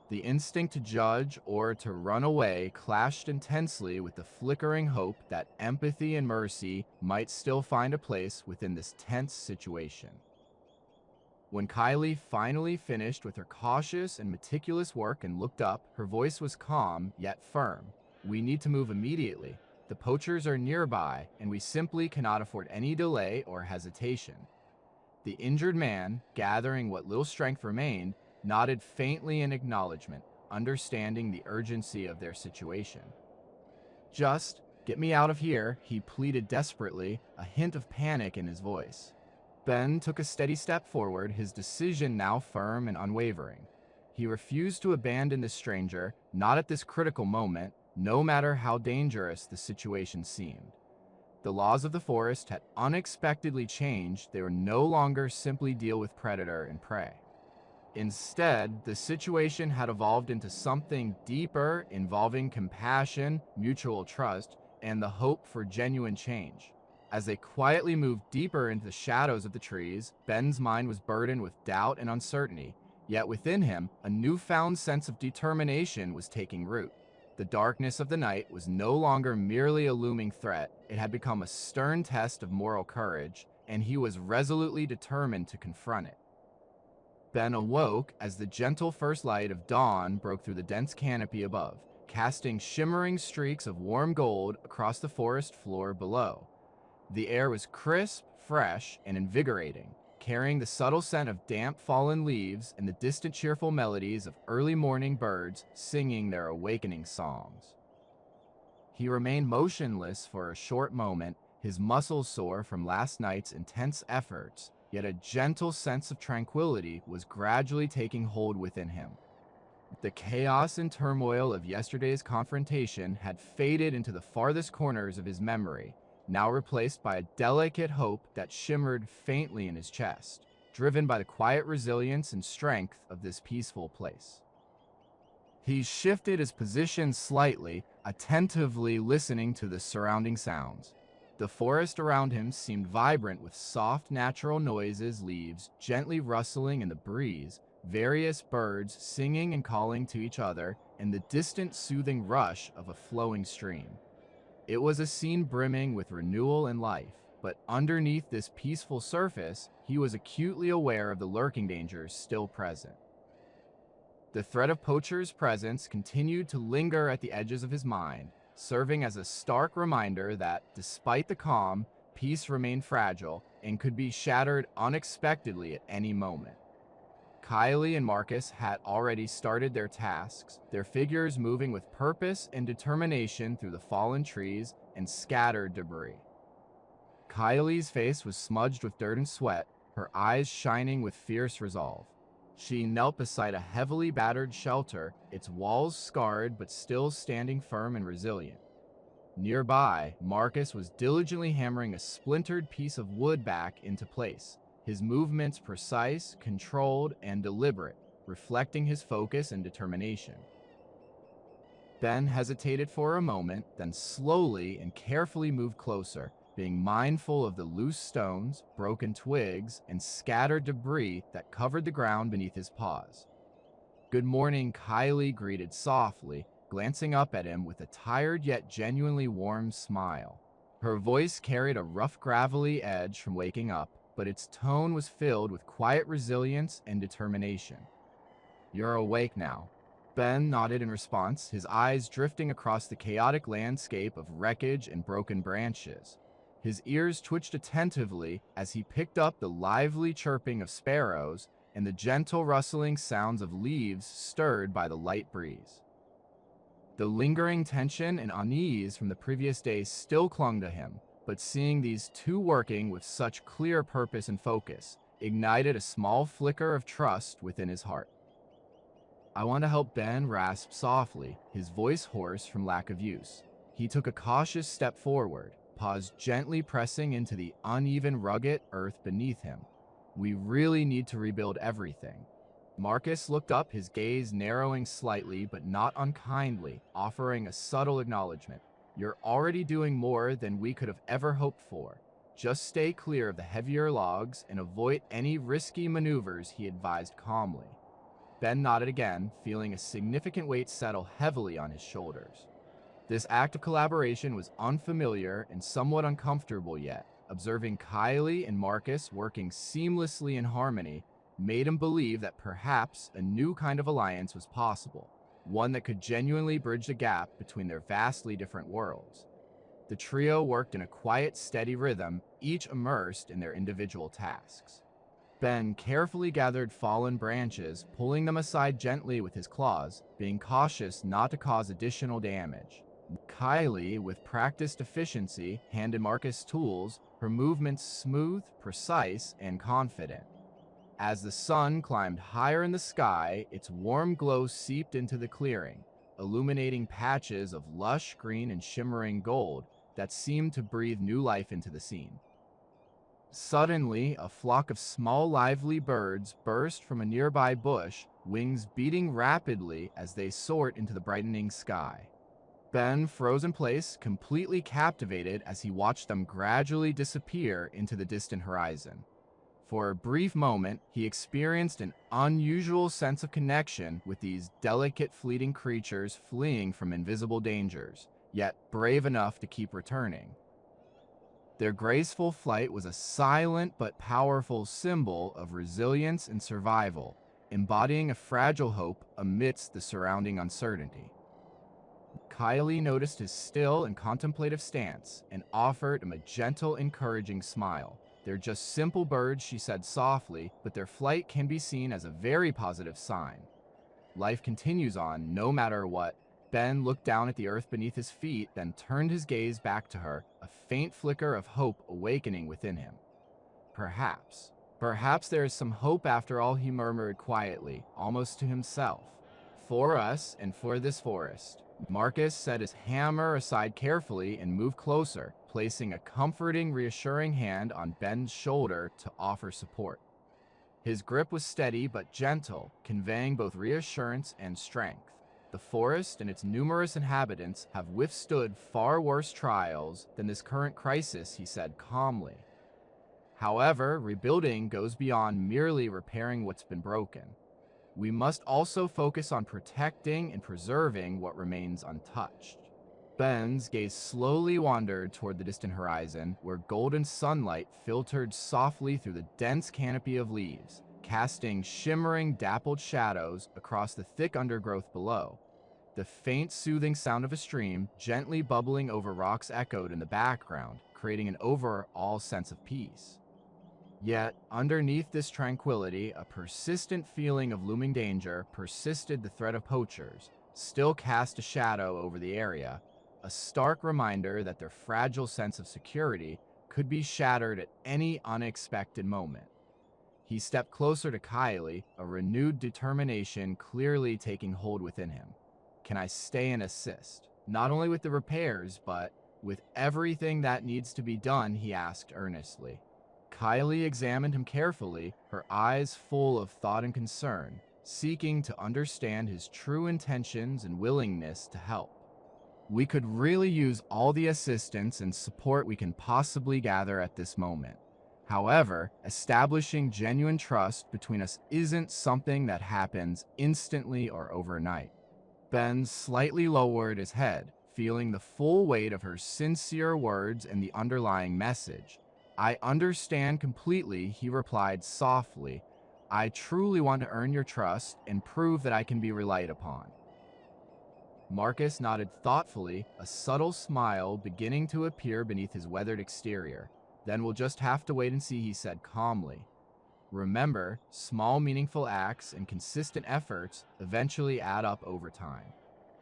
The instinct to judge or to run away clashed intensely with the flickering hope that empathy and mercy might still find a place within this tense situation. When Kylie finally finished with her cautious and meticulous work and looked up, her voice was calm yet firm. "We need to move immediately. The poachers are nearby, and we simply cannot afford any delay or hesitation." The injured man, gathering what little strength remained, nodded faintly in acknowledgement, understanding the urgency of their situation. "Just get me out of here," he pleaded desperately, a hint of panic in his voice. Ben took a steady step forward, his decision now firm and unwavering. He refused to abandon the stranger, not at this critical moment, no matter how dangerous the situation seemed. The laws of the forest had unexpectedly changed. They would no longer simply deal with predator and prey. Instead, the situation had evolved into something deeper, involving compassion, mutual trust, and the hope for genuine change. As they quietly moved deeper into the shadows of the trees, Ben's mind was burdened with doubt and uncertainty, yet within him, a newfound sense of determination was taking root. The darkness of the night was no longer merely a looming threat, it had become a stern test of moral courage, and he was resolutely determined to confront it. Ben awoke as the gentle first light of dawn broke through the dense canopy above, casting shimmering streaks of warm gold across the forest floor below. The air was crisp, fresh, and invigorating, carrying the subtle scent of damp fallen leaves and the distant cheerful melodies of early morning birds singing their awakening songs. He remained motionless for a short moment, his muscles sore from last night's intense efforts, yet a gentle sense of tranquility was gradually taking hold within him. The chaos and turmoil of yesterday's confrontation had faded into the farthest corners of his memory, now replaced by a delicate hope that shimmered faintly in his chest, driven by the quiet resilience and strength of this peaceful place. He shifted his position slightly, attentively listening to the surrounding sounds. The forest around him seemed vibrant with soft natural noises, leaves gently rustling in the breeze, various birds singing and calling to each other, and the distant soothing rush of a flowing stream. It was a scene brimming with renewal and life, but underneath this peaceful surface, he was acutely aware of the lurking dangers still present. The threat of poachers' presence continued to linger at the edges of his mind, serving as a stark reminder that, despite the calm, peace remained fragile and could be shattered unexpectedly at any moment. Kylie and Marcus had already started their tasks, their figures moving with purpose and determination through the fallen trees and scattered debris. Kylie's face was smudged with dirt and sweat, her eyes shining with fierce resolve. She knelt beside a heavily battered shelter, its walls scarred but still standing firm and resilient. Nearby, Marcus was diligently hammering a splintered piece of wood back into place, his movements precise, controlled, and deliberate, reflecting his focus and determination. Ben hesitated for a moment, then slowly and carefully moved closer, being mindful of the loose stones, broken twigs, and scattered debris that covered the ground beneath his paws. "Good morning," Kylie greeted softly, glancing up at him with a tired yet genuinely warm smile. Her voice carried a rough gravelly edge from waking up, but its tone was filled with quiet resilience and determination. "You're awake now." Ben nodded in response, his eyes drifting across the chaotic landscape of wreckage and broken branches. His ears twitched attentively as he picked up the lively chirping of sparrows and the gentle rustling sounds of leaves stirred by the light breeze. The lingering tension and unease from the previous day still clung to him, but seeing these two working with such clear purpose and focus ignited a small flicker of trust within his heart. I want to help, Ben rasped softly, his voice hoarse from lack of use. He took a cautious step forward, paused, gently pressing into the uneven, rugged earth beneath him. We really need to rebuild everything. Marcus looked up, his gaze narrowing slightly but not unkindly, offering a subtle acknowledgement. You're already doing more than we could have ever hoped for. Just stay clear of the heavier logs and avoid any risky maneuvers, he advised calmly. Ben nodded again, feeling a significant weight settle heavily on his shoulders. This act of collaboration was unfamiliar and somewhat uncomfortable, yet observing Kylie and Marcus working seamlessly in harmony made him believe that perhaps a new kind of alliance was possible, one that could genuinely bridge the gap between their vastly different worlds. The trio worked in a quiet, steady rhythm, each immersed in their individual tasks. Ben carefully gathered fallen branches, pulling them aside gently with his claws, being cautious not to cause additional damage. Kylie, with practiced efficiency, handed Marcus tools, her movements smooth, precise, and confident. As the sun climbed higher in the sky, its warm glow seeped into the clearing, illuminating patches of lush green and shimmering gold that seemed to breathe new life into the scene. Suddenly, a flock of small, lively birds burst from a nearby bush, wings beating rapidly as they soared into the brightening sky. Ben froze in place, completely captivated as he watched them gradually disappear into the distant horizon. For a brief moment, he experienced an unusual sense of connection with these delicate, fleeting creatures fleeing from invisible dangers, yet brave enough to keep returning. Their graceful flight was a silent but powerful symbol of resilience and survival, embodying a fragile hope amidst the surrounding uncertainty. Kylie noticed his still and contemplative stance and offered him a gentle, encouraging smile. They're just simple birds, she said softly, but their flight can be seen as a very positive sign. Life continues on, no matter what. Ben looked down at the earth beneath his feet, then turned his gaze back to her, a faint flicker of hope awakening within him. Perhaps there is some hope after all, he murmured quietly, almost to himself. For us and for this forest. Marcus set his hammer aside carefully and moved closer, placing a comforting, reassuring hand on Ben's shoulder to offer support. His grip was steady but gentle, conveying both reassurance and strength. The forest and its numerous inhabitants have withstood far worse trials than this current crisis, he said calmly. However, rebuilding goes beyond merely repairing what's been broken. We must also focus on protecting and preserving what remains untouched. Ben's gaze slowly wandered toward the distant horizon, where golden sunlight filtered softly through the dense canopy of leaves, casting shimmering, dappled shadows across the thick undergrowth below. The faint, soothing sound of a stream gently bubbling over rocks echoed in the background, creating an overall sense of peace. Yet, underneath this tranquility, a persistent feeling of looming danger persisted. The threat of poachers still cast a shadow over the area, a stark reminder that their fragile sense of security could be shattered at any unexpected moment. He stepped closer to Kylie, a renewed determination clearly taking hold within him. Can I stay and assist? Not only with the repairs, but with everything that needs to be done, he asked earnestly. Kylie examined him carefully, her eyes full of thought and concern, seeking to understand his true intentions and willingness to help. We could really use all the assistance and support we can possibly gather at this moment. However, establishing genuine trust between us isn't something that happens instantly or overnight. Ben slightly lowered his head, feeling the full weight of her sincere words and the underlying message. I understand completely, he replied softly. I truly want to earn your trust and prove that I can be relied upon. Marcus nodded thoughtfully, a subtle smile beginning to appear beneath his weathered exterior. Then we'll just have to wait and see, he said calmly. Remember, small meaningful acts and consistent efforts eventually add up over time.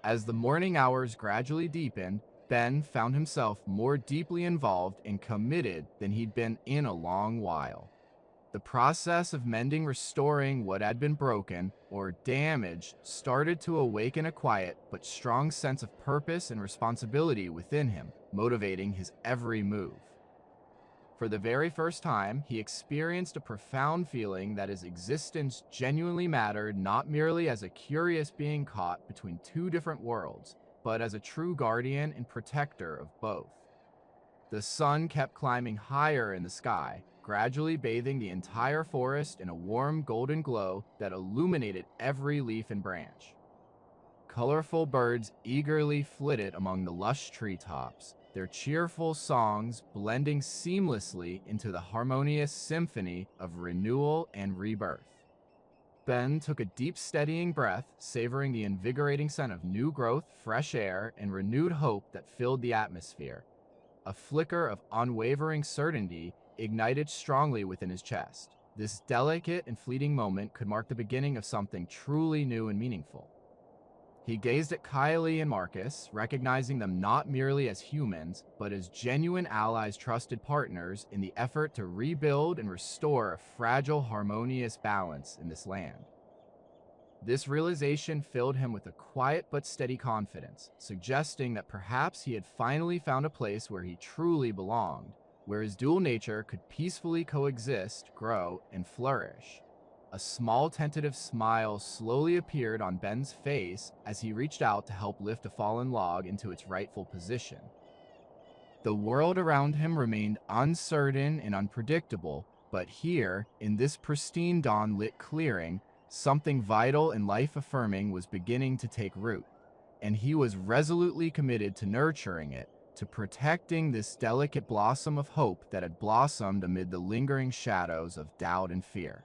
As the morning hours gradually deepened, Ben found himself more deeply involved and committed than he'd been in a long while. The process of mending, restoring what had been broken or damaged started to awaken a quiet but strong sense of purpose and responsibility within him, motivating his every move. For the very first time, he experienced a profound feeling that his existence genuinely mattered, not merely as a curious being caught between two different worlds, but as a true guardian and protector of both. The sun kept climbing higher in the sky, gradually bathing the entire forest in a warm golden glow that illuminated every leaf and branch. Colorful birds eagerly flitted among the lush treetops, their cheerful songs blending seamlessly into the harmonious symphony of renewal and rebirth. Ben took a deep, steadying breath, savoring the invigorating scent of new growth, fresh air, and renewed hope that filled the atmosphere. A flicker of unwavering certainty ignited strongly within his chest. This delicate and fleeting moment could mark the beginning of something truly new and meaningful. He gazed at Kylie and Marcus, recognizing them not merely as humans, but as genuine allies, trusted partners in the effort to rebuild and restore a fragile, harmonious balance in this land. This realization filled him with a quiet but steady confidence, suggesting that perhaps he had finally found a place where he truly belonged, where his dual nature could peacefully coexist, grow, and flourish. A small tentative smile slowly appeared on Ben's face as he reached out to help lift a fallen log into its rightful position. The world around him remained uncertain and unpredictable, but here, in this pristine dawn-lit clearing, something vital and life-affirming was beginning to take root, and he was resolutely committed to nurturing it, to protecting this delicate blossom of hope that had blossomed amid the lingering shadows of doubt and fear.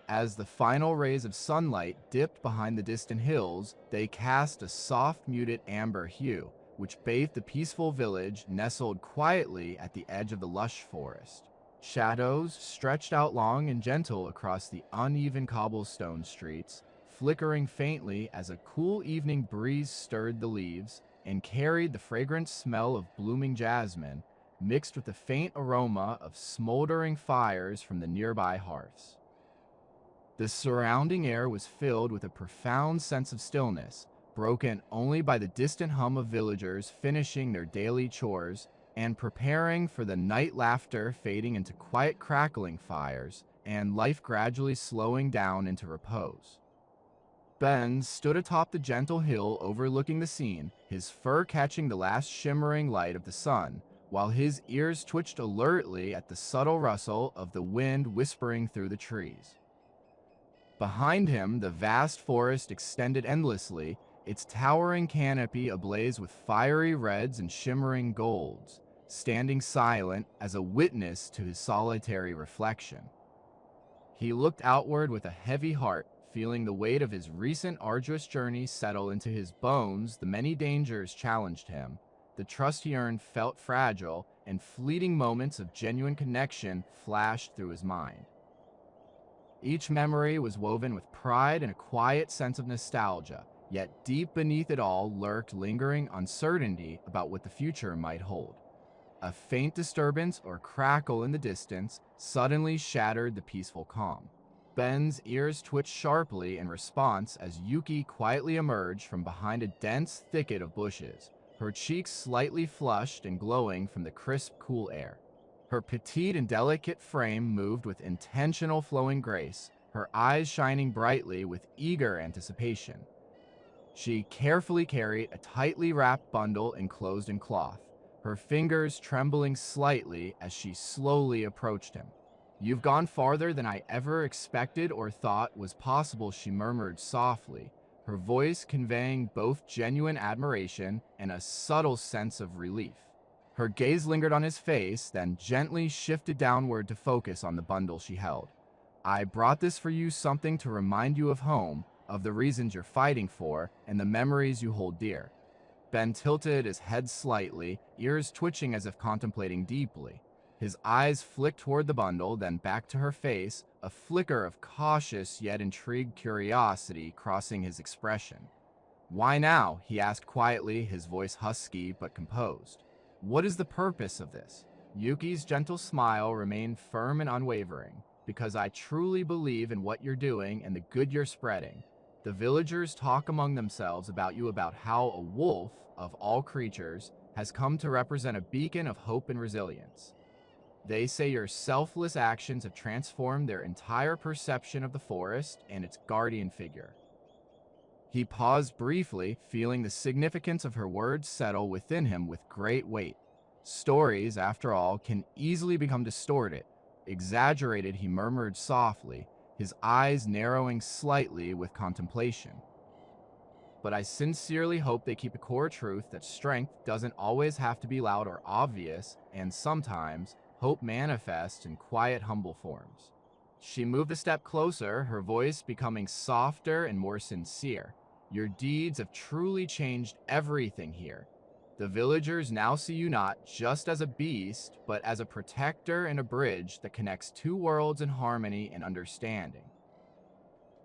As the final rays of sunlight dipped behind the distant hills, they cast a soft, muted amber hue, which bathed the peaceful village nestled quietly at the edge of the lush forest. Shadows stretched out long and gentle across the uneven cobblestone streets, flickering faintly as a cool evening breeze stirred the leaves and carried the fragrant smell of blooming jasmine, mixed with the faint aroma of smoldering fires from the nearby hearths. The surrounding air was filled with a profound sense of stillness, broken only by the distant hum of villagers finishing their daily chores and preparing for the night, laughter fading into quiet crackling fires, and life gradually slowing down into repose. Ben stood atop the gentle hill overlooking the scene, his fur catching the last shimmering light of the sun, while his ears twitched alertly at the subtle rustle of the wind whispering through the trees. Behind him, the vast forest extended endlessly, its towering canopy ablaze with fiery reds and shimmering golds, standing silent as a witness to his solitary reflection. He looked outward with a heavy heart, feeling the weight of his recent arduous journey settle into his bones. The many dangers challenged him, the trust he earned felt fragile, and fleeting moments of genuine connection flashed through his mind. Each memory was woven with pride and a quiet sense of nostalgia, yet deep beneath it all lurked lingering uncertainty about what the future might hold. A faint disturbance or crackle in the distance suddenly shattered the peaceful calm. Ben's ears twitched sharply in response as Yuki quietly emerged from behind a dense thicket of bushes, her cheeks slightly flushed and glowing from the crisp, cool air. Her petite and delicate frame moved with intentional flowing grace, her eyes shining brightly with eager anticipation. She carefully carried a tightly wrapped bundle enclosed in cloth, her fingers trembling slightly as she slowly approached him. "You've gone farther than I ever expected or thought was possible," she murmured softly, her voice conveying both genuine admiration and a subtle sense of relief. Her gaze lingered on his face, then gently shifted downward to focus on the bundle she held. "I brought this for you, something to remind you of home, of the reasons you're fighting for, and the memories you hold dear." Ben tilted his head slightly, ears twitching as if contemplating deeply. His eyes flicked toward the bundle, then back to her face, a flicker of cautious yet intrigued curiosity crossing his expression. "Why now?" he asked quietly, his voice husky but composed. "What is the purpose of this?" Yuki's gentle smile remained firm and unwavering, because I truly believe in what you're doing and the good you're spreading. The villagers talk among themselves about you, about how a wolf, of all creatures, has come to represent a beacon of hope and resilience. They say your selfless actions have transformed their entire perception of the forest and its guardian figure. He paused briefly, feeling the significance of her words settle within him with great weight. Stories, after all, can easily become distorted. Exaggerated, he murmured softly, his eyes narrowing slightly with contemplation. But I sincerely hope they keep a core truth that strength doesn't always have to be loud or obvious, and sometimes hope manifests in quiet, humble forms. She moved a step closer, her voice becoming softer and more sincere. Your deeds have truly changed everything here. The villagers now see you not just as a beast, but as a protector and a bridge that connects two worlds in harmony and understanding.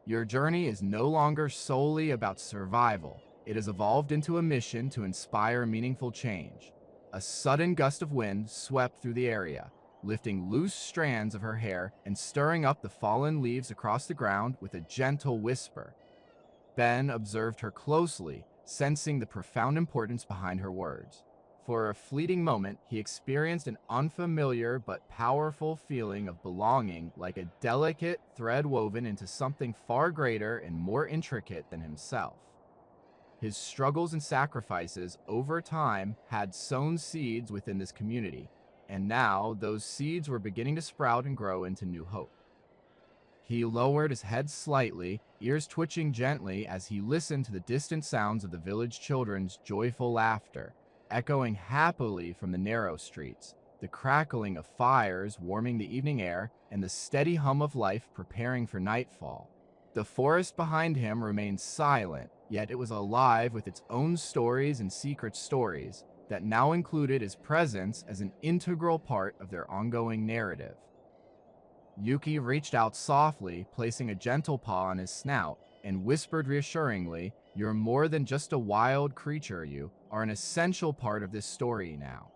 Your journey is no longer solely about survival. It has evolved into a mission to inspire meaningful change. A sudden gust of wind swept through the area, lifting loose strands of her hair and stirring up the fallen leaves across the ground with a gentle whisper. Ben observed her closely, sensing the profound importance behind her words. For a fleeting moment, he experienced an unfamiliar but powerful feeling of belonging, like a delicate thread woven into something far greater and more intricate than himself. His struggles and sacrifices over time had sown seeds within this community, and now those seeds were beginning to sprout and grow into new hope. He lowered his head slightly, ears twitching gently as he listened to the distant sounds of the village children's joyful laughter, echoing happily from the narrow streets, the crackling of fires warming the evening air, and the steady hum of life preparing for nightfall. The forest behind him remained silent, yet it was alive with its own stories and secret stories that now included his presence as an integral part of their ongoing narrative. Yuki reached out softly, placing a gentle paw on his snout, and whispered reassuringly, "You're more than just a wild creature, you are an essential part of this story now.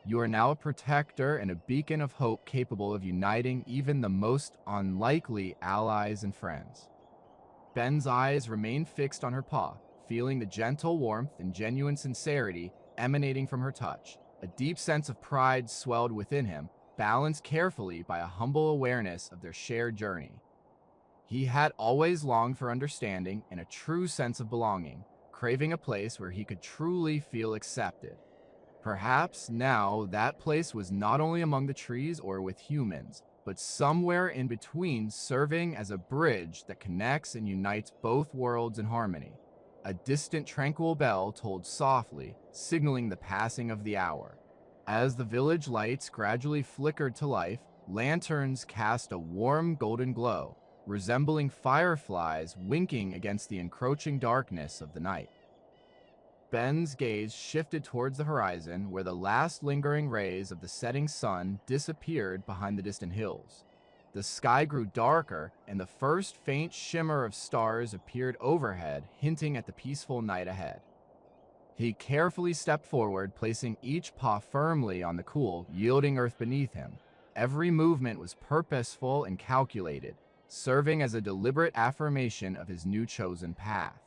You are now a protector and a beacon of hope capable of uniting even the most unlikely allies and friends." Ben's eyes remained fixed on her paw, feeling the gentle warmth and genuine sincerity emanating from her touch. A deep sense of pride swelled within him, balanced carefully by a humble awareness of their shared journey. He had always longed for understanding and a true sense of belonging, craving a place where he could truly feel accepted. Perhaps now that place was not only among the trees or with humans, but somewhere in between, serving as a bridge that connects and unites both worlds in harmony. A distant tranquil bell tolled softly, signaling the passing of the hour. As the village lights gradually flickered to life, lanterns cast a warm golden glow, resembling fireflies winking against the encroaching darkness of the night. Ben's gaze shifted towards the horizon, where the last lingering rays of the setting sun disappeared behind the distant hills. The sky grew darker, and the first faint shimmer of stars appeared overhead, hinting at the peaceful night ahead. He carefully stepped forward, placing each paw firmly on the cool, yielding earth beneath him. Every movement was purposeful and calculated, serving as a deliberate affirmation of his new chosen path.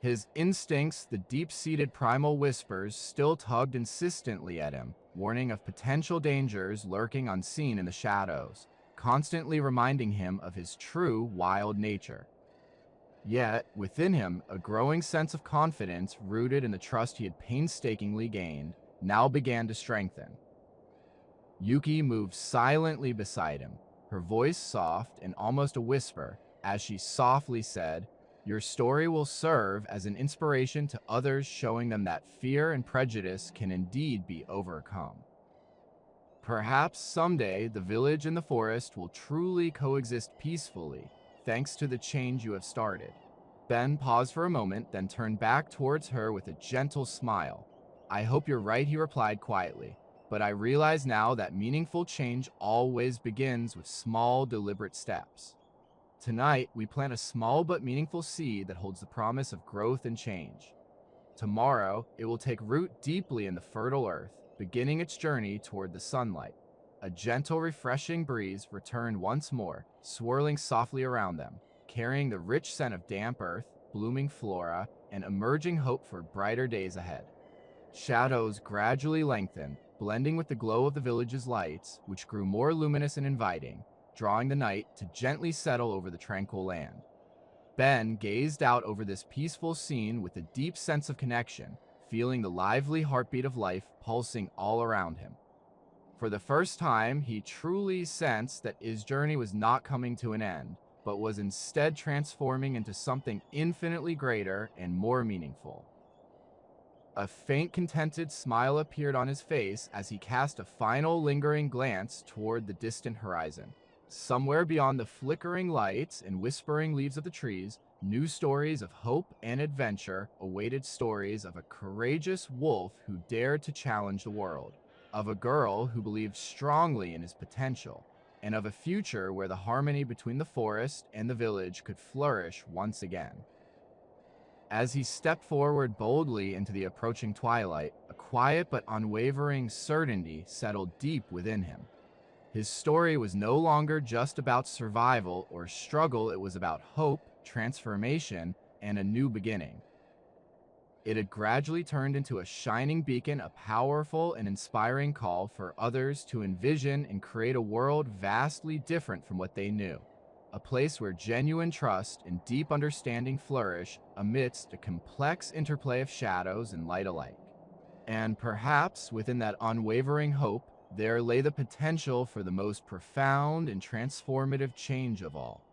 His instincts, the deep-seated primal whispers, still tugged insistently at him, warning of potential dangers lurking unseen in the shadows, constantly reminding him of his true wild nature. Yet, within him, a growing sense of confidence rooted in the trust he had painstakingly gained now began to strengthen. Yuki moved silently beside him, her voice soft and almost a whisper, as she softly said, "Your story will serve as an inspiration to others, showing them that fear and prejudice can indeed be overcome. Perhaps someday the village and the forest will truly coexist peacefully, thanks to the change you have started." Ben paused for a moment, then turned back towards her with a gentle smile. "I hope you're right," he replied quietly, "but I realize now that meaningful change always begins with small, deliberate steps. Tonight, we plant a small but meaningful seed that holds the promise of growth and change. Tomorrow, it will take root deeply in the fertile earth, beginning its journey toward the sunlight. A gentle, refreshing breeze returned once more, swirling softly around them, carrying the rich scent of damp earth, blooming flora, and emerging hope for brighter days ahead. Shadows gradually lengthened, blending with the glow of the village's lights, which grew more luminous and inviting, drawing the night to gently settle over the tranquil land. Ben gazed out over this peaceful scene with a deep sense of connection, feeling the lively heartbeat of life pulsing all around him. For the first time, he truly sensed that his journey was not coming to an end, but was instead transforming into something infinitely greater and more meaningful. A faint, contented smile appeared on his face as he cast a final lingering glance toward the distant horizon. Somewhere beyond the flickering lights and whispering leaves of the trees, new stories of hope and adventure awaited, stories of a courageous wolf who dared to challenge the world, of a girl who believed strongly in his potential, and of a future where the harmony between the forest and the village could flourish once again. As he stepped forward boldly into the approaching twilight, a quiet but unwavering certainty settled deep within him. His story was no longer just about survival or struggle, it was about hope, transformation, and a new beginning. It had gradually turned into a shining beacon, a powerful and inspiring call for others to envision and create a world vastly different from what they knew. A place where genuine trust and deep understanding flourish amidst a complex interplay of shadows and light alike. And perhaps within that unwavering hope, there lay the potential for the most profound and transformative change of all.